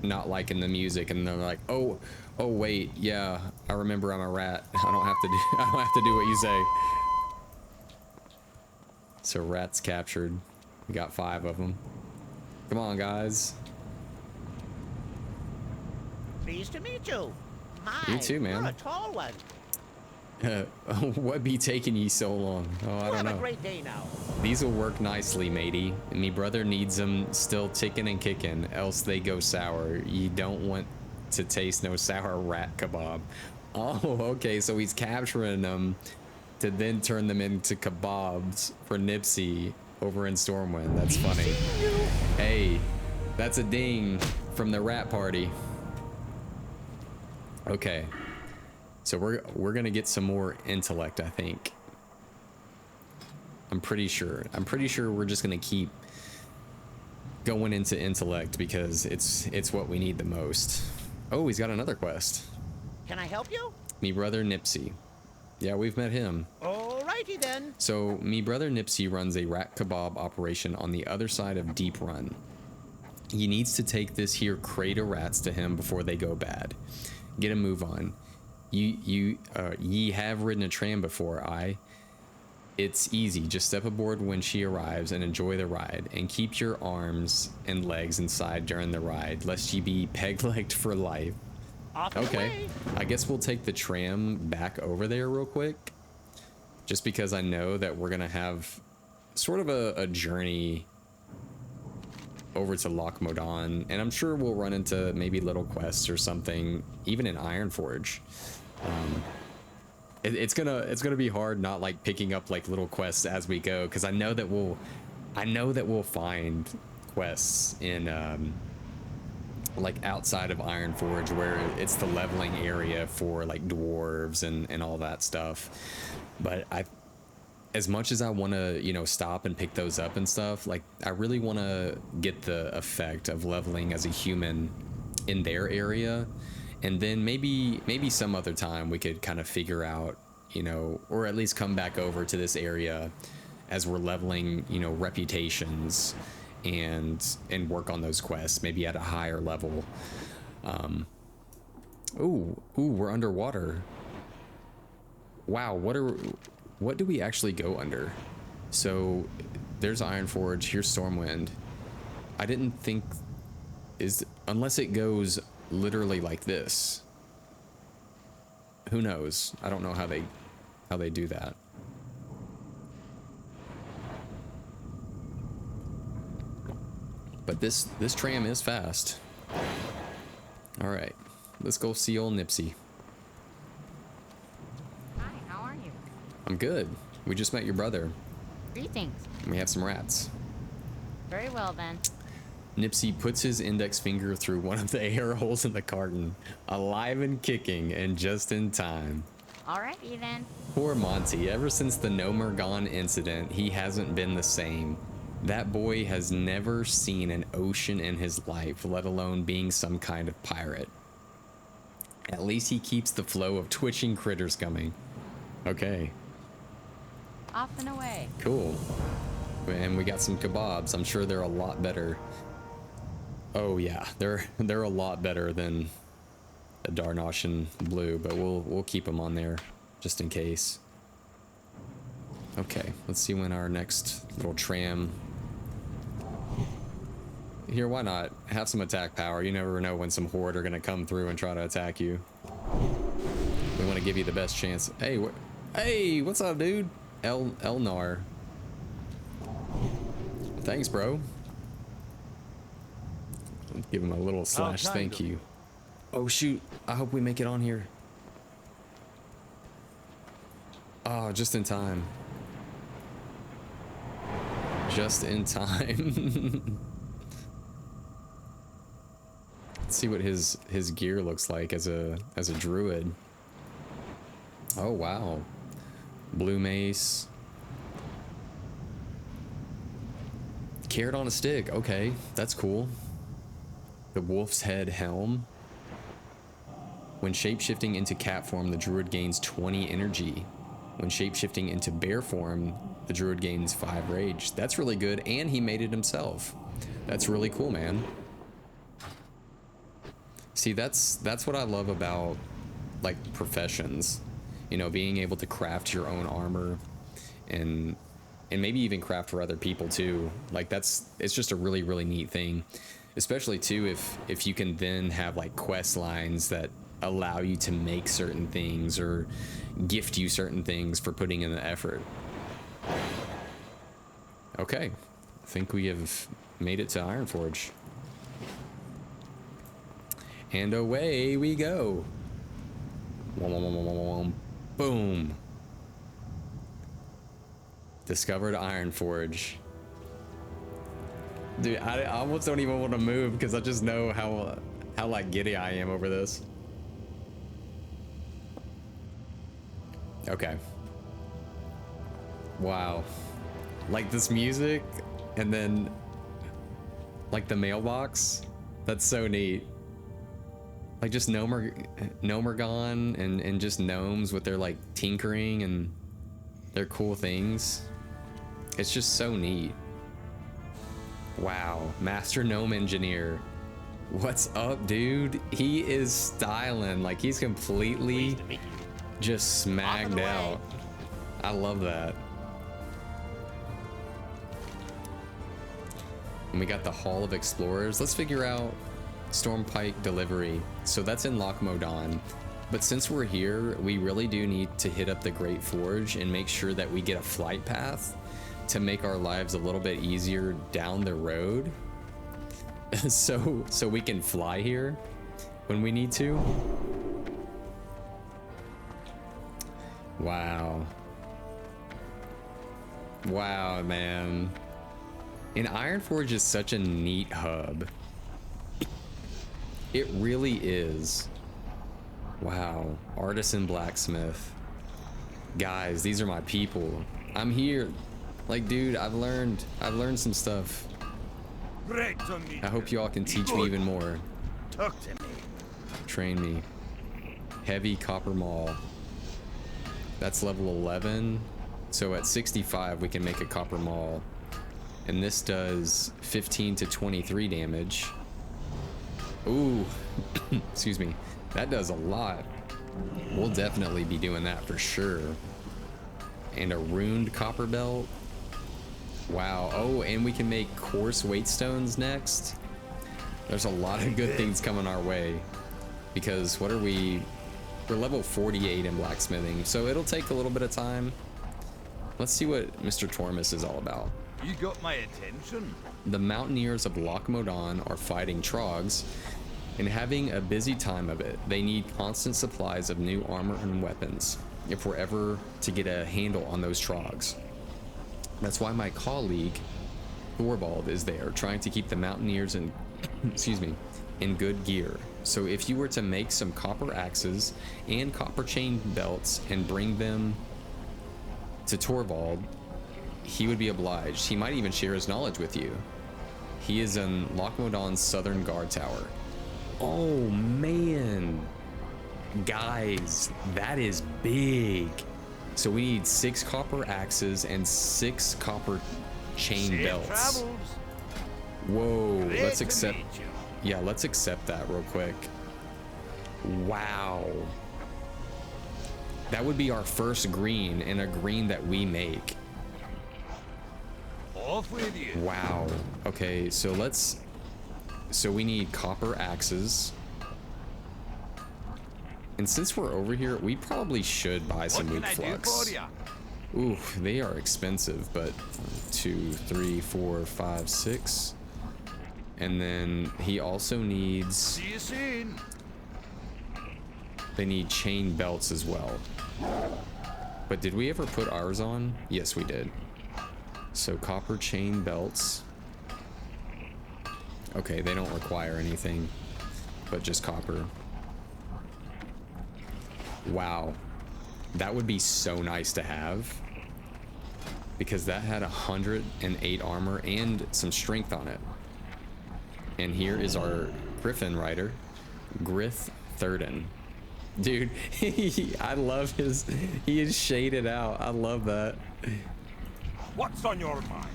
not liking the music and they're like, oh wait, yeah, I remember I'm a rat. I don't have to do what you say. So rats captured. We got 5 of them. Come on, guys. Pleased to meet you. My, You too, man. You're a tall one. What be taking ye so long? Oh, I You don't have know. a great day now. These will work nicely, matey. Me brother needs them still ticking and kicking, else they go sour. You don't want to taste no sour rat kebab. Oh, okay, so he's capturing them to then turn them into kebabs for Nipsey over in Stormwind. That's funny. Hey, that's a ding from the rat party. Okay. So we're gonna get some more intellect, I think. I'm pretty sure we're just gonna keep going into intellect because it's what we need the most. Oh, he's got another quest. Can I help you? Me brother Nipsey. Yeah, we've met him. Alrighty then. So me brother Nipsey runs a rat kebab operation on the other side of Deep Run. He needs to take this here crate of rats to him before they go bad. Get a move on. Ye have ridden a tram before, It's easy. Just step aboard when she arrives and enjoy the ride, and keep your arms and legs inside during the ride, lest ye be peg-legged for life. Off and Okay, away. I guess we'll take the tram back over there real quick, just because I know that we're gonna have sort of a journey over to Loch Modan, and I'm sure we'll run into maybe little quests or something, even in Ironforge. It's gonna be hard not like picking up like little quests as we go, because I know that we'll find quests in like outside of Ironforge where it's the leveling area for like dwarves and all that stuff. But as much as I want to, you know, stop and pick those up and stuff, like I really want to get the effect of leveling as a human in their area. And then maybe some other time we could kind of figure out, you know, or at least come back over to this area as we're leveling, you know, reputations and work on those quests, maybe at a higher level. Ooh, we're underwater. Wow, what do we actually go under? So there's Ironforge, here's Stormwind. I didn't think unless it goes literally like this. Who knows? I don't know how they do that. But this tram is fast. All right, let's go see old Nipsey. Hi, how are you? I'm good. We just met your brother. Greetings. And we have some rats. Very well then. Nipsey puts his index finger through one of the air holes in the carton, alive and kicking, and just in time. Alrighty then. Poor Monty, ever since the Nomergon incident, he hasn't been the same. That boy has never seen an ocean in his life, let alone being some kind of pirate. At least he keeps the flow of twitching critters coming. Okay, Off and away. cool. And we got some kebabs. I'm sure they're a lot better. Oh yeah, they're a lot better than a Darnashan blue, but we'll keep them on there just in case. Okay, let's see when our next little tram. Here, why not have some attack power? You never know when some horde are gonna come through and try to attack you. We want to give you the best chance. Hey, hey, what's up, dude? Elnar. Thanks, bro. Give him a little slash thank you. Oh shoot, I hope we make it on here. Oh, just in time. Just in time. Let's see what his gear looks like as a druid. Oh wow. Blue mace. Carrot on a stick. Okay, that's cool. The wolf's head helm. When shapeshifting into cat form, the druid gains 20 energy. When shapeshifting into bear form, the druid gains 5 rage. That's really good, and he made it himself. That's really cool, man. See, that's what I love about like professions. You know, being able to craft your own armor and maybe even craft for other people too. Like it's just a really, really neat thing. Especially too if you can then have like quest lines that allow you to make certain things or gift you certain things for putting in the effort. Okay, I think we have made it to Ironforge. And away we go. Boom. Discovered Ironforge. Dude, I almost don't even want to move because I just know how like giddy I am over this. Okay. Wow. Like this music and then like the mailbox. That's so neat. Like just Gnomergon and just gnomes with their like tinkering and their cool things. It's just so neat. Wow, Master Gnome Engineer. What's up, dude? He is styling. Like he's completely just smagged out. I love that. And we got the Hall of Explorers. Let's figure out Stormpike Delivery. So that's in Loch Modan. But since we're here, we really do need to hit up the Great Forge and make sure that we get a flight path to make our lives a little bit easier down the road. so we can fly here when we need to. Wow. Wow, man. And Ironforge is such a neat hub. It really is. Wow. Artisan blacksmith. Guys, these are my people. I'm here. Like, dude, I've learned some stuff. Great to meet I hope you all can teach me even more. Talk to me. Train me. Heavy copper maul. That's level 11. So at 65, we can make a copper maul. And this does 15 to 23 damage. Ooh, excuse me. That does a lot. We'll definitely be doing that for sure. And a runed copper belt. Wow. Oh, and we can make coarse weight stones next. There's a lot of good things coming our way. Because what are we? We're level 48 in blacksmithing, so it'll take a little bit of time. Let's see what Mr. Tormus is all about. You got my attention. The mountaineers of Loch Modan are fighting trogs and having a busy time of it. They need constant supplies of new armor and weapons if we're ever to get a handle on those trogs. That's why my colleague Thorvald is there, trying to keep the mountaineers in excuse me, in good gear. So if you were to make some copper axes and copper chain belts and bring them to Torvald, he would be obliged. He might even share his knowledge with you. He is in Loch Modan's southern guard tower. Oh man, guys, that is big. So we need 6 copper axes and 6 copper chain Safe belts. travels. Whoa, Great let's to accept. meet you. Yeah, let's accept that real quick. Wow. That would be our first green, and a green that we make. Off with you. Wow. Okay, so let's... So we need copper axes. And since we're over here, we probably should buy some What weak can I do flux. for ya? Ooh, they are expensive, but 2, 3, 4, 5, 6. And then he also needs... See you soon. They need chain belts as well. But did we ever put ours on? Yes, we did. So copper chain belts. Okay, they don't require anything, but just copper. Wow. That would be so nice to have. Because that had 108 armor and some strength on it. And here is our Griffin rider, Grith Thurden. Dude, I love his, he is shaded out. I love that. What's on your mind?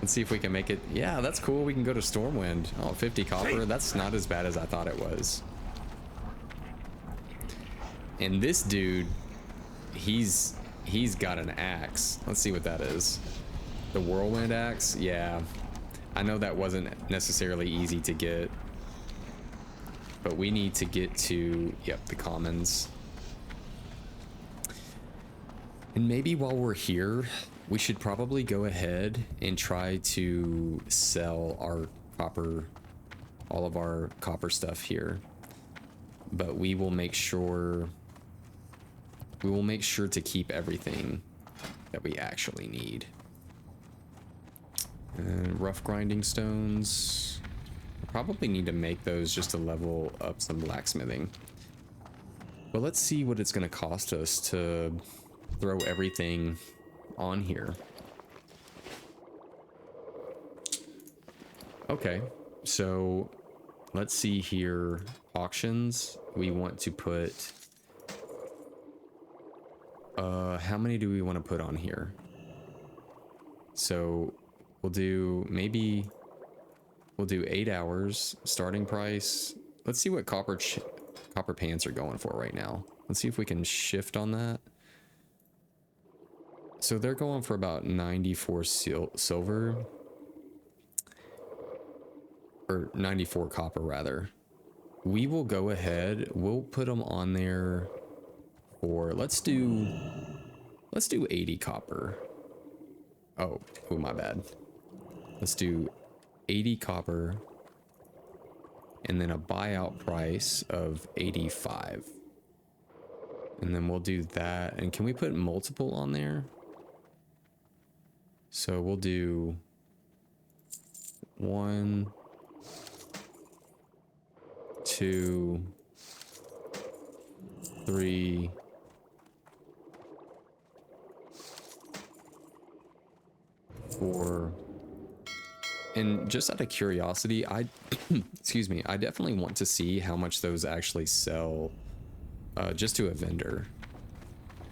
Let's see if we can make it. Yeah, that's cool. We can go to Stormwind. Oh, 50 copper. That's not as bad as I thought it was. And this dude, he's got an axe. Let's see what that is. The whirlwind axe. Yeah, I know that wasn't necessarily easy to get, but we need to get to, yep, the commons. And maybe while we're here, we should probably go ahead and try to sell our copper, all of our copper stuff here. But we will make sure to keep everything that we actually need. And rough grinding stones. Probably need to make those just to level up some blacksmithing. But let's see what it's going to cost us to throw everything on here. Okay, so let's see here. Auctions. We want to put... how many do we want to put on here? So we'll do, maybe we'll do 8 hours starting price. Let's see what copper pants are going for right now. Let's see if we can shift on that. So they're going for about 94 silver, or 94 copper rather. We will go ahead, we'll put them on there for, let's do 80 copper. Oh, my bad. Let's do 80 copper and then a buyout price of 85. And then we'll do that. And can we put multiple on there? So we'll do 1, 2, 3, 4. And just out of curiosity, excuse me, I definitely want to see how much those actually sell just to a vendor.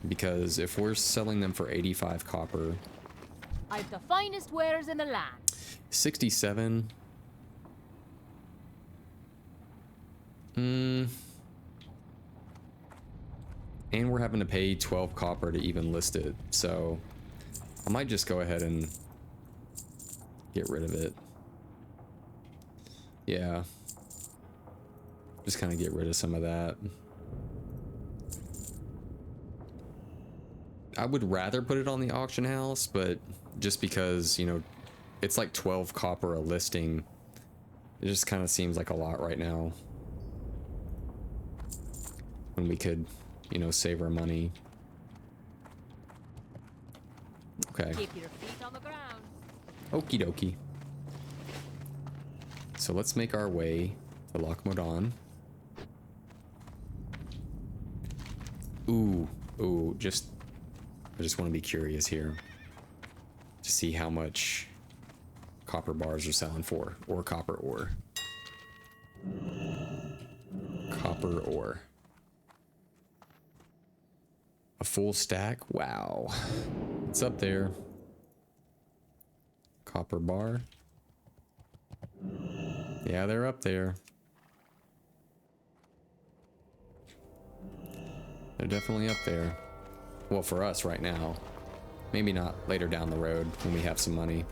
Because if we're selling them for 85 copper, I've the finest wares in the land. 67. And we're having to pay 12 copper to even list it. So I might just go ahead and get rid of it. Yeah. Just kind of get rid of some of that. I would rather put it on the auction house, but just because, you know, it's like 12 copper a listing, it just kind of seems like a lot right now. When we could, you know, save our money. Okay. Keep your feet on the ground. Okie dokie. So let's make our way to Lochmodon. Ooh, I just want to be curious here to see how much copper bars are selling for, or copper ore. Copper ore. A full stack? Wow. It's up there. Copper bar. Yeah, they're up there. They're definitely up there. Well, for us right now. Maybe not later down the road when we have some money.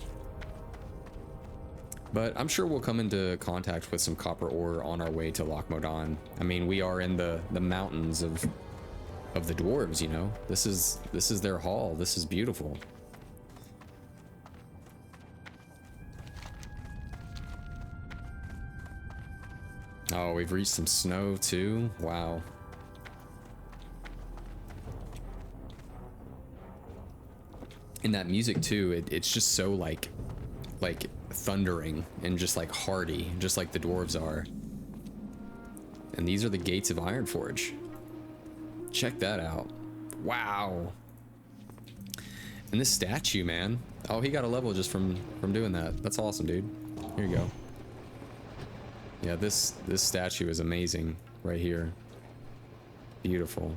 But I'm sure we'll come into contact with some copper ore on our way to Lochmodon. I mean, we are in the mountains of the dwarves, you know. This is their hall. This is beautiful. Oh, we've reached some snow too. Wow. And that music too, it's just so like thundering and just like hearty, just like the dwarves are. And these are the gates of Ironforge. Check that out. Wow. And this statue, man. Oh, he got a level just from doing that. That's awesome, dude. Here you go. Yeah, this statue is amazing right here. Beautiful.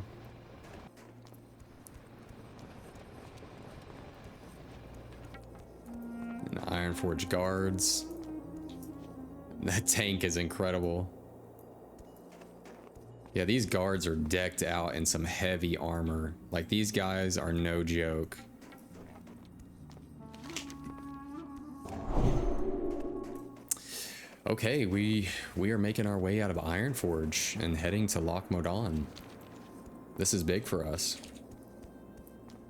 And Ironforge guards. That tank is incredible. Yeah, these guards are decked out in some heavy armor. Like, these guys are no joke. Okay, we are making our way out of Ironforge and heading to Loch Modan. This is big for us.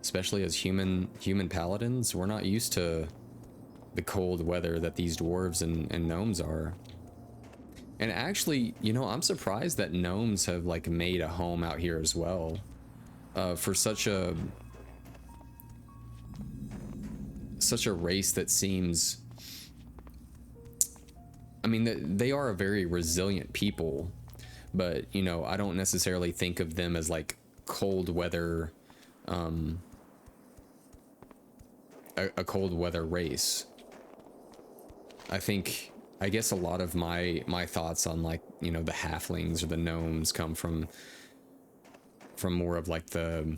Especially as human paladins, we're not used to the cold weather that these dwarves and gnomes are. And actually, you know, I'm surprised that gnomes have like made a home out here as well. For such a race that seems, I mean, they are a very resilient people, but you know, I don't necessarily think of them as like cold weather, a cold weather race. I guess a lot of my thoughts on, like, you know, the halflings or the gnomes come from more of like the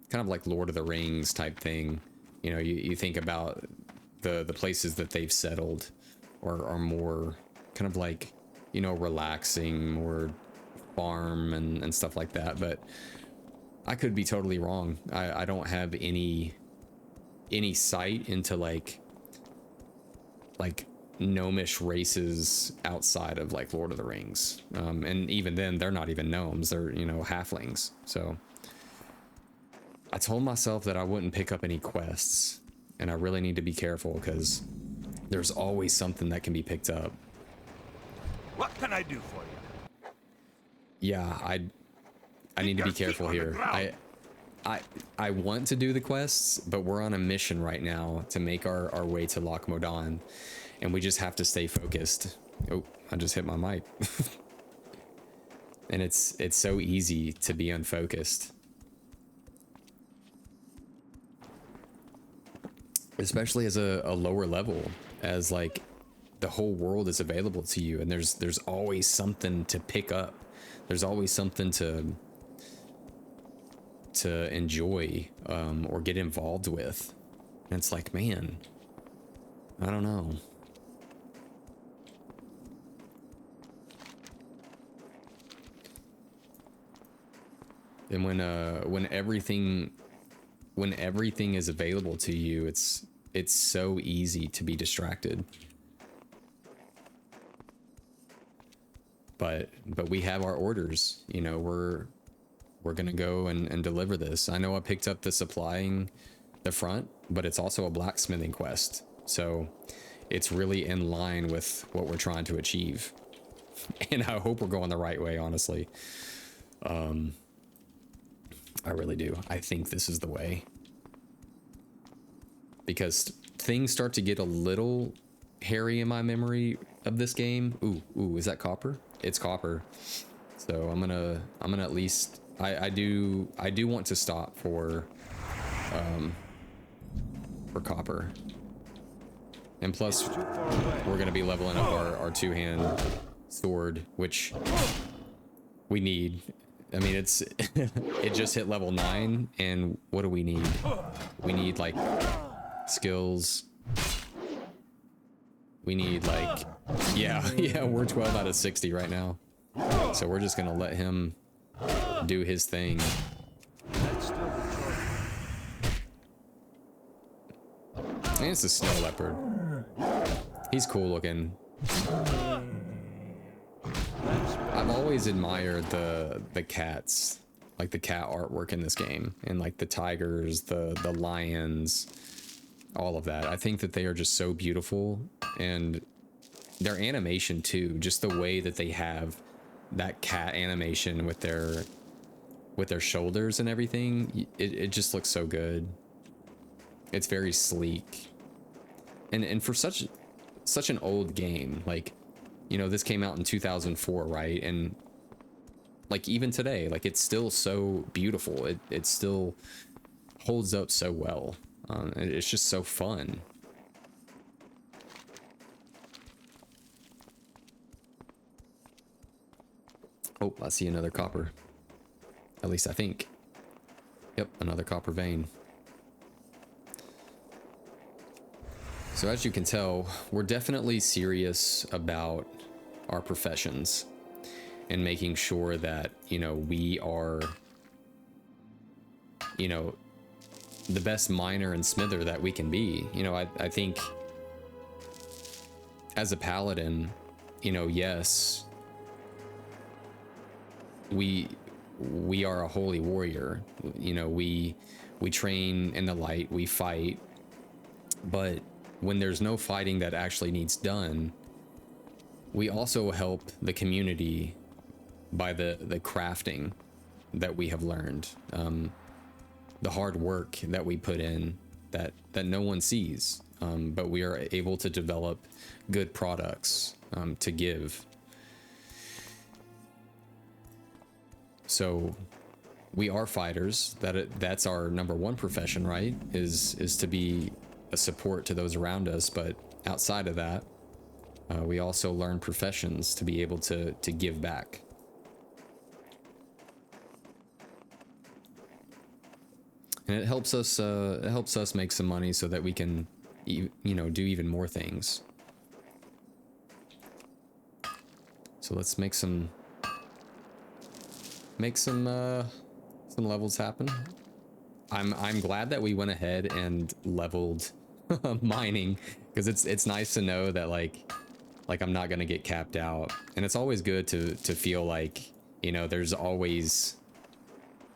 kind of like Lord of the Rings type thing. You know, you think about the places that they've settled are more kind of like, you know, relaxing, more farm and stuff like that. But I could be totally wrong. I don't have any sight into like gnomish races outside of like Lord of the Rings, and even then they're not even gnomes, they're, you know, halflings. So I told myself that I wouldn't pick up any quests, and I really need to be careful because there's always something that can be picked up. What can I do for you? Yeah, I need to be careful here. I want to do the quests, but we're on a mission right now to make our way to Loch Modan, and we just have to stay focused. Oh, I just hit my mic. And it's so easy to be unfocused. Especially as a lower level, as like the whole world is available to you, and there's always something to pick up. There's always something to enjoy, or get involved with. And it's like, man, I don't know. And when everything is available to you, it's so easy to be distracted. But we have our orders, you know, we're gonna go and deliver this. I know I picked up the supplying the front, but it's also a blacksmithing quest, so it's really in line with what we're trying to achieve. And I hope we're going the right way, honestly. I really do. I think this is the way, because things start to get a little hairy in my memory of this game. Ooh, is that copper? It's copper. So I'm gonna at least, I do want to stop for copper. And plus we're gonna be leveling up our two-hand sword, which we need. I mean, it just hit level 9, and what do we need? We need like skills. We need like, yeah, we're 12 out of 60 right now. So we're just gonna let him do his thing. And it's a snow leopard. He's cool looking. I've always admired the cats, like the cat artwork in this game, and like the tigers, the lions, all of that. I think that they are just so beautiful, and their animation too, just the way that they have that cat animation with their shoulders and everything, it just looks so good. It's very sleek. And for such an old game, like, you know, this came out in 2004, right? And like even today, like it's still so beautiful. It still holds up so well. It's just so fun. Oh, I see another copper. At least I think. Yep, another copper vein. So as you can tell, we're definitely serious about our professions and making sure that, you know, we are, you know, the best miner and smither that we can be. You know, I think as a paladin, you know, yes, we are a holy warrior. You know, we train in the light, we fight, but when there's no fighting that actually needs done, we also help the community by the crafting that we have learned, the hard work that we put in that no one sees, but we are able to develop good products to give. So we are fighters. That's our number one profession, right? Is to be a support to those around us. But outside of that, we also learn professions to be able to give back. And it helps us make some money so that we can, you know, do even more things. So let's make some levels happen. I'm glad that we went ahead and leveled mining, because it's nice to know that like I'm not gonna get capped out, and it's always good to feel like, you know, there's always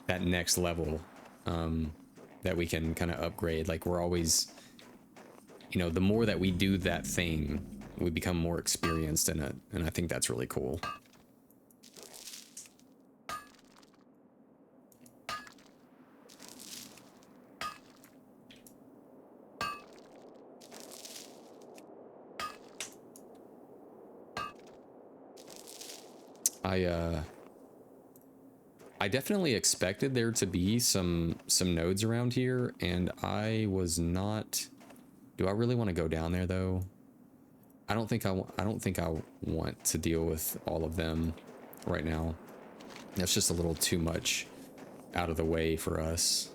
that next level that we can kind of upgrade. Like we're always, you know, the more that we do that thing, we become more experienced in it, and I think that's really cool. I definitely expected there to be some nodes around here, and I was not. Do I really want to go down there though? I don't think I want to deal with all of them right now. That's just a little too much out of the way for us.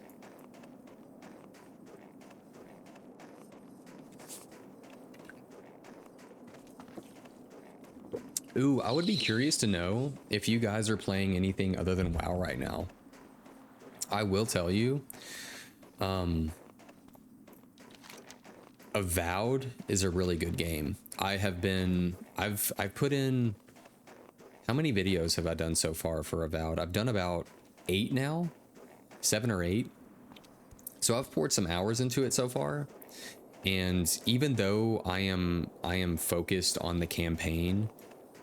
Ooh, I would be curious to know if you guys are playing anything other than WoW right now. I will tell you, Avowed is a really good game. I've put in, how many videos have I done so far for Avowed? I've done about 8 now, 7 or 8. So I've poured some hours into it so far. And even though I am focused on the campaign,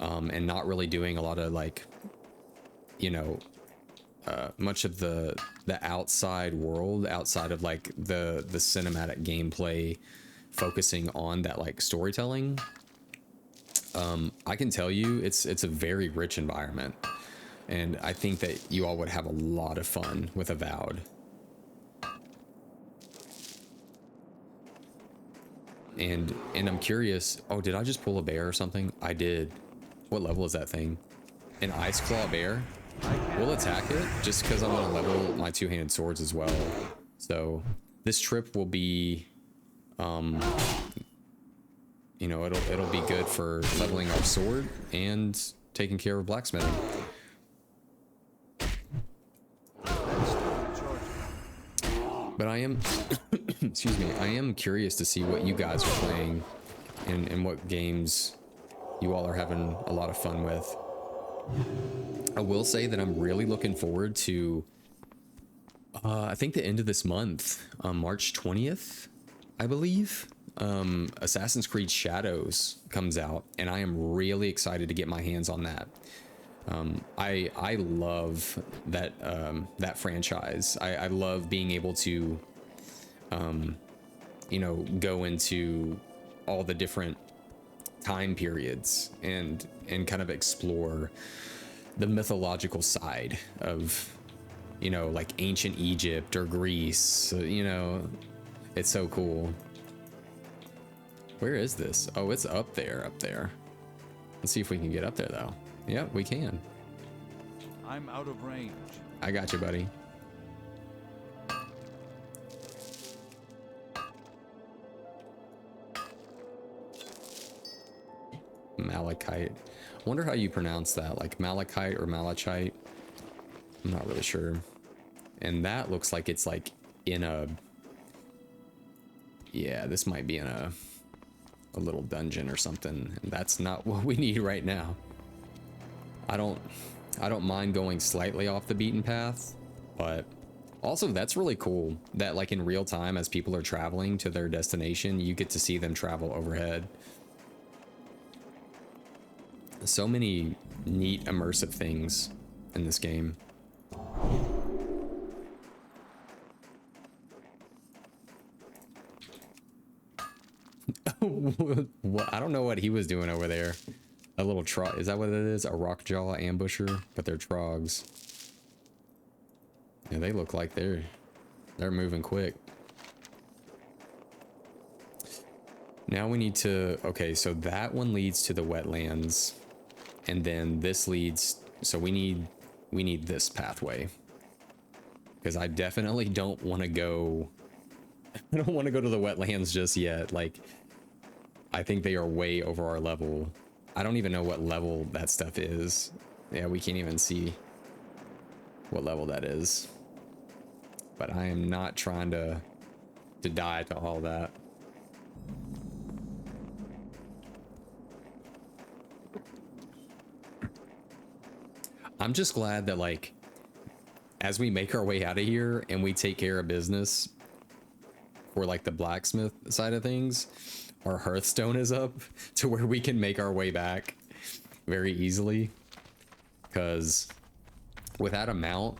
and not really doing a lot of, like, you know, much of the outside world, outside of like the cinematic gameplay, focusing on that like storytelling, I can tell you it's a very rich environment, and I think that you all would have a lot of fun with Avowed. And I'm curious. Oh, did I just pull a bear or something? I did. What level is that thing? An Ice Claw bear? We'll attack it just because I'm gonna level my two-handed swords as well. So this trip will be, you know, it'll be good for leveling our sword and taking care of blacksmithing. But I am, excuse me, I am curious to see what you guys are playing and what games you all are having a lot of fun with. I will say that I'm really looking forward to, I think the end of this month, March 20th, I believe, Assassin's Creed Shadows comes out, and I am really excited to get my hands on that. I love that that franchise. I love being able to you know, go into all the different time periods and kind of explore the mythological side of, you know, like ancient Egypt or Greece. You know, it's so cool. Where is this? Oh, it's up there, up there. Let's see if we can get up there though. Yep, we can. I'm out of range. I got you, buddy. Malachite. I wonder how you pronounce that, like malachite or malachite. I'm not really sure. And that looks like it's like in a, yeah, this might be in a little dungeon or something. And that's not what we need right now. I don't mind going slightly off the beaten path, but also that's really cool that like in real time as people are traveling to their destination, you get to see them travel overhead. So many neat immersive things in this game. What? I don't know what he was doing over there. A little trog. Is that what it is? A rockjaw ambusher? But they're trogs. Yeah, they look like they're moving quick. Now we need to, okay, so that one leads to the wetlands. And then this leads, so we need this pathway. Because I definitely don't want to go, I don't want to go to the wetlands just yet. Like, I think they are way over our level. I don't even know what level that stuff is. Yeah, we can't even see what level that is. But I am not trying to die to all that. I'm just glad that, like, as we make our way out of here and we take care of business for like the blacksmith side of things, our hearthstone is up to where we can make our way back very easily. Because without a mount,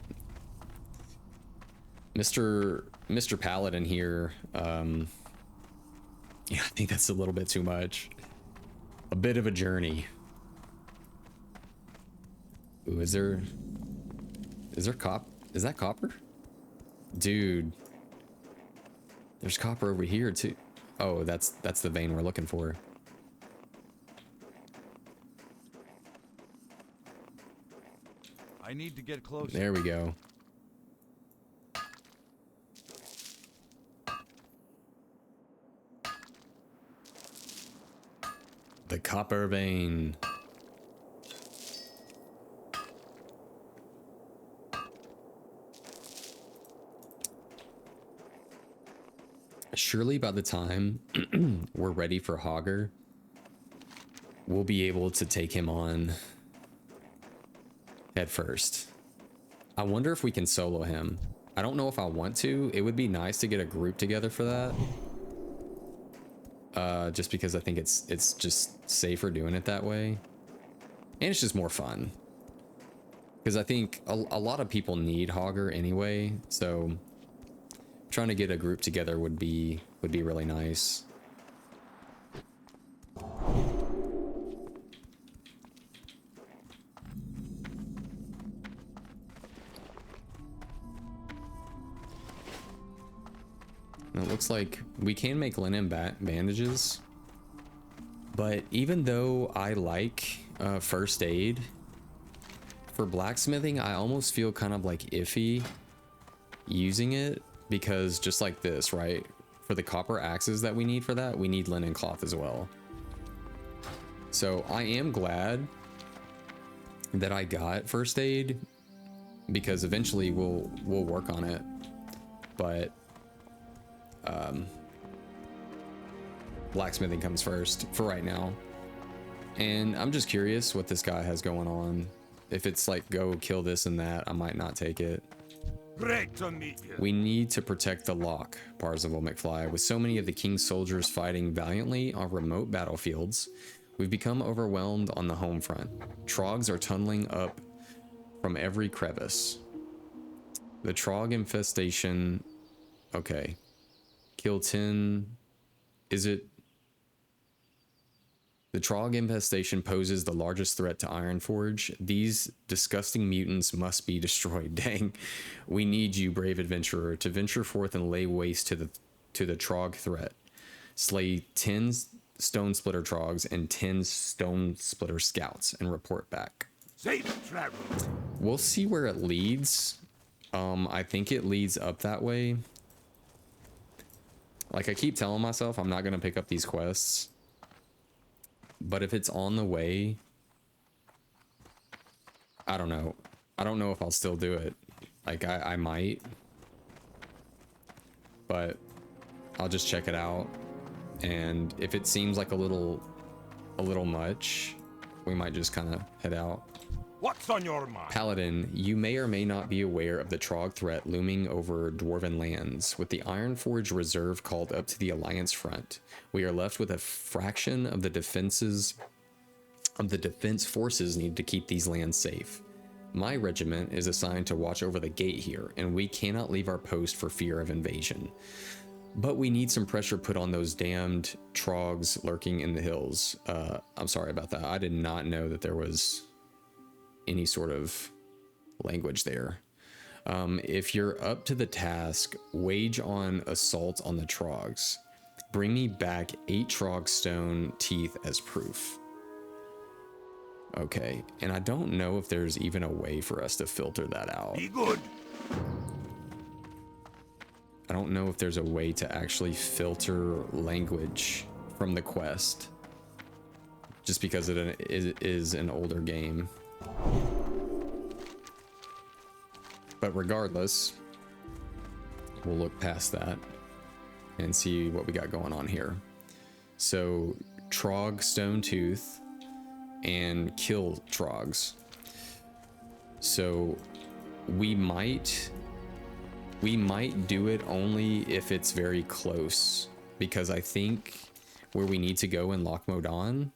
Mr. Paladin here, yeah, I think that's a little bit too much. A bit of a journey. Ooh, is there is that copper? Dude. There's copper over here too. Oh, that's the vein we're looking for. I need to get closer. There we go. The copper vein. Surely by the time we're ready for Hogger, we'll be able to take him on head first. I wonder if we can solo him. I don't know if I want to. It would be nice to get a group together for that. Just because I think it's just safer doing it that way. And it's just more fun. Because I think a lot of people need Hogger anyway, so trying to get a group together would be really nice. And it looks like we can make linen bandages, but even though I like first aid, for blacksmithing I almost feel kind of like iffy using it. Because just like this, right? For the copper axes that we need for that, we need linen cloth as well. So I am glad that I got first aid, because eventually we'll work on it. But blacksmithing comes first for right now. And I'm just curious what this guy has going on. If it's like go kill this and that, I might not take it. Great to meet you. We need to protect the lock, ParzivlMcfly. With so many of the king's soldiers fighting valiantly on remote battlefields, we've become overwhelmed on the home front. Trogs are tunneling up from every crevice. The trog infestation. Okay. Kill 10 Is it? The Trog infestation poses the largest threat to Ironforge. These disgusting mutants must be destroyed. Dang. We need you, brave adventurer, to venture forth and lay waste to the Trog threat. Slay 10 Stone Splitter Trogs and 10 Stone Splitter Scouts and report back. Safe travel. We'll see where it leads. I think it leads up that way. Like, I keep telling myself I'm not going to pick up these quests. But if it's on the way, I don't know. I don't know if I'll still do it. Like, I might. But I'll just check it out. And if it seems like a little much, we might just kind of head out. What's on your mind? Paladin, you may or may not be aware of the Trog threat looming over Dwarven lands. With the Ironforge Reserve called up to the Alliance front, we are left with a fraction of the defense forces needed to keep these lands safe. My regiment is assigned to watch over the gate here, and we cannot leave our post for fear of invasion. But we need some pressure put on those damned Trogs lurking in the hills. I'm sorry about that. I did not know that there was any sort of language there. If you're up to the task, wage on assault on the Trogs. Bring me back 8 Trog stone teeth as proof. Okay, and I don't know if there's even a way for us to filter that out. Be good. I don't know if there's a way to actually filter language from the quest, just because it is an older game. But regardless, we'll look past that and see what we got going on here. So, Trog Stone Tooth and kill Trogs. So, we might do it only if it's very close, because I think where we need to go in Loch Modan,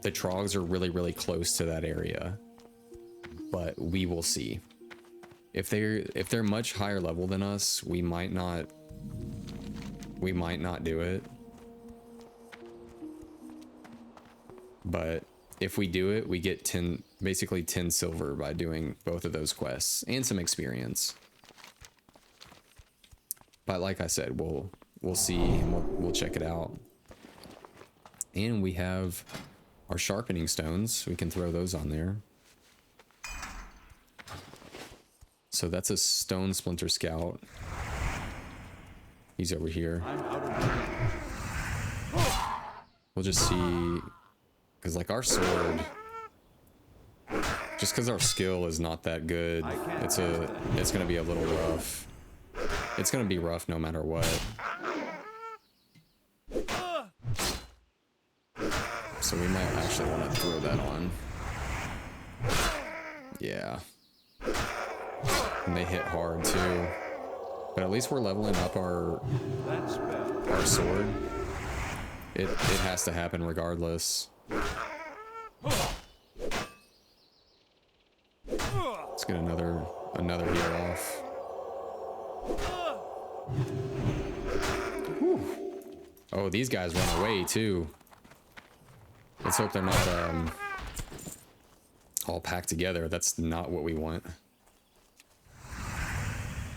the Trogs are really close to that area, but we will see. If they're much higher level than us, we might not do it. But if we do it, we get basically 10 silver by doing both of those quests and some experience. But like I said, we'll see and we'll check it out. And we have our sharpening stones. We can throw those on there. So that's a stone splinter scout. He's over here. We'll just see, because like our sword, just because our skill is not that good, it's gonna be a little rough. It's gonna be rough no matter what. So we might actually want to throw that on. Yeah. And they hit hard too. But at least we're leveling up our sword. It has to happen regardless. Let's get another heal off. Whew. Oh, these guys run away too. Let's hope they're not all packed together. That's not what we want.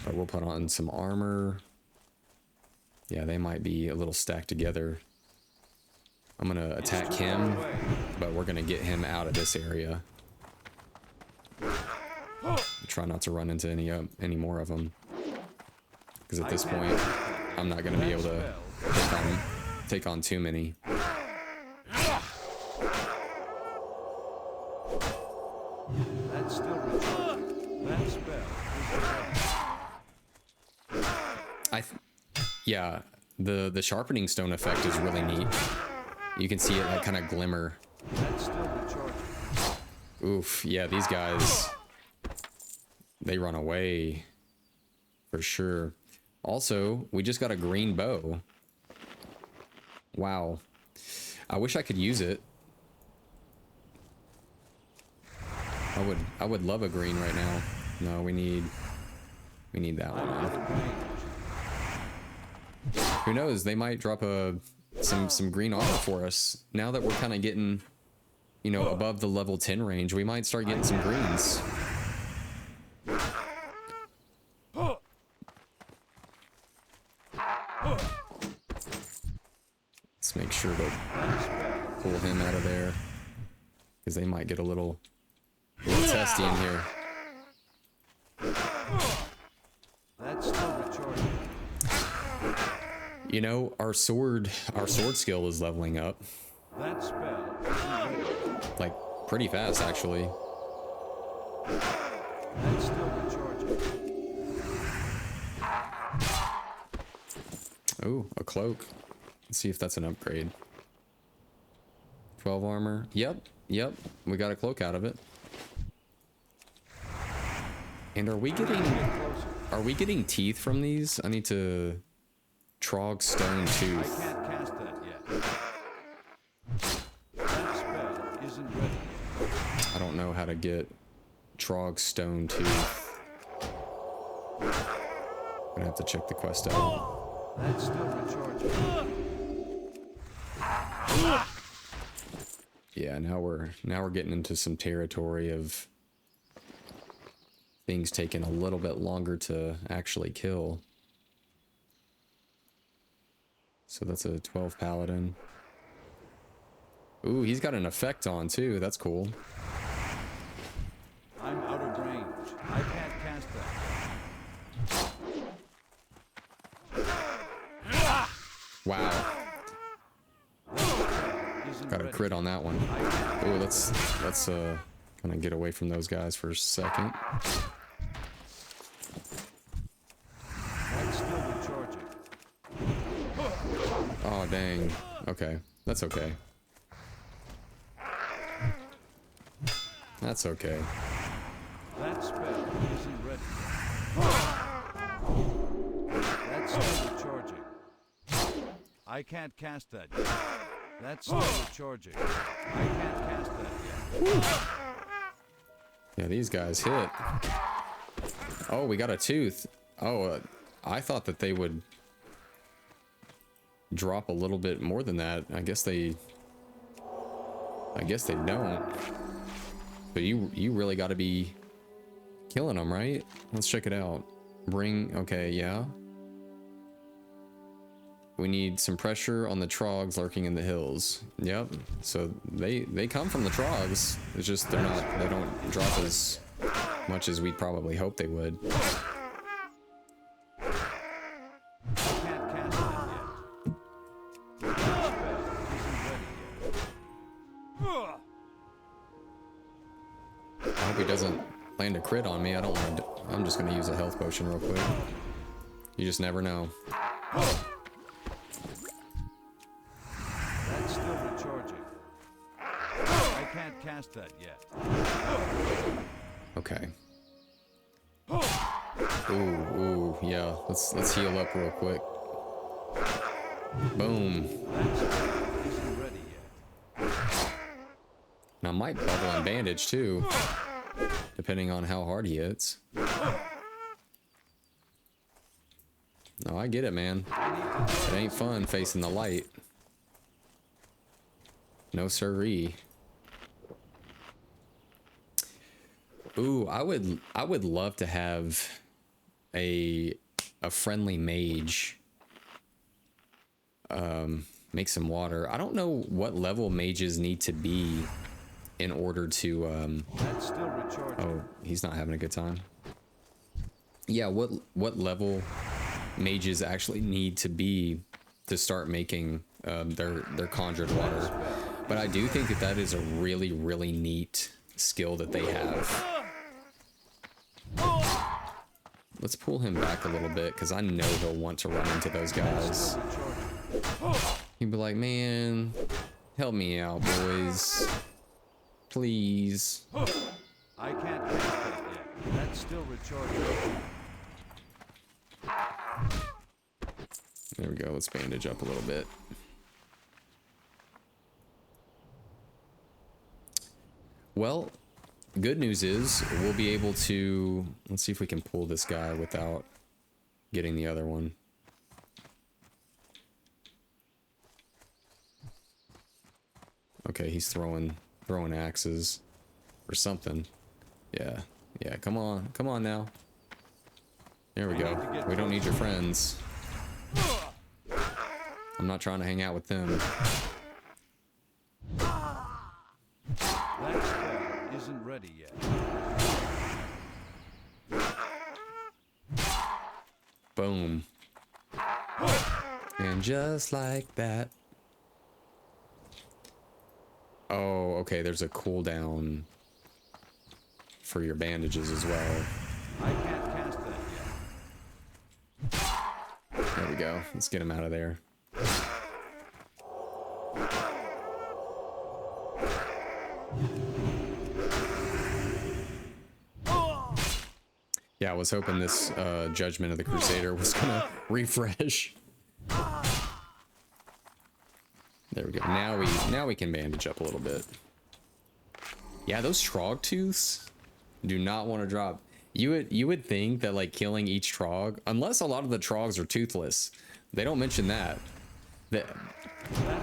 But we'll put on some armor. Yeah, they might be a little stacked together. I'm gonna attack him, but we're gonna get him out of this area. Try not to run into any more of them, because at this point, I'm not gonna be able to take on too many. That's still recharging. That spell is Yeah, the sharpening stone effect is really neat. You can see it like kind of glimmer. That's still recharging. Oof, yeah, these guys, they run away for sure. Also, we just got a green bow. Wow. I wish I could use it. I would love a green right now. No, we need that one. Who knows? They might drop some green armor for us. Now that we're kind of getting, you know, above the level 10 range, we might start getting some greens. Let's make sure to pull him out of there, because they might get a little testy in here. That's still recharging. You know, our sword skill is leveling up, That spell isn't ready. like, pretty fast, actually. That's still recharging. Oh, a cloak. Let's see if that's an upgrade. 12 armor. Yep. We got a cloak out of it. And are we getting teeth from these? I need to Trog Stone I Tooth. can't cast that yet. That spell isn't ready. I don't know how to get Trog Stone Tooth. I'm gonna have to check the quest out. That's still recharging. Yeah, now we're getting into some territory of things taking a little bit longer to actually kill. So that's a 12 Paladin. Ooh, he's got an effect on too. That's cool. I'm out of range. I can't cast that. Wow, Isn't got a ready. crit on that one. Ooh, let's kind of get away from those guys for a second. That's still recharging. Oh dang. Okay, that's okay. That's okay. That spell isn't ready. That's still recharging. I can't cast that yet. That's still recharging. I can't cast that yet. Yeah, these guys hit. Oh, we got a tooth. Oh, I thought that they would drop a little bit more than that. I guess they don't. But you really got to be killing them, right? Let's check it out. Okay, yeah. We need some pressure on the trogs lurking in the hills. Yep. So they come from the trogs. It's just they don't drop as much as we'd probably hope they would. I can't cast that yet. That spell isn't ready yet. I hope he doesn't land a crit on me. I don't want to. I'm just going to use a health potion real quick. You just never know. That's still recharging. I can't cast that yet. Okay. Ooh, yeah. Let's heal up real quick. Boom. That spell isn't ready yet. And I might bubble and bandage too, depending on how hard he hits. No, I get it, man. It ain't fun facing the light. No siree. Ooh, I would love to have a friendly mage make some water. I don't know what level mages need to be in order to That's still recharging. oh, he's not having a good time. Yeah, what level mages actually need to be to start making their conjured water. But I do think that is a really, really neat skill that they have. Let's pull him back a little bit, because I know he'll want to run into those guys. He'd be like, man, help me out, boys. Please. I can't cast that yet. That's still recharging. There we go. Let's bandage up a little bit. Well, good news is we'll be able to... Let's see if we can pull this guy without getting the other one. Okay, he's throwing axes or something. Yeah, yeah. Come on now. There we go. We don't need your friends. I'm not trying to hang out with them. That spell isn't ready yet. Boom. And just like that. Oh, okay, there's a cooldown for your bandages as well. I can't cast that yet. There we go. Let's get him out of there. Yeah, I was hoping this Judgment of the Crusader was gonna refresh. There we go. Now we can bandage up a little bit. Yeah, those Trog tooths do not want to drop. You would think that like killing each Trog, unless a lot of the Trogs are toothless, they don't mention that.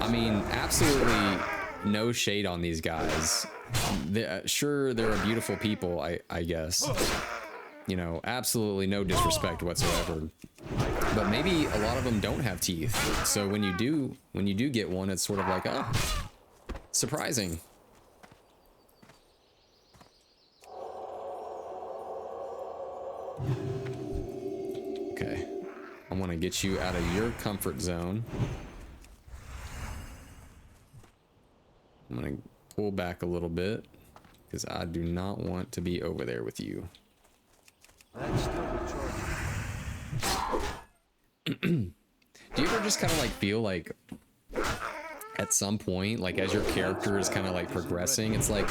I mean, absolutely no shade on these guys. Sure, they're a beautiful people, I guess. You know, absolutely no disrespect whatsoever. But maybe a lot of them don't have teeth. So when you do get one, it's sort of like, oh, surprising. Okay. I want to get you out of your comfort zone. I'm going to pull back a little bit because I do not want to be over there with you. That's still recharging. Do you ever just kind of like feel like at some point, like as your character is kind of like progressing, it's like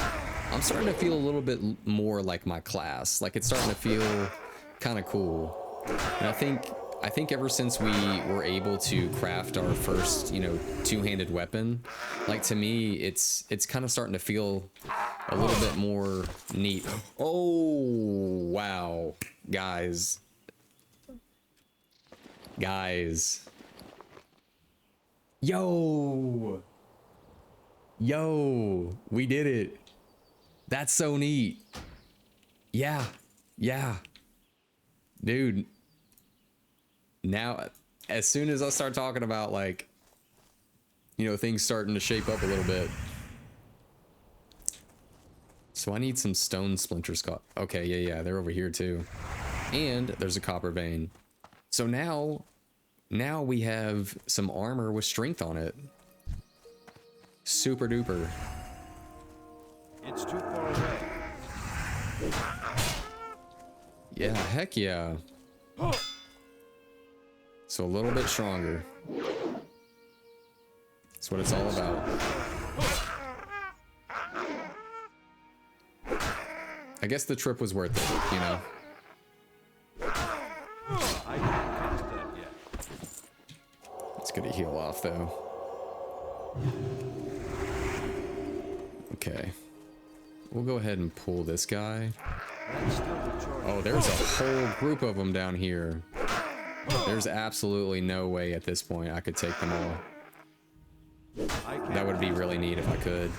I'm starting to feel a little bit more like my class. Like it's starting to feel kind of cool. And I think ever since we were able to craft our first, you know, two-handed weapon, like to me, it's kind of starting to feel a little bit more neat. Oh, wow. Guys. Yo, we did it. That's so neat. Yeah. Dude. Now, as soon as I start talking about like, you know, things starting to shape up a little bit. So I need some stone splinters. Okay, yeah, they're over here too. And there's a copper vein. So now we have some armor with strength on it. Super duper. It's too far away. Yeah, heck yeah. So a little bit stronger. That's what it's all about. I guess the trip was worth it, you know? I can't cast that yet. It's gonna heal off though. Okay. We'll go ahead and pull this guy. That's still recharging. Oh, there's a whole group of them down here. There's absolutely no way at this point I could take them all. That would be really neat if I could.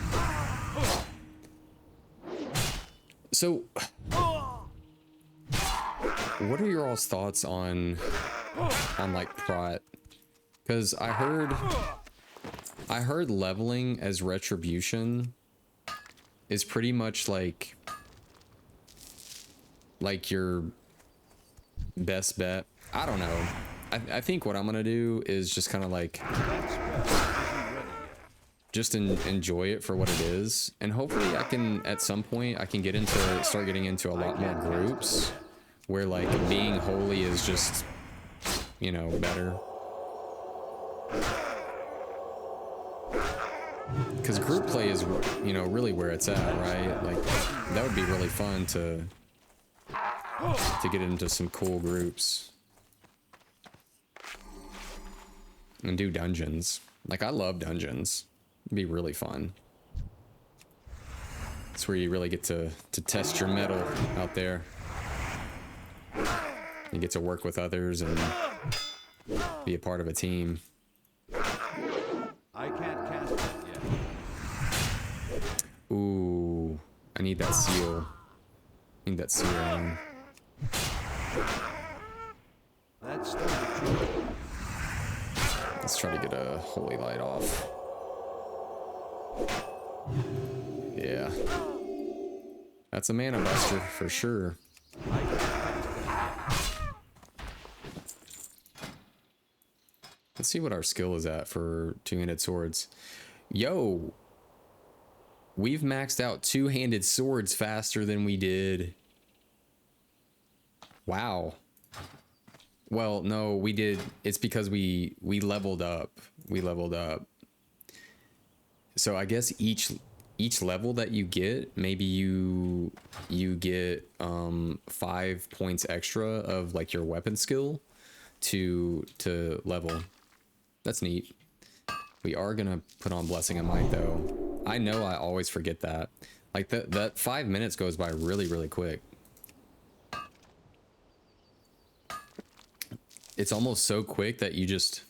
So, what are your all's thoughts on like prot? Because I heard leveling as retribution is pretty much like your best bet. I don't know. I think what I'm gonna do is just kind of like just enjoy it for what it is, and hopefully I can at some point start getting into a lot more groups where like being holy is just, you know, better. Because group play is, you know, really where it's at, right? Like that would be really fun to get into some cool groups and do dungeons. Like I love dungeons. It'd be really fun. It's where you really get to test your mettle out there. You get to work with others and be a part of a team. I can't cast that yet. I need that seal. I need that seal ring. That started charging. Let's try to get a holy light off. Yeah. That's a mana buster for sure. Let's see what our skill is at for two-handed swords. Yo! We've maxed out two-handed swords faster than we did. Wow. Well, no, we did. It's because we leveled up. We leveled up. So I guess each level that you get, maybe you get 5 points extra of like your weapon skill to level. That's neat. We are gonna put on Blessing of Might though. I know I always forget that. Like that 5 minutes goes by really, really quick. It's almost so quick that you just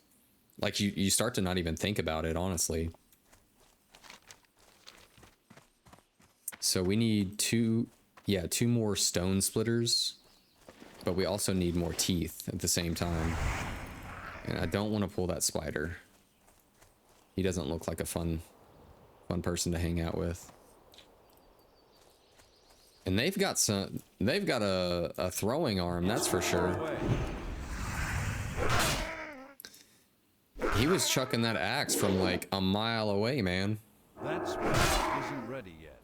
like you start to not even think about it, honestly. So we need two more stone splitters, but we also need more teeth at the same time. And I don't want to pull that spider. He doesn't look like a fun person to hang out with. And they've got a throwing arm, that's for sure. He was chucking that axe from like a mile away, man. That spell isn't ready yet.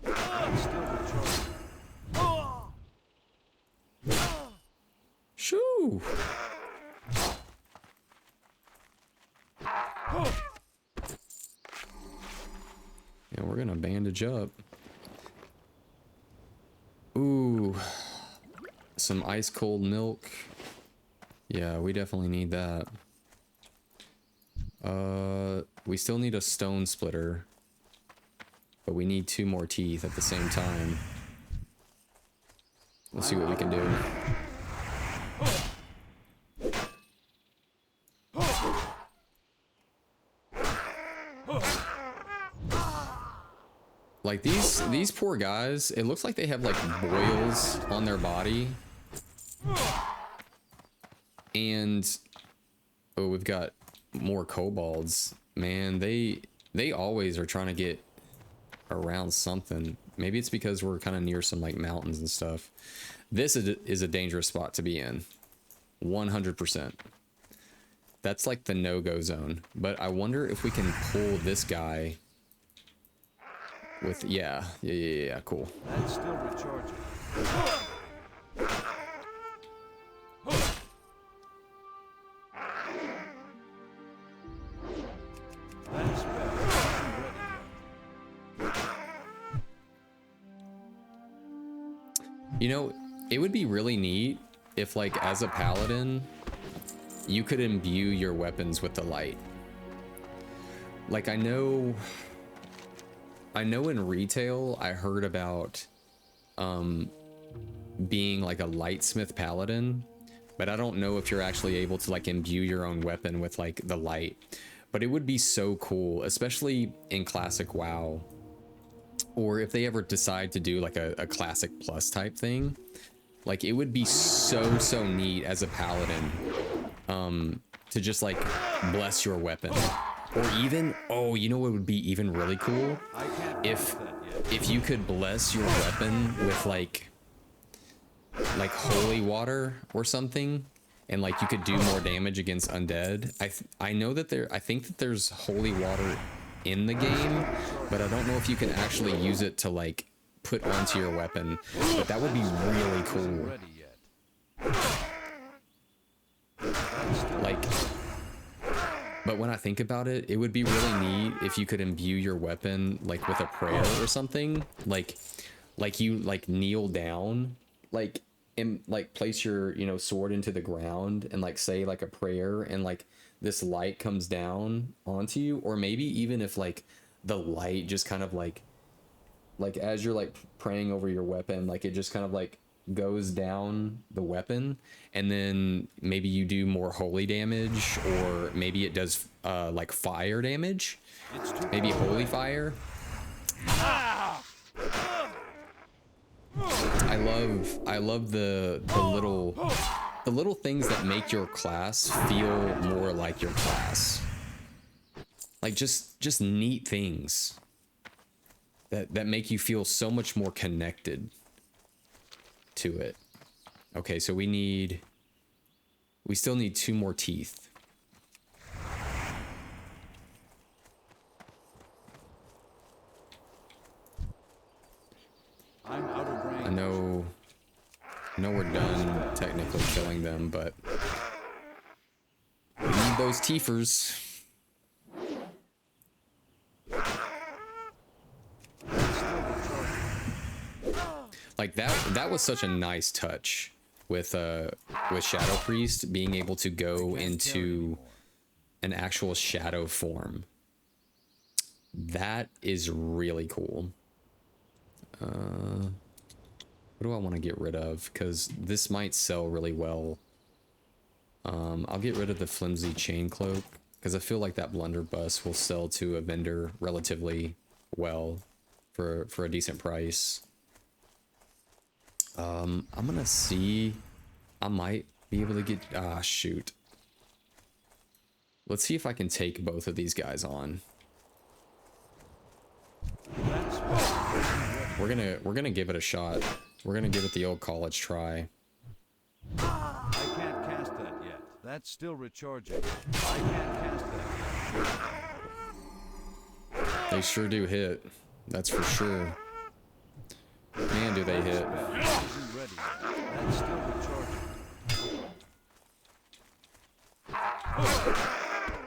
That's still charging. Shoo! Yeah, we're gonna bandage up. Ooh, some ice cold milk. Yeah, we definitely need that. We still need a stone splitter, but we need 2 more teeth at the same time. Let's see what we can do. Like these poor guys, it looks like they have like boils on their body. And oh, we've got more kobolds. Man, they always are trying to get around something. Maybe it's because we're kind of near some like mountains and stuff. This is a dangerous spot to be in. 100%. That's like the no-go zone. But I wonder if we can pull this guy with yeah, cool. That's still recharging. That spell isn't ready yet. You know, it would be really neat if like as a paladin you could imbue your weapons with the light. Like I know in retail I heard about being like a lightsmith paladin, but I don't know if you're actually able to like imbue your own weapon with like the light. But it would be so cool, especially in classic WoW, or if they ever decide to do like a classic plus type thing. Like it would be so neat as a paladin to just like bless your weapon. Or even, oh, you know what would be even really cool? If you could bless your weapon with like holy water or something, and like you could do more damage against undead. I know that I think that there's holy water in the game, but I don't know if you can actually use it to like put onto your weapon. But that would be really cool. Like, but when I think about it, it would be really neat if you could imbue your weapon like with a prayer or something. Like you like kneel down, like and like place your sword into the ground and like say like a prayer, and like this light comes down onto you. Or maybe even if like the light just kind of like as you're like praying over your weapon, like it just kind of like goes down the weapon, and then maybe you do more holy damage, or maybe it does like fire damage, maybe holy fire. I love the little things that make your class feel more like your class. Like just neat things that make you feel so much more connected to it. Okay, so we still need 2 more teeth. I'm out of range. I know we're done technically killing them, but we need those teethers. Like that was such a nice touch with Shadow Priest being able to go into an actual shadow form. That is really cool. What do I want to get rid of? Because this might sell really well. I'll get rid of the flimsy chain cloak because I feel like that blunderbuss will sell to a vendor relatively well for a decent price. I'm gonna see. I might be able to get. Ah, shoot. Let's see if I can take both of these guys on. We're gonna give it a shot. We're gonna give it the old college try. I can't cast that yet. That's still recharging. I can't cast that yet. They sure do hit. That's for sure. Man, do they hit. Isn't ready yet. That's still recharging.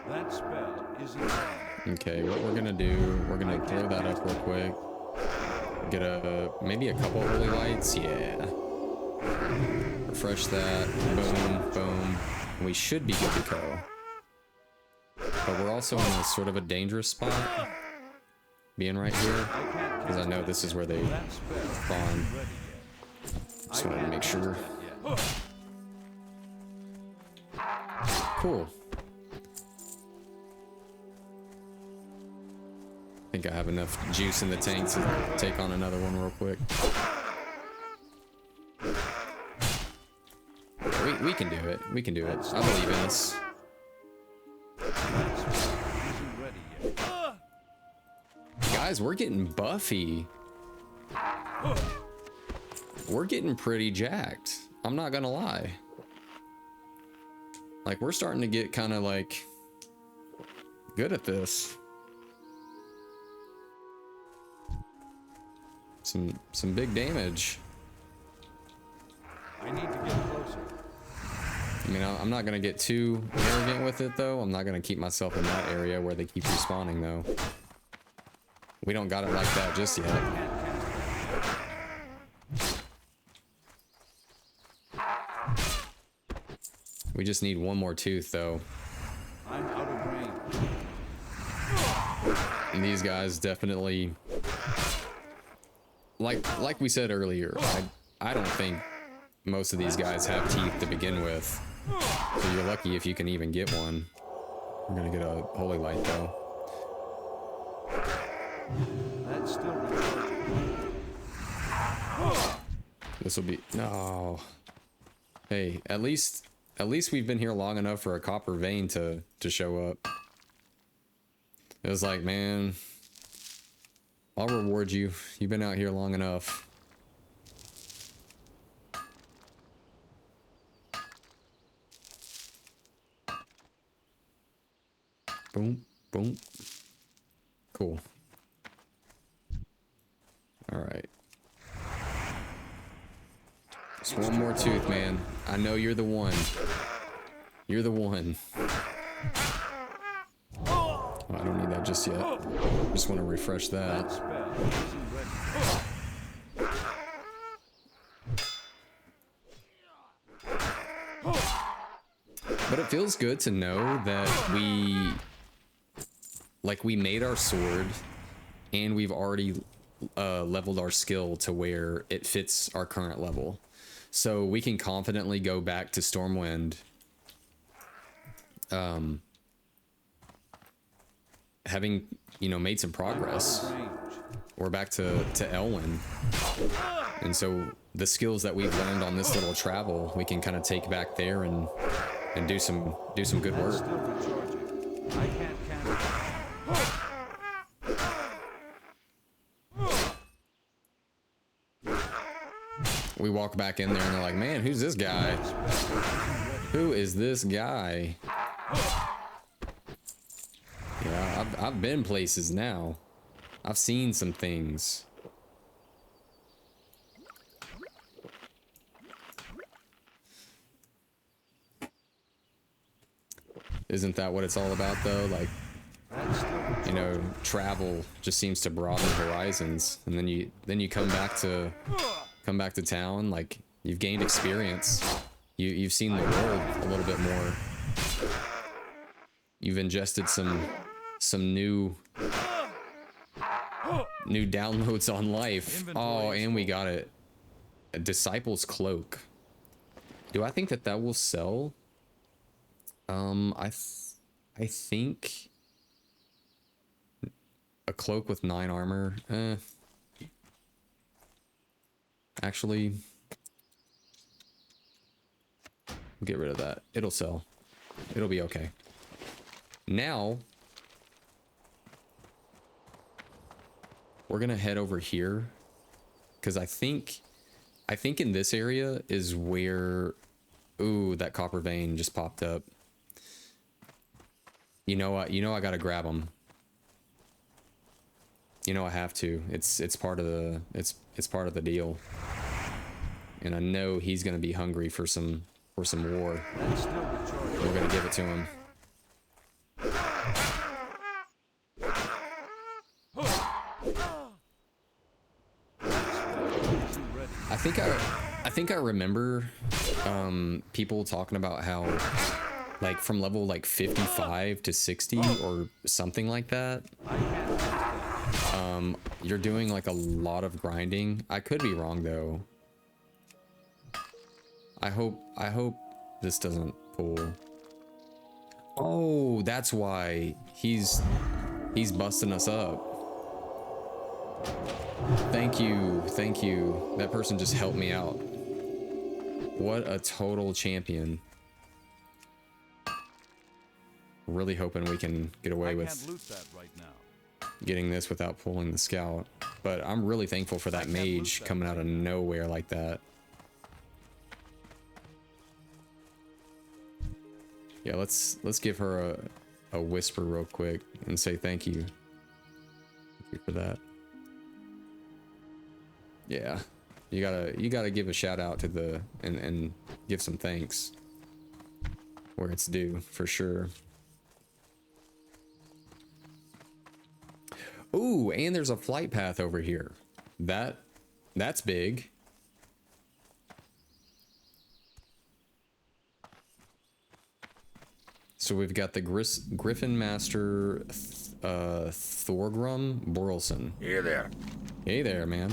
That spell isn't ready. Okay, what we're gonna do, we're gonna throw that up real quick. Get maybe a couple holy lights, yeah. Refresh that, boom, boom. And we should be good to go. But we're also in a sort of a dangerous spot, being right here, because I know this is where they spawn. Just wanted to make sure. Cool. I think I have enough juice in the tank to take on another one real quick. We can do it. We can do it. I believe in us. Guys, we're getting buffy. We're getting pretty jacked. I'm not gonna lie. Like, we're starting to get kind of like good at this. Some big damage. I need to get closer. I mean, I'm not gonna get too arrogant with it though. I'm not gonna keep myself in that area where they keep respawning though. We don't got it like that just yet. We just need one more tooth though. I'm out of range. And these guys definitely, like we said earlier, I don't think most of these guys have teeth to begin with. So you're lucky if you can even get one. We're gonna get a holy light though. That's still recharging. This will be no. Hey, at least we've been here long enough for a copper vein to show up. It was like, man, I'll reward you. You've been out here long enough. Boom, boom. Cool. All right. Just one more tooth, man. I know you're the one. You're the one. Oh, I don't need that just yet. Just want to refresh that. Spell isn't ready. But it feels good to know that we made our sword and we've already leveled our skill to where it fits our current level. So we can confidently go back to Stormwind. Having, made some progress. We're back to Elwyn. And so the skills that we've learned on this little travel, we can kind of take back there and do some good That's work. still recharging. I can't cast We walk back in there and they're like, man, who's this guy? Who is this guy? Yeah, I've been places now. I've seen some things. Isn't that what it's all about though? Like, you know, travel just seems to broaden horizons, and then you come back to town, like you've gained experience. You've seen the world a little bit more. You've ingested some new downloads on life. Oh, and we got it. A disciple's cloak. Do I think that will sell? I think a cloak with 9 armor. Actually, get rid of that. It'll sell. It'll be okay. Now we're gonna head over here because I think in this area is where, ooh, that copper vein just popped up. You know I gotta grab him. You know I have to. It's part of the part of the deal. And I know he's gonna be hungry for some war. We're gonna give it to him. I think I remember people talking about how, like, from level like 55 to 60 or something like that, you're doing like a lot of grinding. I could be wrong though. I hope this doesn't pull. Oh, that's why he's busting us up. Thank you. That person just helped me out. What a total champion. Really hoping we can get away with getting this without pulling the scout. But I'm really thankful for that mage coming out of nowhere like that. Yeah, let's give her a whisper real quick and say thank you. Thank you for that. Yeah, you gotta give a shout out to the and give some thanks where it's due for sure. Ooh, and there's a flight path over here. That's big. So we've got the Griffin Master Thorgrim Borelson. Here there. Hey there, man.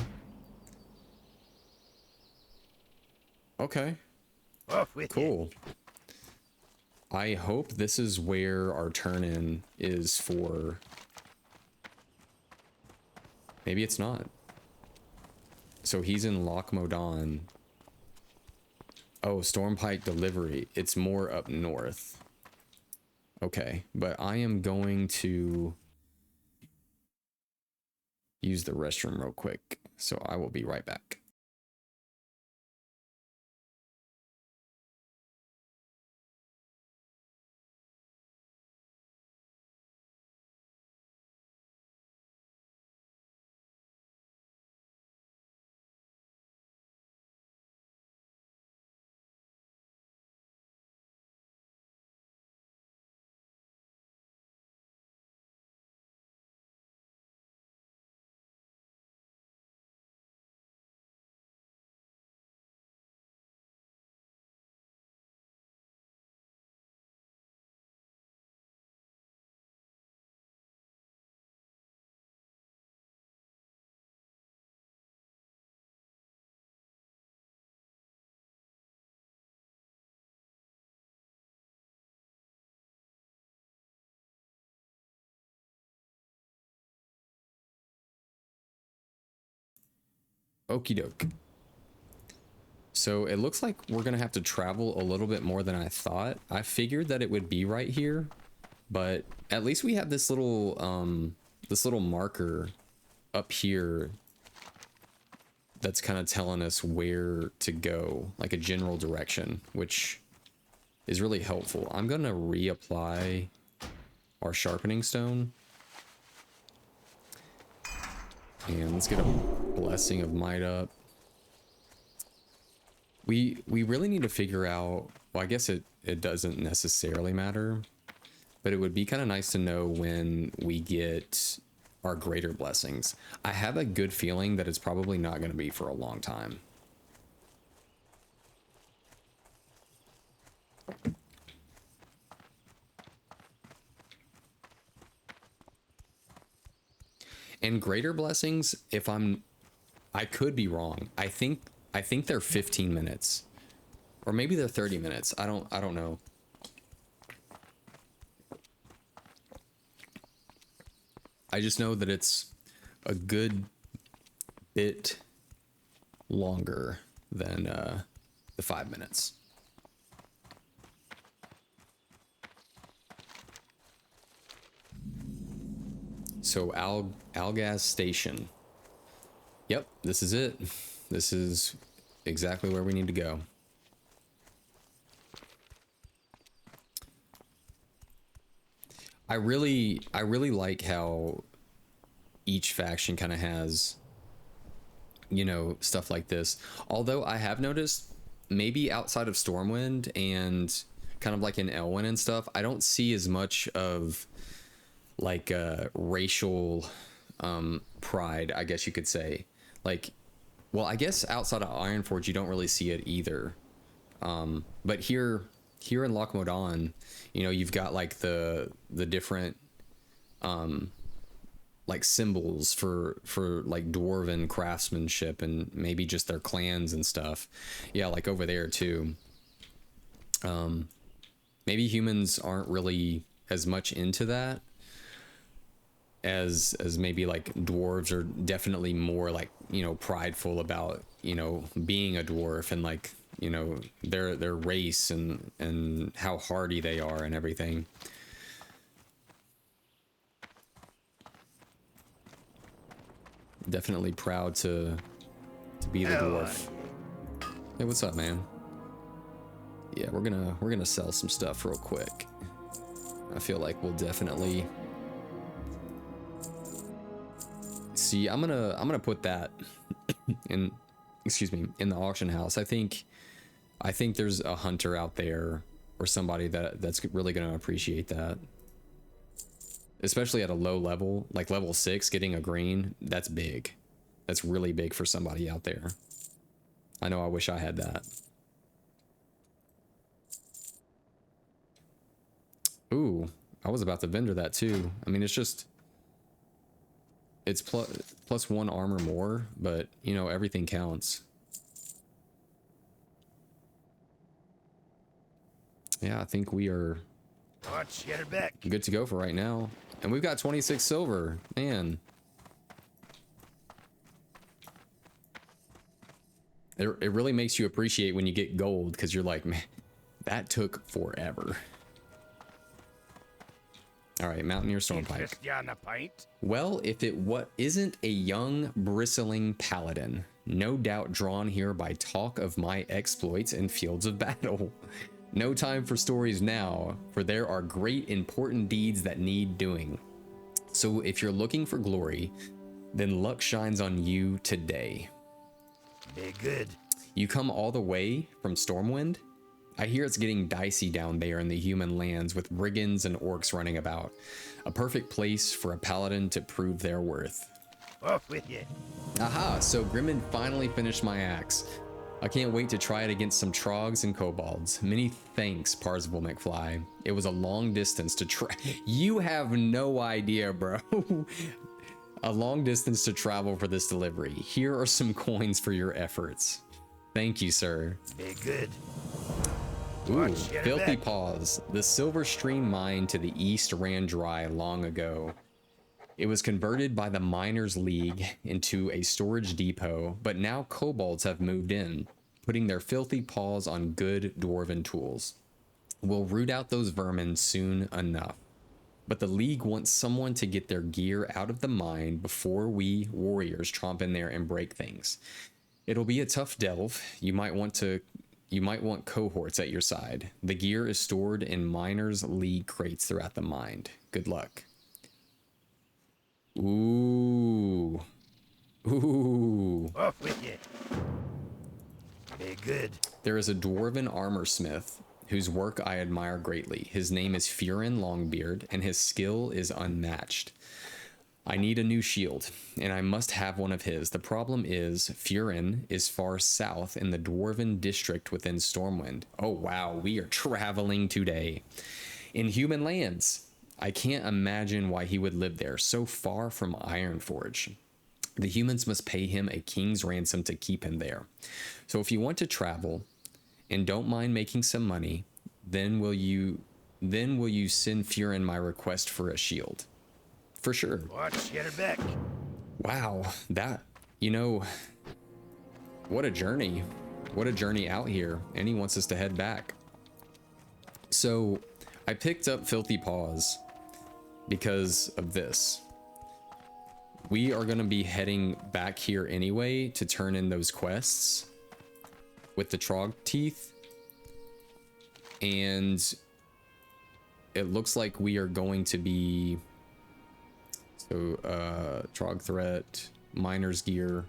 Okay. Off with Cool. I hope this is where our turn-in is for... Maybe it's not. So he's in Loch Modan. Oh, Stormpike Delivery. It's more up north. Okay, but I am going to use the restroom real quick. So I will be right back. Okie doke. So it looks like we're gonna have to travel a little bit more than I thought. I figured that it would be right here, but at least we have this little marker up here that's kind of telling us where to go, like a general direction, which is really helpful. I'm gonna reapply our sharpening stone. And let's get a blessing of might up. We really need to figure out, well, I guess it doesn't necessarily matter, but it would be kind of nice to know when we get our greater blessings. I have a good feeling that it's probably not going to be for a long time. And greater blessings, I could be wrong. I think they're 15 minutes. Or maybe they're 30 minutes. I don't know. I just know that it's a good bit longer than the 5 minutes. So Algas Station. Yep, this is it. This is exactly where we need to go. I really like how each faction kind of has, you know, stuff like this. Although I have noticed maybe outside of Stormwind and kind of like in Elwyn and stuff, I don't see as much of like racial pride, I guess you could say. Like, well, I guess outside of Ironforge you don't really see it either. But here in Loch Modan, you know, you've got like the different like symbols for like dwarven craftsmanship and maybe just their clans and stuff. Yeah, like over there too. Maybe humans aren't really as much into that as maybe like dwarves are definitely more like, you know, prideful about, you know, being a dwarf and like, you know, their race and how hardy they are and everything. Definitely proud to be the dwarf. Hey, what's up, man? Yeah, we're gonna sell some stuff real quick. I feel like we'll definitely see. I'm gonna put that in, excuse me, in the auction house. I think there's a hunter out there or somebody that's really gonna appreciate that. Especially at a low level, like level 6, getting a green, that's big. That's really big for somebody out there. I know I wish I had that. Ooh, I was about to vendor that too. I mean, it's plus 1 armor more, but you know, everything counts. Yeah, I think we are good to go for right now. And we've got 26 silver, man. It really makes you appreciate when you get gold, because you're like, man, that took forever. All right, Mountaineer Stormpike. Well, if it isn't a young, bristling paladin, no doubt drawn here by talk of my exploits in fields of battle. No time for stories now, for there are great important deeds that need doing. So if you're looking for glory, then luck shines on you today. Very good. You come all the way from Stormwind? I hear it's getting dicey down there in the human lands with brigands and orcs running about. A perfect place for a paladin to prove their worth. Off with you. Aha, so Grimmin finally finished my axe. I can't wait to try it against some trogs and kobolds. Many thanks, ParzivlMcfly. It was a long distance to try. You have no idea, bro. A long distance to travel for this delivery. Here are some coins for your efforts. Thank you, sir. Very good. Ooh, Filthy Paws. The Silver Stream mine to the east ran dry long ago. It was converted by the Miners' League into a storage depot, but now kobolds have moved in. putting their filthy paws on good dwarven tools. We'll root out those vermin soon enough. But the League wants someone to get their gear out of the mine before we warriors tromp in there and break things. It'll be a tough delve. You might want cohorts at your side. The gear is stored in Miners League crates throughout the mine. Good luck. Ooh. Ooh. Off with you. Be good. There is a dwarven armor smith whose work I admire greatly. His name is Furin Longbeard, and his skill is unmatched. I need a new shield, and I must have one of his. The problem is, Furin is far south in the dwarven district within Stormwind. Oh wow, we are traveling today. In human lands. I can't imagine why he would live there, so far from Ironforge. The humans must pay him a king's ransom to keep him there. So if you want to travel, and don't mind making some money, then will you send Furin my request for a shield? For sure. Watch, get her back. Wow, that, you know, what a journey. What a journey out here. And he wants us to head back. So I picked up Filthy Paws because of this. We are going to be heading back here anyway to turn in those quests with the Trog teeth, and it looks like we are going to be Trog threat, miner's gear.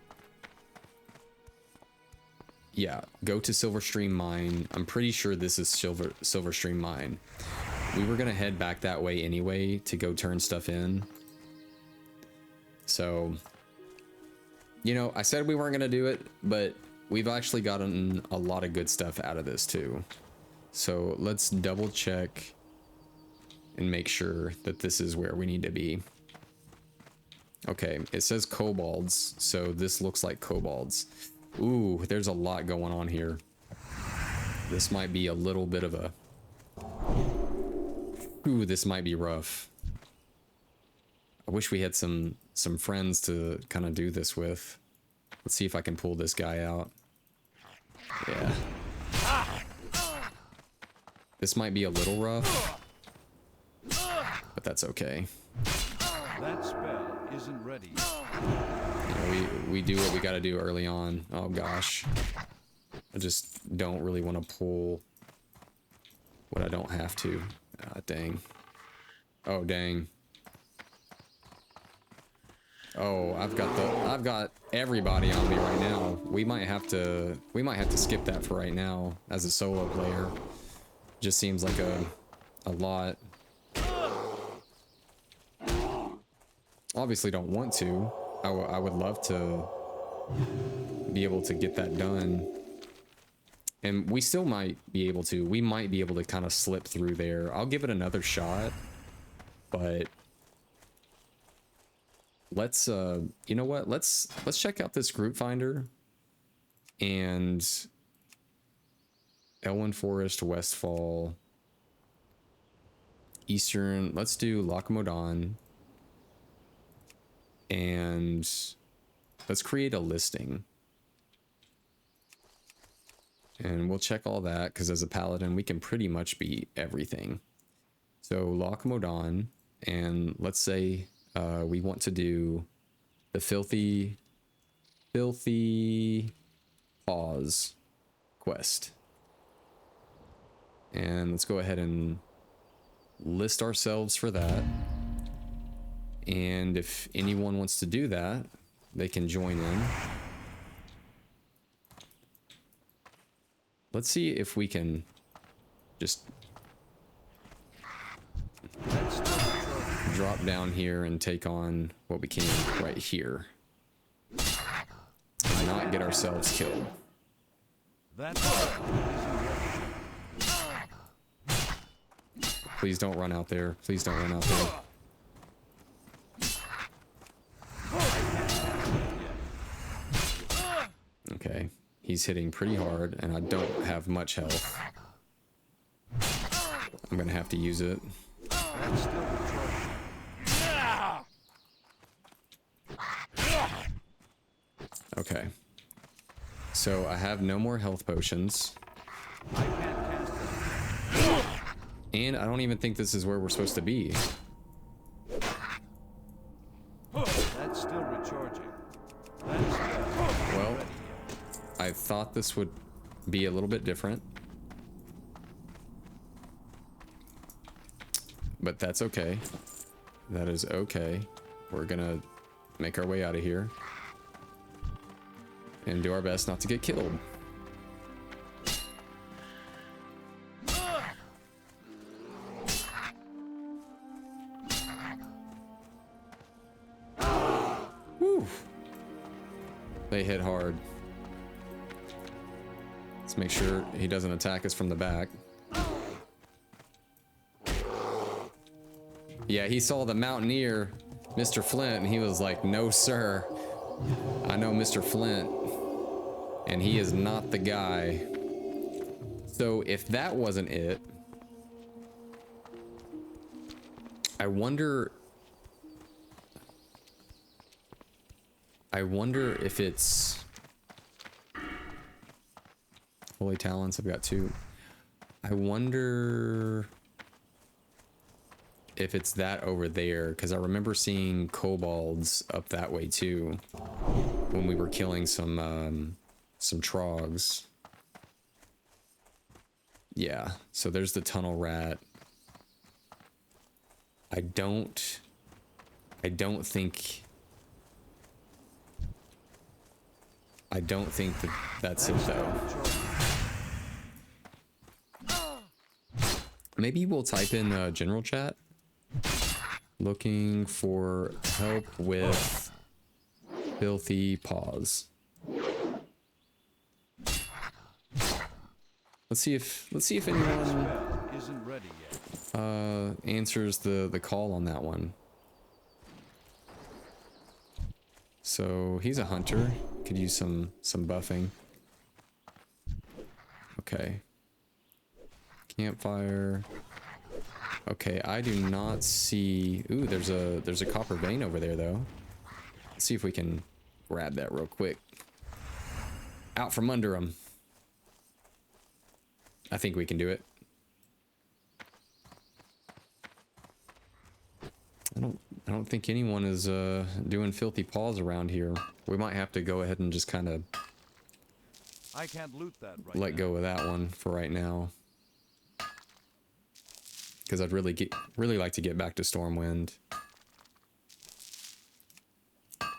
Yeah, go to Silverstream Mine. I'm pretty sure this is Silverstream Mine. We were gonna head back that way anyway to go turn stuff in. So, you know, I said we weren't gonna do it, but we've actually gotten a lot of good stuff out of this too. So let's double check and make sure that this is where we need to be. Okay, it says kobolds, so this looks like kobolds. Ooh, there's a lot going on here. This might be a little bit of a... Ooh, this might be rough. I wish we had some friends to kind of do this with. Let's see if I can pull this guy out. Yeah. This might be a little rough, but that's okay. That spell isn't ready. You know, we do what we gotta do early on. Oh gosh. I just don't really want to pull what I don't have to. Ah, dang. Oh, dang. Oh, I've got everybody on me right now. We might have to skip that for right now as a solo player. Just seems like a lot. Obviously don't want to. I would love to be able to get that done. And we still might be able to. We might be able to kind of slip through there. I'll give it another shot. But let's you know what? Let's check out this group finder. And Elwyn Forest, Westfall, Eastern. Let's do Lochmodon. And let's create a listing. And we'll check all that, because as a paladin, we can pretty much be everything. So Lochmodon, and let's say we want to do the filthy paws quest. And let's go ahead and list ourselves for that. And if anyone wants to do that, they can join in. Let's see if we can just drop down here and take on what we can right here. And not get ourselves killed. That spell isn't ready. Please don't run out there. Please don't run out there. Okay, he's hitting pretty hard, and I don't have much health. I'm gonna have to use it. That's still the charge. Okay. So I have no more health potions. I can't cast that. And I don't even think this is where we're supposed to be. That's still recharging. That's still Well, ready yet. I thought this would be a little bit different. But that's okay. That is okay. We're gonna make our way out of here. And do our best not to get killed. Whew. They hit hard. Let's make sure he doesn't attack us from the back. Yeah, he saw the mountaineer, Mr. Flint, and he was like, no, sir. I know Mr. Flint, and he is not the guy. So if that wasn't it, I wonder if it's Holy Talents. I've got 2. I wonder if it's that over there, because I remember seeing kobolds up that way too when we were killing some trogs. Yeah, so there's the tunnel rat. I don't think that that's it though. Maybe we'll type in general chat. Looking for help with filthy paws. Let's see if anyone Isn't ready yet. answers the call on that one. So he's a hunter. Could use some buffing. Okay. Campfire. Okay, I do not see. Ooh, there's a copper vein over there though. Let's see if we can grab that real quick. Out from under him. I think we can do it. I don't think anyone is doing filthy paws around here. We might have to go ahead and just kind of I can't loot that right let now. go of that one for right now. Because I'd really like to get back to Stormwind.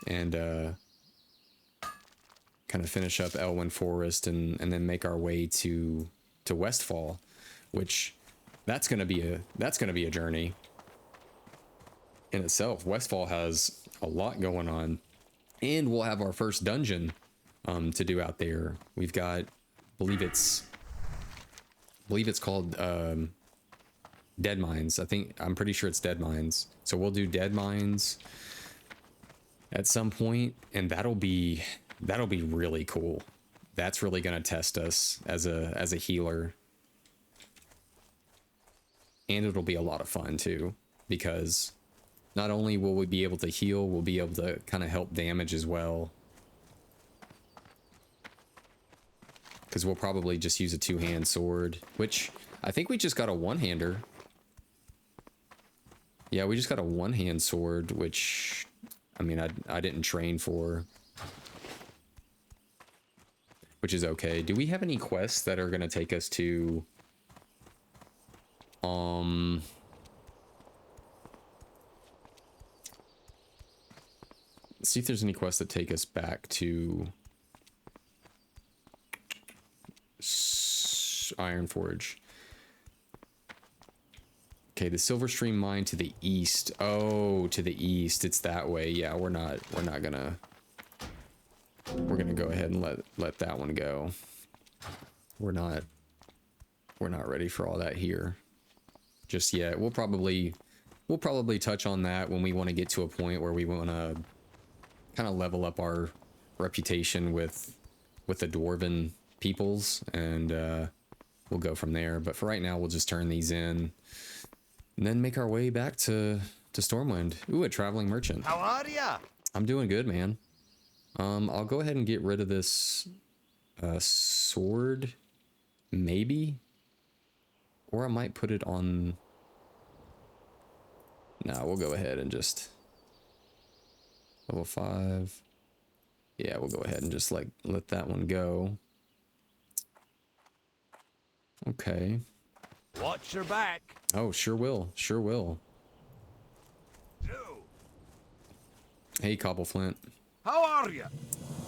And kind of finish up Elwyn Forest and then make our way to Westfall, which that's gonna be a journey in itself. Westfall has a lot going on, and we'll have our first dungeon to do out there. We've got, I believe it's called Dead Mines. I'm pretty sure it's Dead Mines. So we'll do Dead Mines at some point, and that'll be really cool. That's really gonna test us as a healer. And it'll be a lot of fun too, because not only will we be able to heal, we'll be able to kind of help damage as well. Because we'll probably just use a 2-hand sword, which I think we just got a 1-hander. Yeah, we just got a 1-hand sword, which, I mean, I didn't train for. Which is okay. Do we have any quests that are going to take us to... Let's see if there's any quests that take us back to... Ironforge. Okay, the Silverstream mine to the east. Oh, to the east. It's that way. Yeah, we're not gonna... We're gonna go ahead and let that one go. We're not ready for all that here just yet. We'll probably touch on that when we want to get to a point where we want to kind of level up our reputation with the dwarven peoples, and we'll go from there. But for right now, we'll just turn these in and then make our way back to Stormwind. Ooh, a traveling merchant. How are ya? I'm doing good, man. I'll go ahead and get rid of this Sword, maybe? Or I might put it on... Nah, we'll go ahead and just... Level 5. Yeah, we'll go ahead and just, like, let that one go. Okay. Watch your back. Oh, sure will. Sure will. No. Hey, Cobbleflint. How are you?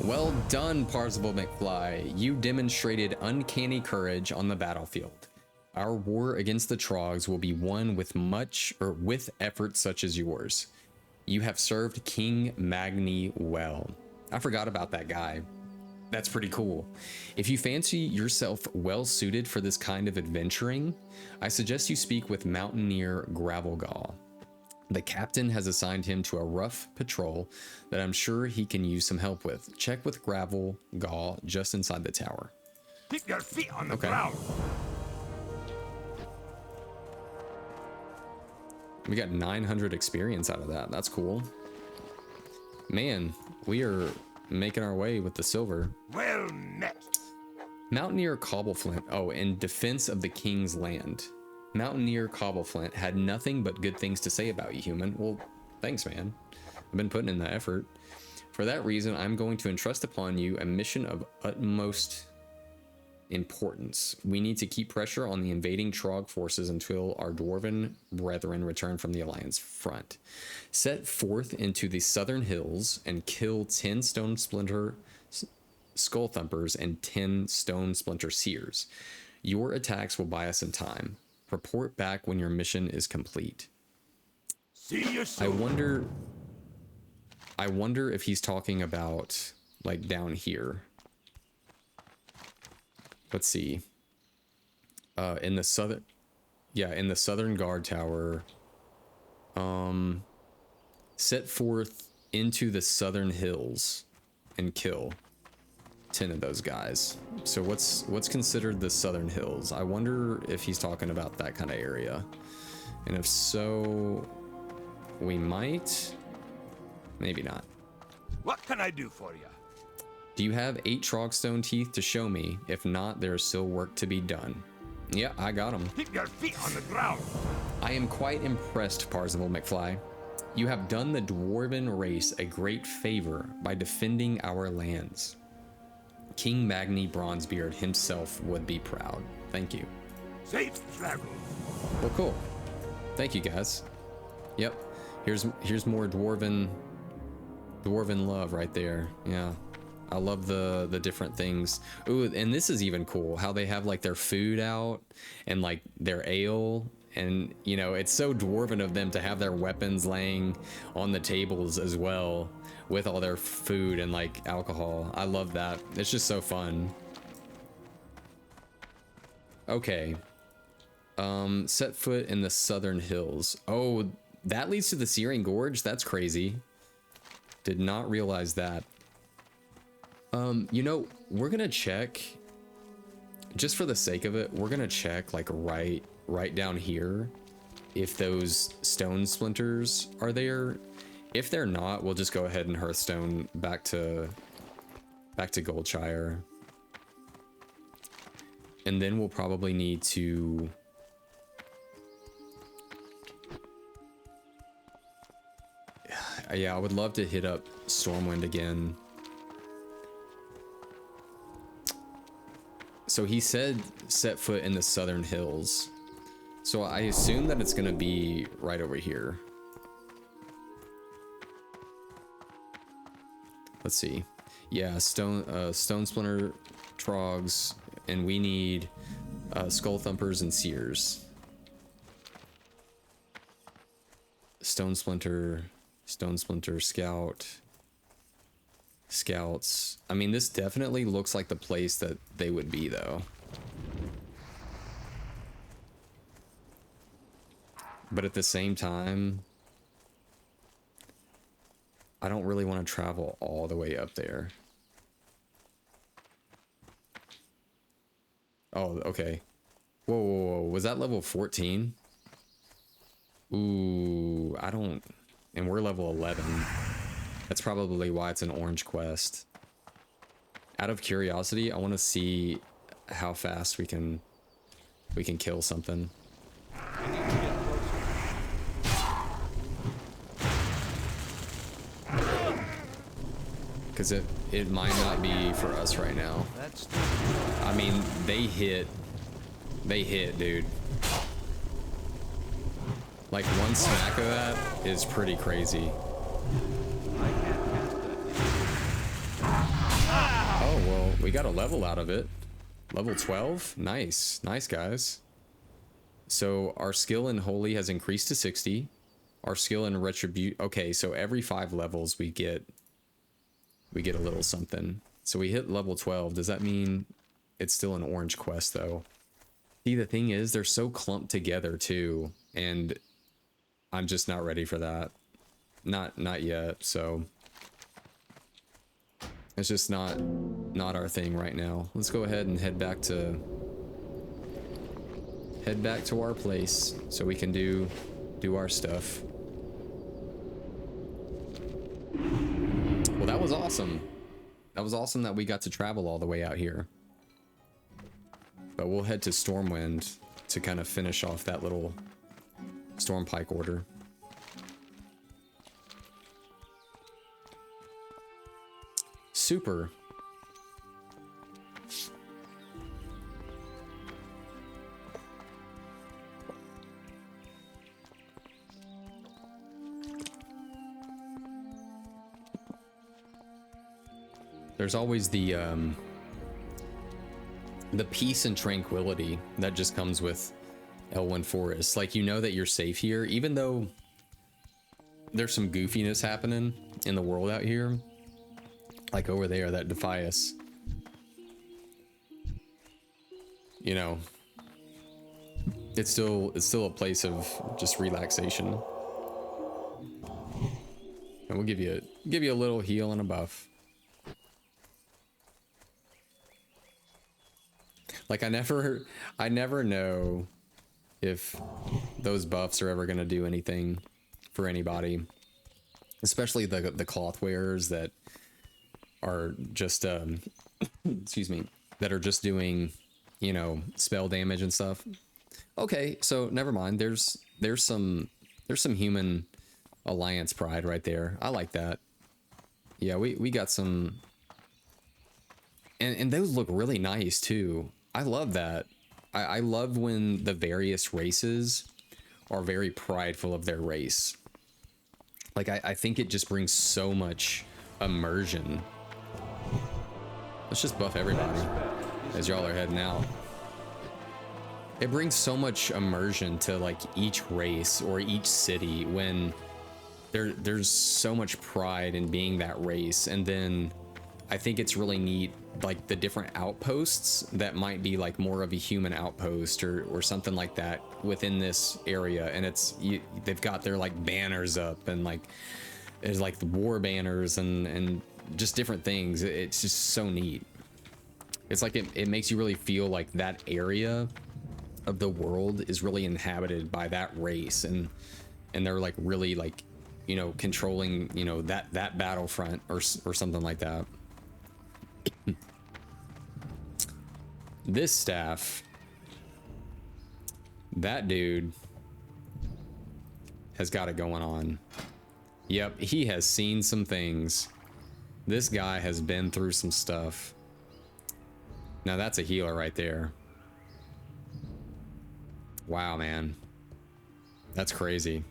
Well done, ParzivlMcfly. You demonstrated uncanny courage on the battlefield. Our war against the Trogs will be won with with effort such as yours. You have served King Magni well. I forgot about that guy. That's pretty cool. If you fancy yourself well suited for this kind of adventuring, I suggest you speak with Mountaineer Gravelgaw. The captain has assigned him to a rough patrol that I'm sure he can use some help with. Check with Gravelgaw just inside the tower. Keep your feet on the Okay. ground. We got 900 experience out of that. That's cool. Man, we are making our way with the silver. Well met. Mountaineer Cobbleflint. Oh, in defense of the king's land. Mountaineer Cobbleflint had nothing but good things to say about you, human. Well, thanks, man. I've been putting in the effort. For that reason, I'm going to entrust upon you a mission of utmost importance. We need to keep pressure on the invading Trog forces until our dwarven brethren return from the Alliance front. Set forth into the southern hills and kill 10 Stone Splinter Skull Thumpers and 10 Stone Splinter Seers. Your attacks will buy us some time. Report back when your mission is complete. See you I soon. wonder if he's talking about like down here. Let's see. In the southern, yeah, in the southern guard tower. Set forth into the southern hills and kill 10 of those guys. So what's considered the southern hills? I wonder if he's talking about that kind of area. And if so, we might, maybe not. What can I do for you? Do you have 8 Trogstone teeth to show me? If not, there is still work to be done. Yeah, I got them. Keep your feet on the ground. I am quite impressed, ParzivlMcfly. You have done the dwarven race a great favor by defending our lands. King Magni Bronzebeard himself would be proud. Thank you. Safe travel. Well, cool. Thank you, guys. Yep. Here's more dwarven love right there. Yeah. I love the different things. Ooh, and this is even cool how they have like their food out and like their ale, and you know, it's so dwarven of them to have their weapons laying on the tables as well with all their food and like alcohol. I love that. It's just so fun. Okay. Set foot in the southern hills. Oh, that leads to the Searing Gorge. That's crazy. Did not realize that. You know, we're gonna check, just for the sake of it, we're gonna check like right down here if those stone splinters are there. If they're not, we'll just go ahead and Hearthstone back to Goldshire. And then we'll probably need to yeah, I would love to hit up Stormwind again. So he said set foot in the southern hills. So I assume that it's gonna be right over here. Let's see. Yeah, stone splinter trogs, and we need skull thumpers and seers. Stone splinter scouts. I mean, this definitely looks like the place that they would be, though. But at the same time, I don't really want to travel all the way up there. Oh, okay. Whoa, whoa, whoa. Was that level 14? Ooh, I don't... And we're level 11. That's probably why it's an orange quest. Out of curiosity, I want to see how fast we can kill something. I need to get closer. Because it might not be for us right now. That's I mean, they hit, dude. Like, one smack of that is pretty crazy. I can't cast that. Oh, well, we got a level out of it. Level 12? Nice. Nice, guys. So, our skill in Holy has increased to 60. Our skill in Retribute... Okay, so every 5 levels we get a little something. So we hit level 12. Does that mean it's still an orange quest, though? See, the thing is, they're so clumped together, too. And I'm just not ready for that. Not yet, so... It's just not our thing right now. Let's go ahead and head back to our place so we can do our stuff. Well, that was awesome. That was awesome that we got to travel all the way out here. But we'll head to Stormwind to kind of finish off that little Stormpike order. Super. There's always the peace and tranquility that just comes with Elwyn Forest. Like, you know that you're safe here, even though there's some goofiness happening in the world out here. Like over there, that Defias. You know, it's still a place of just relaxation. And we'll give you a little heal and a buff. Like, I never know if those buffs are ever gonna do anything for anybody, especially the cloth wearers that are just excuse me, that are just doing, you know, spell damage and stuff. Okay, so never mind. There's some human alliance pride right there. I like that. Yeah, we got some, and those look really nice too. I love that. I love when the various races are very prideful of their race. Like, I think it just brings so much immersion. Let's just buff everybody as y'all are heading out. It brings so much immersion to, like, each race or each city when there's so much pride in being that race. And then I think it's really neat, like, the different outposts that might be like more of a human outpost or something like that within this area. And they've got their, like, banners up, and like there's like the war banners and just different things. It's just so neat. It's like it makes you really feel like that area of the world is really inhabited by that race, and they're like really, like, you know, controlling, you know, that battlefront or something like that. This staff, that dude has got it going on. Yep, he has seen some things. This guy has been through some stuff. Now that's a healer right there. Wow, man. That's crazy.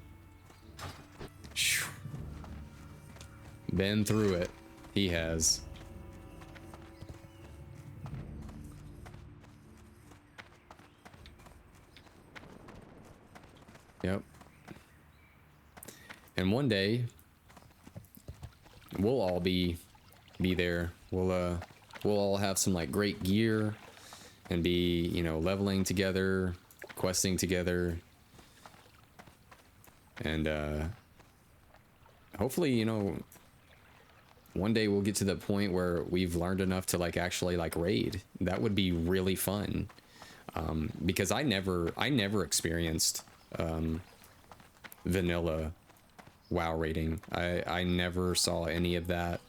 Been through it. He has. Yep. And one day we'll all be there. We'll all have some, like, great gear and be, you know, leveling together, questing together, and hopefully, you know, one day we'll get to the point where we've learned enough to, like, actually, like, raid. That would be really fun, because I never experienced vanilla WoW raiding. I never saw any of that.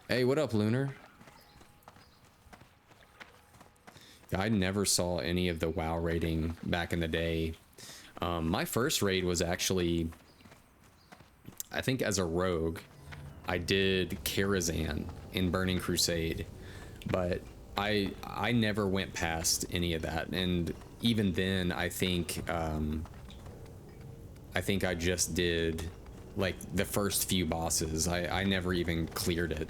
Hey, what up, Lunar? I never saw any of the WoW raiding back in the day. My first raid was actually, I think as a rogue, I did Karazhan in Burning Crusade, but I never went past any of that, and even then I think I just did like the first few bosses. I never even cleared it,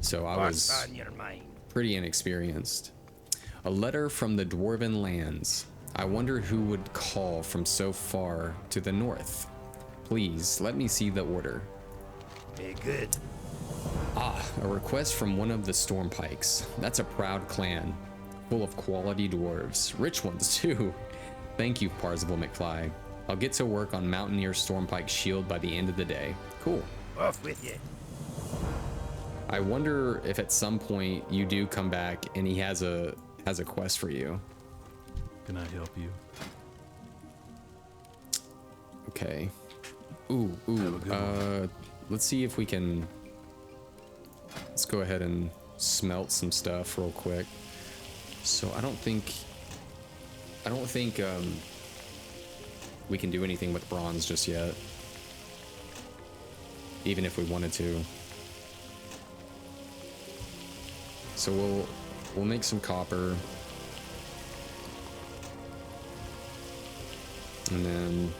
so I was What's on your mind? pretty inexperienced. A letter from the Dwarven lands. I wonder who would call from so far to the north. Please let me see the order. Hey, good. Ah, a request from one of the Stormpikes. That's a proud clan, full of quality dwarves, rich ones too. Thank you, ParzivlMcfly. I'll get to work on Mountaineer Stormpike shield by the end of the day. Cool. Off with you. I wonder if at some point you do come back and he has a quest for you. Can I help you? Okay. Ooh. Let's see if we can. Let's go ahead and smelt some stuff real quick. So I don't think we can do anything with bronze just yet, even if we wanted to. So we'll make some copper, and then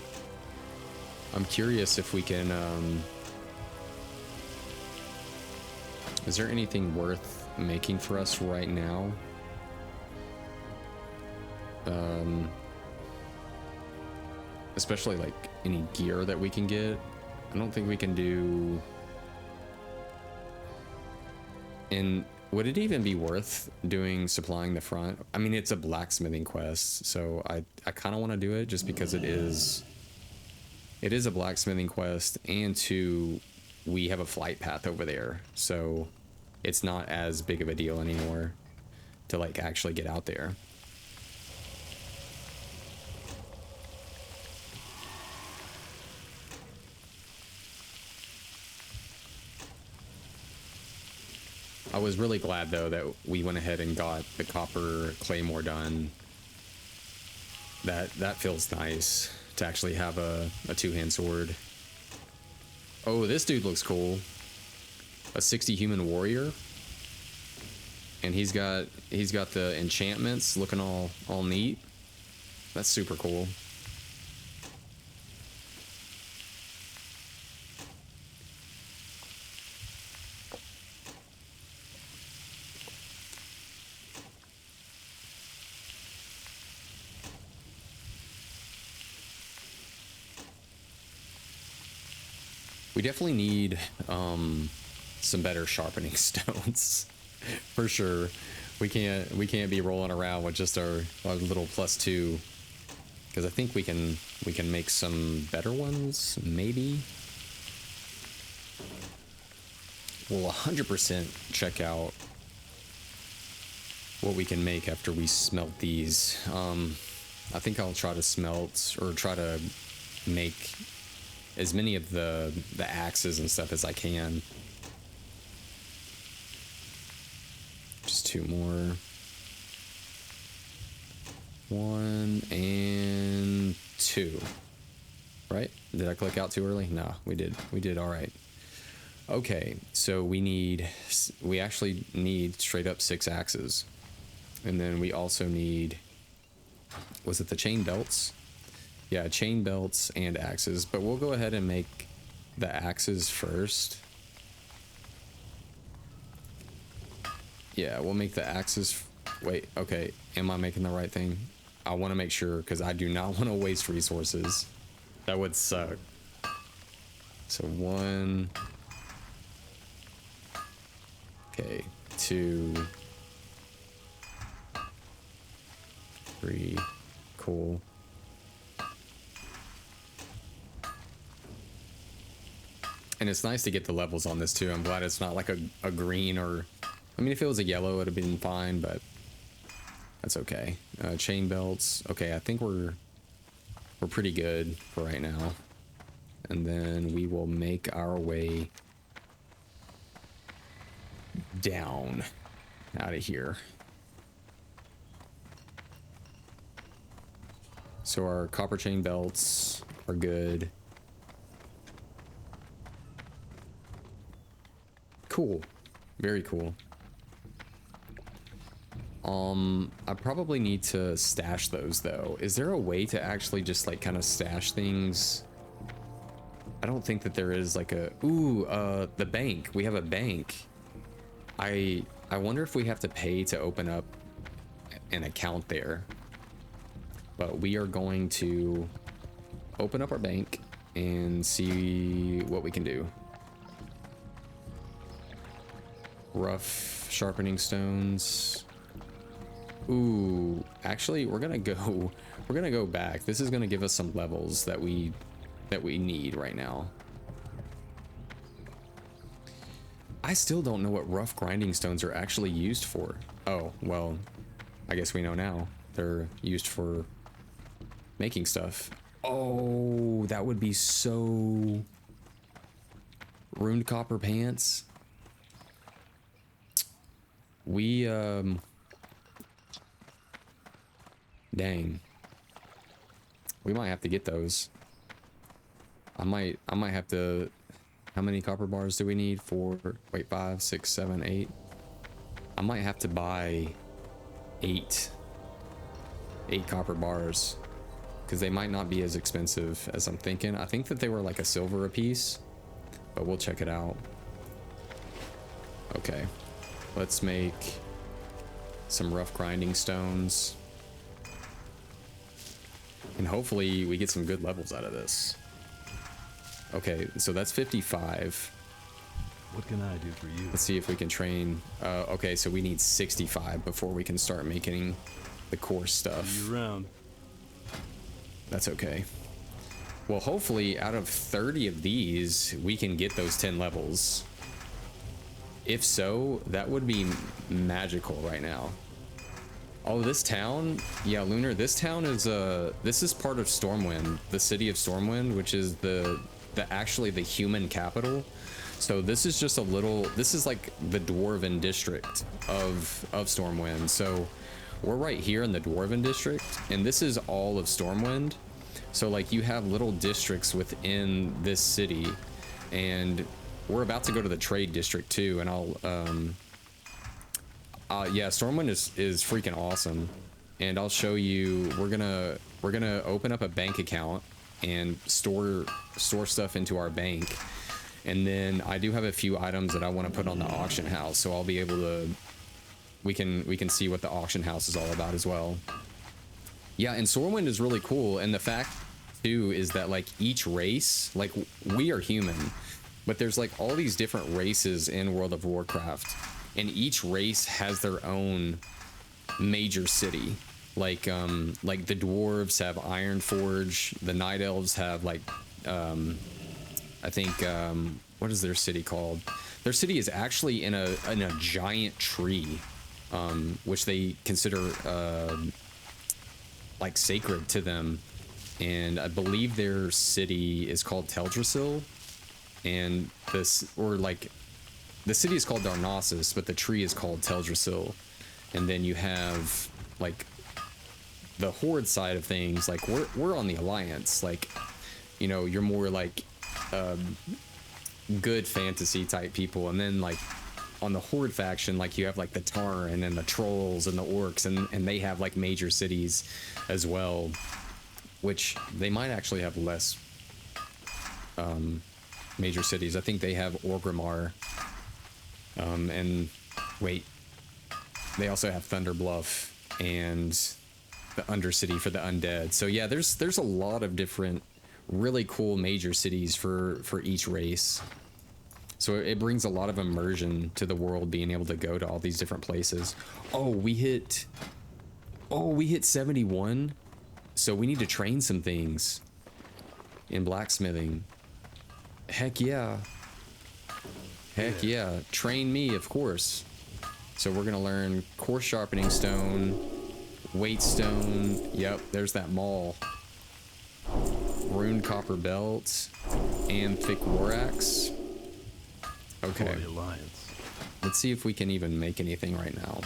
I'm curious if we can. Is there anything worth making for us right now? Especially like any gear that we can get. I don't think we can do. And would it even be worth doing supplying the front? I mean, it's a blacksmithing quest, so I kind of want to do it just because it is a blacksmithing quest, and two, we have a flight path over there, so it's not as big of a deal anymore to like actually get out there. I was really glad though that we went ahead and got the copper claymore done. That feels nice to actually have a two-hand sword. Oh, this dude looks cool. A 60 human warrior. And he's got the enchantments looking all neat. That's super cool. We definitely need some better sharpening stones for sure. We can't be rolling around with just our little +2, because I think we can make some better ones maybe. We'll 100% check out what we can make after we smelt these. I think I'll try to smelt or try to make as many of the axes and stuff as I can. Just 2 more. 1 and 2. Right? Did I click out too early? No, we did all right. Okay, so we actually need straight up 6 axes. And then we also need, was it the chain belts? Yeah, chain belts and axes, but we'll go ahead and make the axes first. Yeah, we'll make the axes. Wait, okay, am I making the right thing? I want to make sure, because I do not want to waste resources. That would suck. So 1. Okay, 2. 3. Cool. And it's nice to get the levels on this too. I'm glad it's not like a green, or I mean, if it was a yellow, it would have been fine, but that's okay. Chain belts. Okay, I think we're pretty good for right now. And then we will make our way down out of here. So our copper chain belts are good. Cool. Very cool. I probably need to stash those though. Is there a way to actually just like kind of stash things? I don't think that there is like a, ooh, the bank. We have a bank. I wonder if we have to pay to open up an account there. But we are going to open up our bank and see what we can do. Rough sharpening stones. Ooh, actually we're gonna go back. This is gonna give us some levels that we need right now. I still don't know what rough grinding stones are actually used for. Oh, well, I guess we know now. They're used for making stuff. Oh, that would be so... Ruined copper pants. We, dang. We might have to get those. I might have to... How many copper bars do we need? 4, wait, 5, 6, 7, 8. I might have to buy 8 copper bars, because they might not be as expensive as I'm thinking. I think that they were like a silver a piece, but we'll check it out. Okay, let's make some rough grinding stones, and hopefully we get some good levels out of this. Okay, so that's 55. What can I do for you? Let's see if we can train. Okay, so we need 65 before we can start making the core stuff. See you around. That's okay. Well, hopefully out of 30 of these, we can get those 10 levels. If so, that would be magical right now. Oh, this town? Yeah, Lunar, this town is, this is part of Stormwind, the city of Stormwind, which is actually the human capital. So this is just a little, this is like the Dwarven district of Stormwind. So we're right here in the Dwarven district, and this is all of Stormwind. So like you have little districts within this city, and we're about to go to the trade district too, and I'll, yeah, Stormwind is freaking awesome. And I'll show you, we're gonna open up a bank account and store stuff into our bank. And then I do have a few items that I want to put on the auction house, so I'll be able to, we can see what the auction house is all about as well. Yeah, and Stormwind is really cool, and the fact too is that like each race, like we are human, but there's like all these different races in World of Warcraft, and each race has their own major city. Like the dwarves have Ironforge, the night elves have like I think what is their city called? Their city is actually in a giant tree, which they consider like sacred to them, and I believe their city is called Teldrassil, and the city is called Darnassus, but the tree is called Teldrassil. And then you have like the Horde side of things, like we're on the Alliance, like, you know, you're more like good fantasy type people, and then like on the Horde faction, like you have like the Tarn and the Trolls and the Orcs, and they have like major cities as well, which they might actually have less major cities. I think they have Orgrimmar, and wait, they also have Thunder Bluff and the Undercity for the undead. So yeah, there's a lot of different really cool major cities for each race. So it brings a lot of immersion to the world, being able to go to all these different places. Oh, we hit 71. So we need to train some things in blacksmithing. Heck yeah. Heck yeah. Train me, of course. So we're gonna learn coarse sharpening stone, weight stone. Yep, there's that maul. Ruined copper belt and thick war axe. Okay. For the Alliance. Let's see if we can even make anything right now.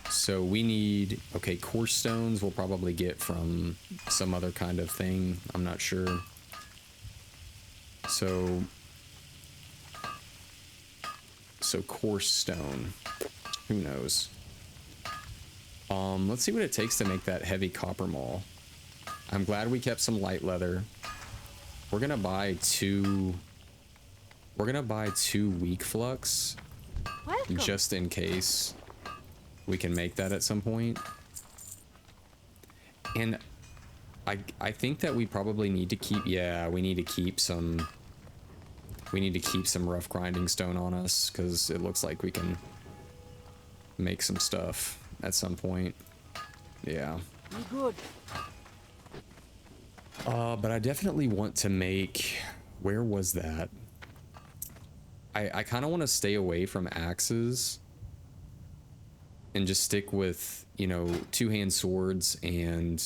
So we need, okay, coarse stones we'll probably get from some other kind of thing. I'm not sure. So coarse stone. Who knows? Let's see what it takes to make that heavy copper maul. I'm glad we kept some light leather. We're gonna buy two weak flux. Welcome. Just in case we can make that at some point. And I think that we probably need to keep, yeah, we need to keep some rough grinding stone on us, because it looks like we can make some stuff at some point. Yeah. Be good. But I definitely want to make, where was that? I kind of want to stay away from axes and just stick with, you know, two-hand swords and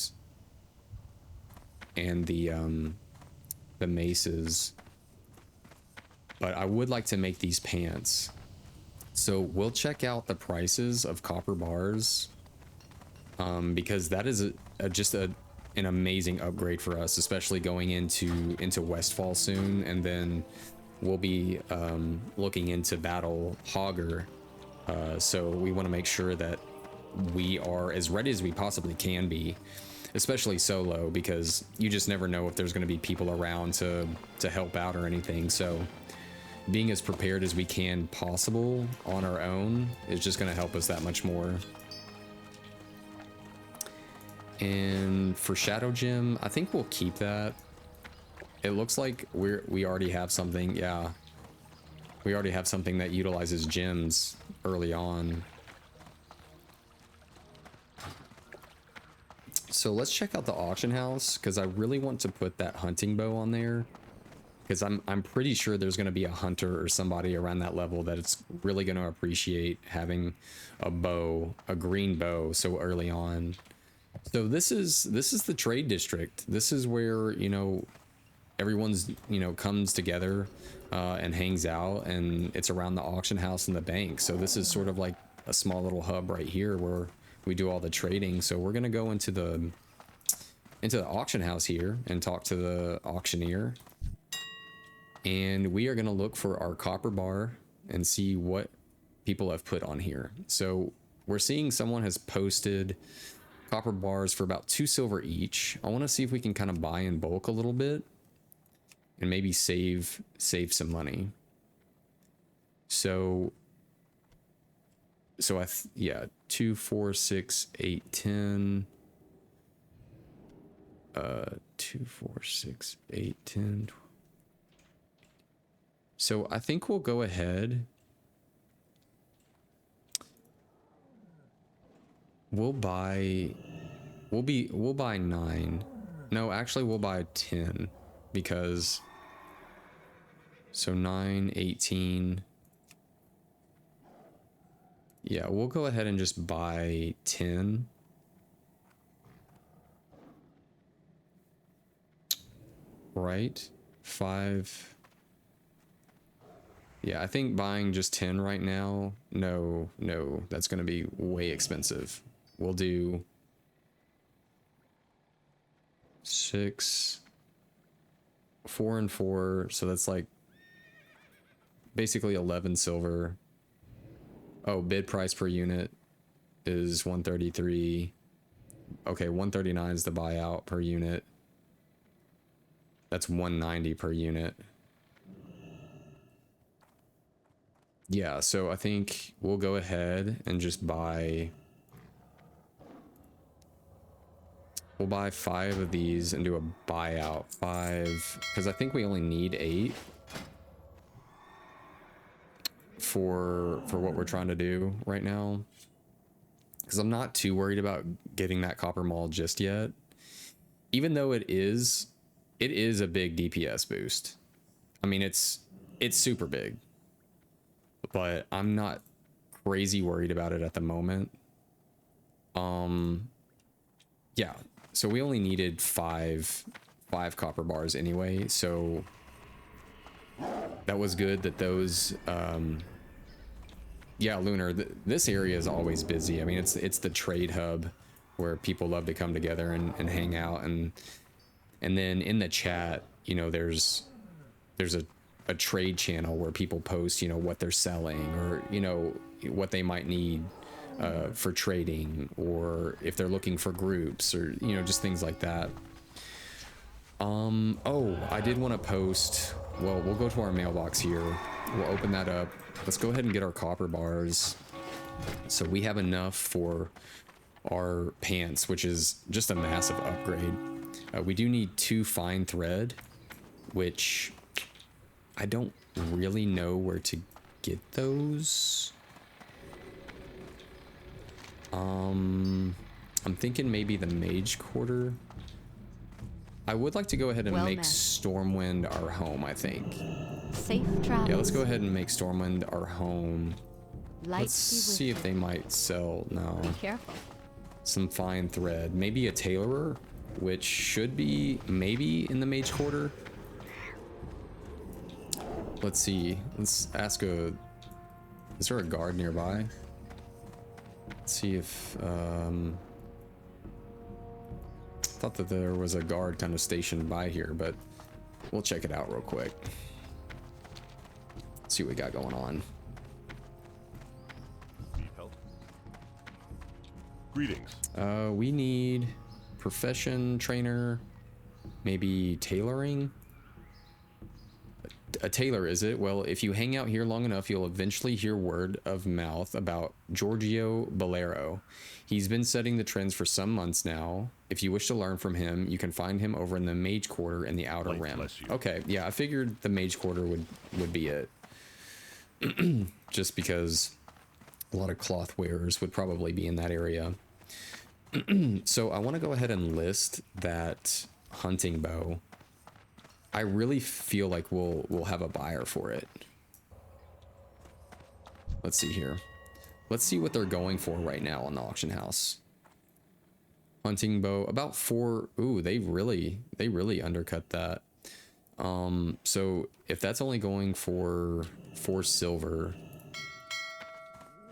the maces. But I would like to make these pants. So we'll check out the prices of copper bars, because that is just an amazing upgrade for us, especially going into Westfall soon, and then we'll be looking into Battle Hogger. So we want to make sure that we are as ready as we possibly can be, especially solo, because you just never know if there's going to be people around to help out or anything. So being as prepared as we can possible on our own is just going to help us that much more. And for Shadow Gem, I think we'll keep that. It looks like we already have something. Yeah, we already have something that utilizes gems early on. So let's check out the auction house, because I really want to put that hunting bow on there, because I'm pretty sure there's going to be a hunter or somebody around that level that it's really going to appreciate having a bow, a green bow, so early on. So this is the trade district. This is where, you know, everyone's, you know, comes together and hangs out, and it's around the auction house and the bank. So this is sort of like a small little hub right here where we do all the trading. So we're gonna go into the auction house here and talk to the auctioneer, and we are gonna look for our copper bar and see what people have put on here. So we're seeing someone has posted copper bars for about 2 silver each. I want to see if we can kind of buy in bulk a little bit and maybe save some money. So yeah, 2, 4, 6, 8, 10. 2, 4, 6, 8, 10. So I think we'll go ahead. We'll buy 9. No, actually we'll buy 10, because so 9, 18. Yeah, we'll go ahead and just buy 10. Right? 5. Yeah, I think buying just 10 right now. No, that's going to be way expensive. We'll do 6, 4 and 4, so that's like basically 11 silver. Oh, bid price per unit is 133. Okay, 139 is the buyout per unit. That's 190 per unit. Yeah, so I think we'll go ahead and just buy. We'll buy 5 of these and do a buyout. 5, because I think we only need 8 for what we're trying to do right now. Because I'm not too worried about getting that copper maul just yet, even though it is a big DPS boost. I mean, it's super big, but I'm not crazy worried about it at the moment. Yeah. So we only needed 5 copper bars anyway, so that was good that those yeah, Lunar, this area is always busy. I mean, it's the trade hub where people love to come together and hang out, and then in the chat, you know, there's a trade channel where people post, you know, what they're selling, or, you know, what they might need for trading, or if they're looking for groups, or, you know, just things like that. Oh, I did want to post, well, we'll go to our mailbox here. We'll open that up. Let's go ahead and get our copper bars. So we have enough for our pants, which is just a massive upgrade. We do need 2 fine thread, which I don't really know where to get those. I'm thinking maybe the mage quarter. I would like to go ahead and Well make met. Stormwind our home, I think. Safe travels. Yeah, let's go ahead and make Stormwind our home. Light Let's be with see if you. they might sell, no, Be careful. some fine thread. Maybe a tailorer, which should be maybe in the mage quarter. Let's see. Let's ask is there a guard nearby? Let's see if, thought that there was a guard kind of stationed by here, but we'll check it out real quick. See what we got going on. Need help? Greetings. We need profession trainer, maybe tailoring. A tailor, is it? Well, if you hang out here long enough, you'll eventually hear word of mouth about Giorgio Bolero. He's been setting the trends for some months now. If you wish to learn from him, you can find him over in the Mage Quarter in the Outer Light Rim. bless you. Okay, yeah, I figured the Mage Quarter would be it. Just because a lot of cloth wearers would probably be in that area. So I want to go ahead and list that hunting bow. I really feel like we'll have a buyer for it. Let's see here. Let's see what they're going for right now on the auction house. Hunting bow, about 4. Ooh, they really undercut that. So if that's only going for 4 silver,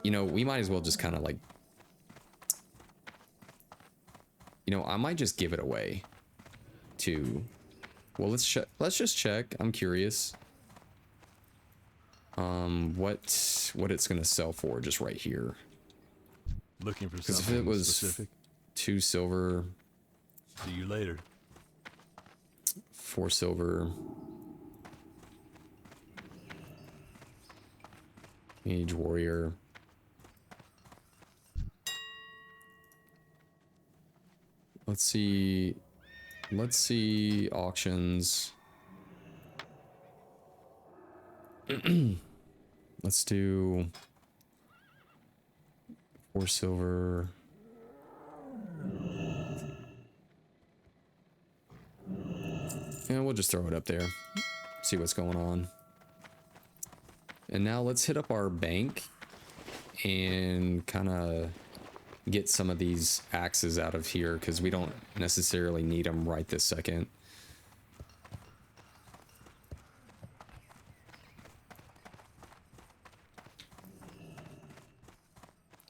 you know, we might as well just kind of like, you know, I might just give it away to. Well, let's just check. I'm curious. What it's gonna sell for just right here. Looking for Because if something it was specific? 2 silver, See you later. 4 silver. Mage warrior. Let's see. Let's see auctions. Let's do 4 silver. Yeah, we'll just throw it up there. See what's going on. And now let's hit up our bank and kind of get some of these axes out of here, because we don't necessarily need them right this second.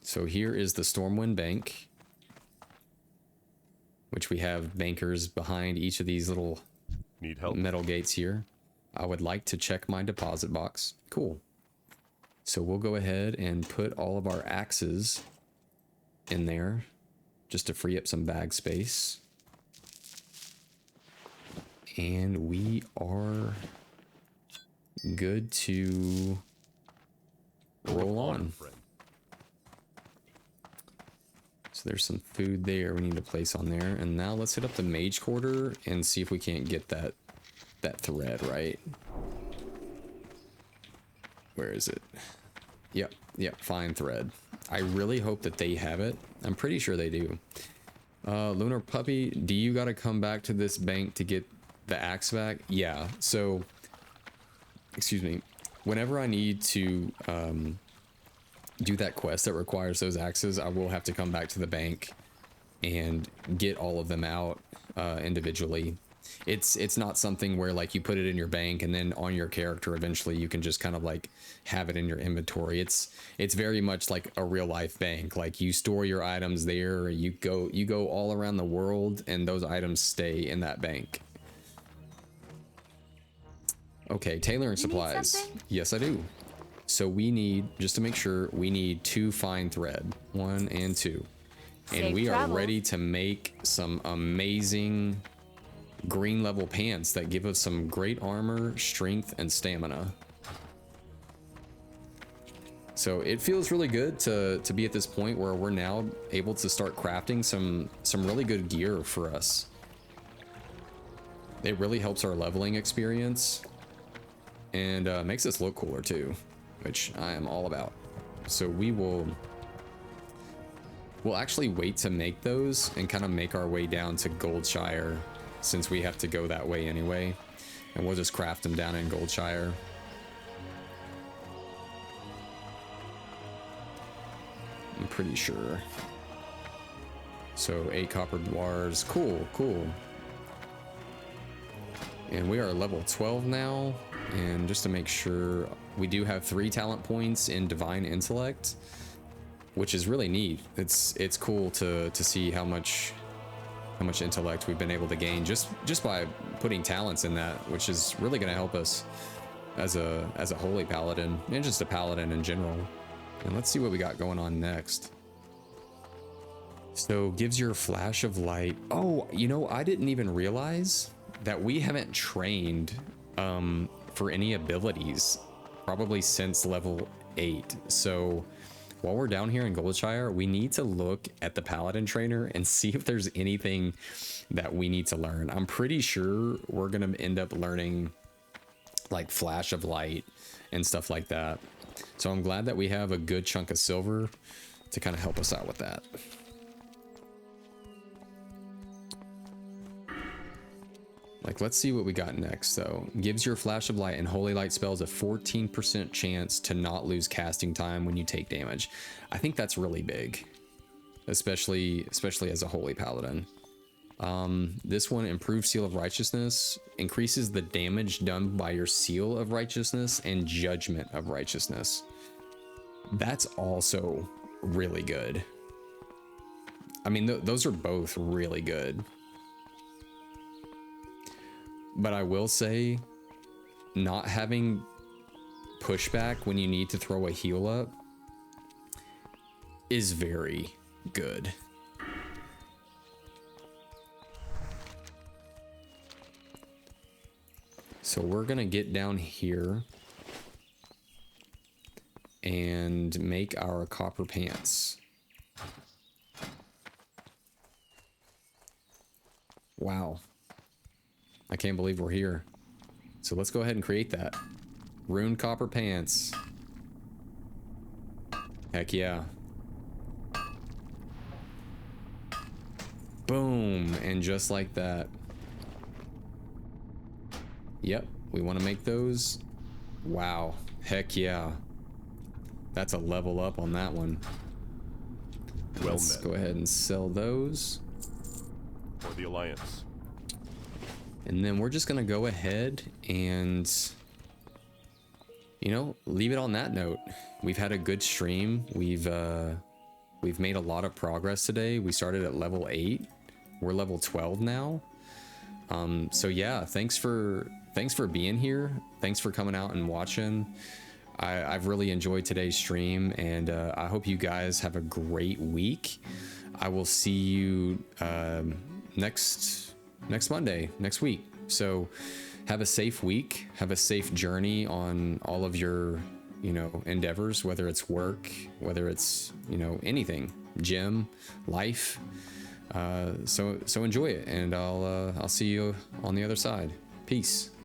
So here is the Stormwind Bank, which we have bankers behind each of these little Need help? metal gates here. I would like to check my deposit box. Cool. So we'll go ahead and put all of our axes in there just to free up some bag space. And we are good to roll on. Friend. So there's some food there we need to place on there. And now let's hit up the mage quarter and see if we can't get that thread, right? Where is it? Yep, fine thread. I really hope that they have it. I'm pretty sure they do. Lunar Puppy, do you gotta come back to this bank to get the axe back? Yeah, so, excuse me. Whenever I need to do that quest that requires those axes, I will have to come back to the bank and get all of them out individually. It's not something where like you put it in your bank and then on your character eventually you can just kind of like have it in your inventory. It's very much like a real life bank. Like you store your items there, you go all around the world and those items stay in that bank. Okay, tailoring supplies. something? Yes, I do. So we need, just to make sure, we need 2 fine thread, 1 and 2. And Safe we are travels. ready to make some amazing green level pants that give us some great armor, strength, and stamina. So it feels really good to be at this point where we're now able to start crafting some really good gear for us. It really helps our leveling experience and makes us look cooler too, which I am all about. So we'll actually wait to make those and kind of make our way down to Goldshire, since we have to go that way anyway, and we'll just craft them down in Goldshire. I'm pretty sure. So 8 copper bars, cool. And we are level 12 now, and just to make sure, we do have 3 talent points in divine intellect, which is really neat. It's cool to see how much intellect we've been able to gain just by putting talents in that, which is really going to help us as a holy paladin and just a paladin in general. And let's see what we got going on next. So gives your flash of light. Oh, you know, I didn't even realize that we haven't trained for any abilities probably since level 8. So while we're down here in Goldshire, we need to look at the Paladin trainer and see if there's anything that we need to learn. I'm pretty sure we're gonna end up learning like flash of light and stuff like that. So I'm glad that we have a good chunk of silver to kind of help us out with that. Like, let's see what we got next, though. Gives your flash of light and holy light spells a 14% chance to not lose casting time when you take damage. I think that's really big, especially as a holy paladin. This one, improved seal of righteousness, increases the damage done by your seal of righteousness and judgment of righteousness. That's also really good. I mean, those are both really good. But I will say, not having pushback when you need to throw a heal up is very good. So we're gonna get down here and make our copper pants. Wow. I can't believe we're here. So let's go ahead and create that. Rune copper pants. Heck yeah. Boom. And just like that. Yep. We want to make those. Wow. Heck yeah. That's a level up on that one. Well Let's met. go ahead and sell those. For the Alliance. And then we're just gonna go ahead and, you know, leave it on that note. We've had a good stream. We've made a lot of progress today. We started at level 8. We're level 12 now. So yeah, thanks for being here. Thanks for coming out and watching. I've really enjoyed today's stream, and I hope you guys have a great week. I will see you next Monday, next week. So have a safe week, have a safe journey on all of your, you know, endeavors, whether it's work, whether it's, you know, anything, gym, life. So enjoy it, and I'll see you on the other side. Peace.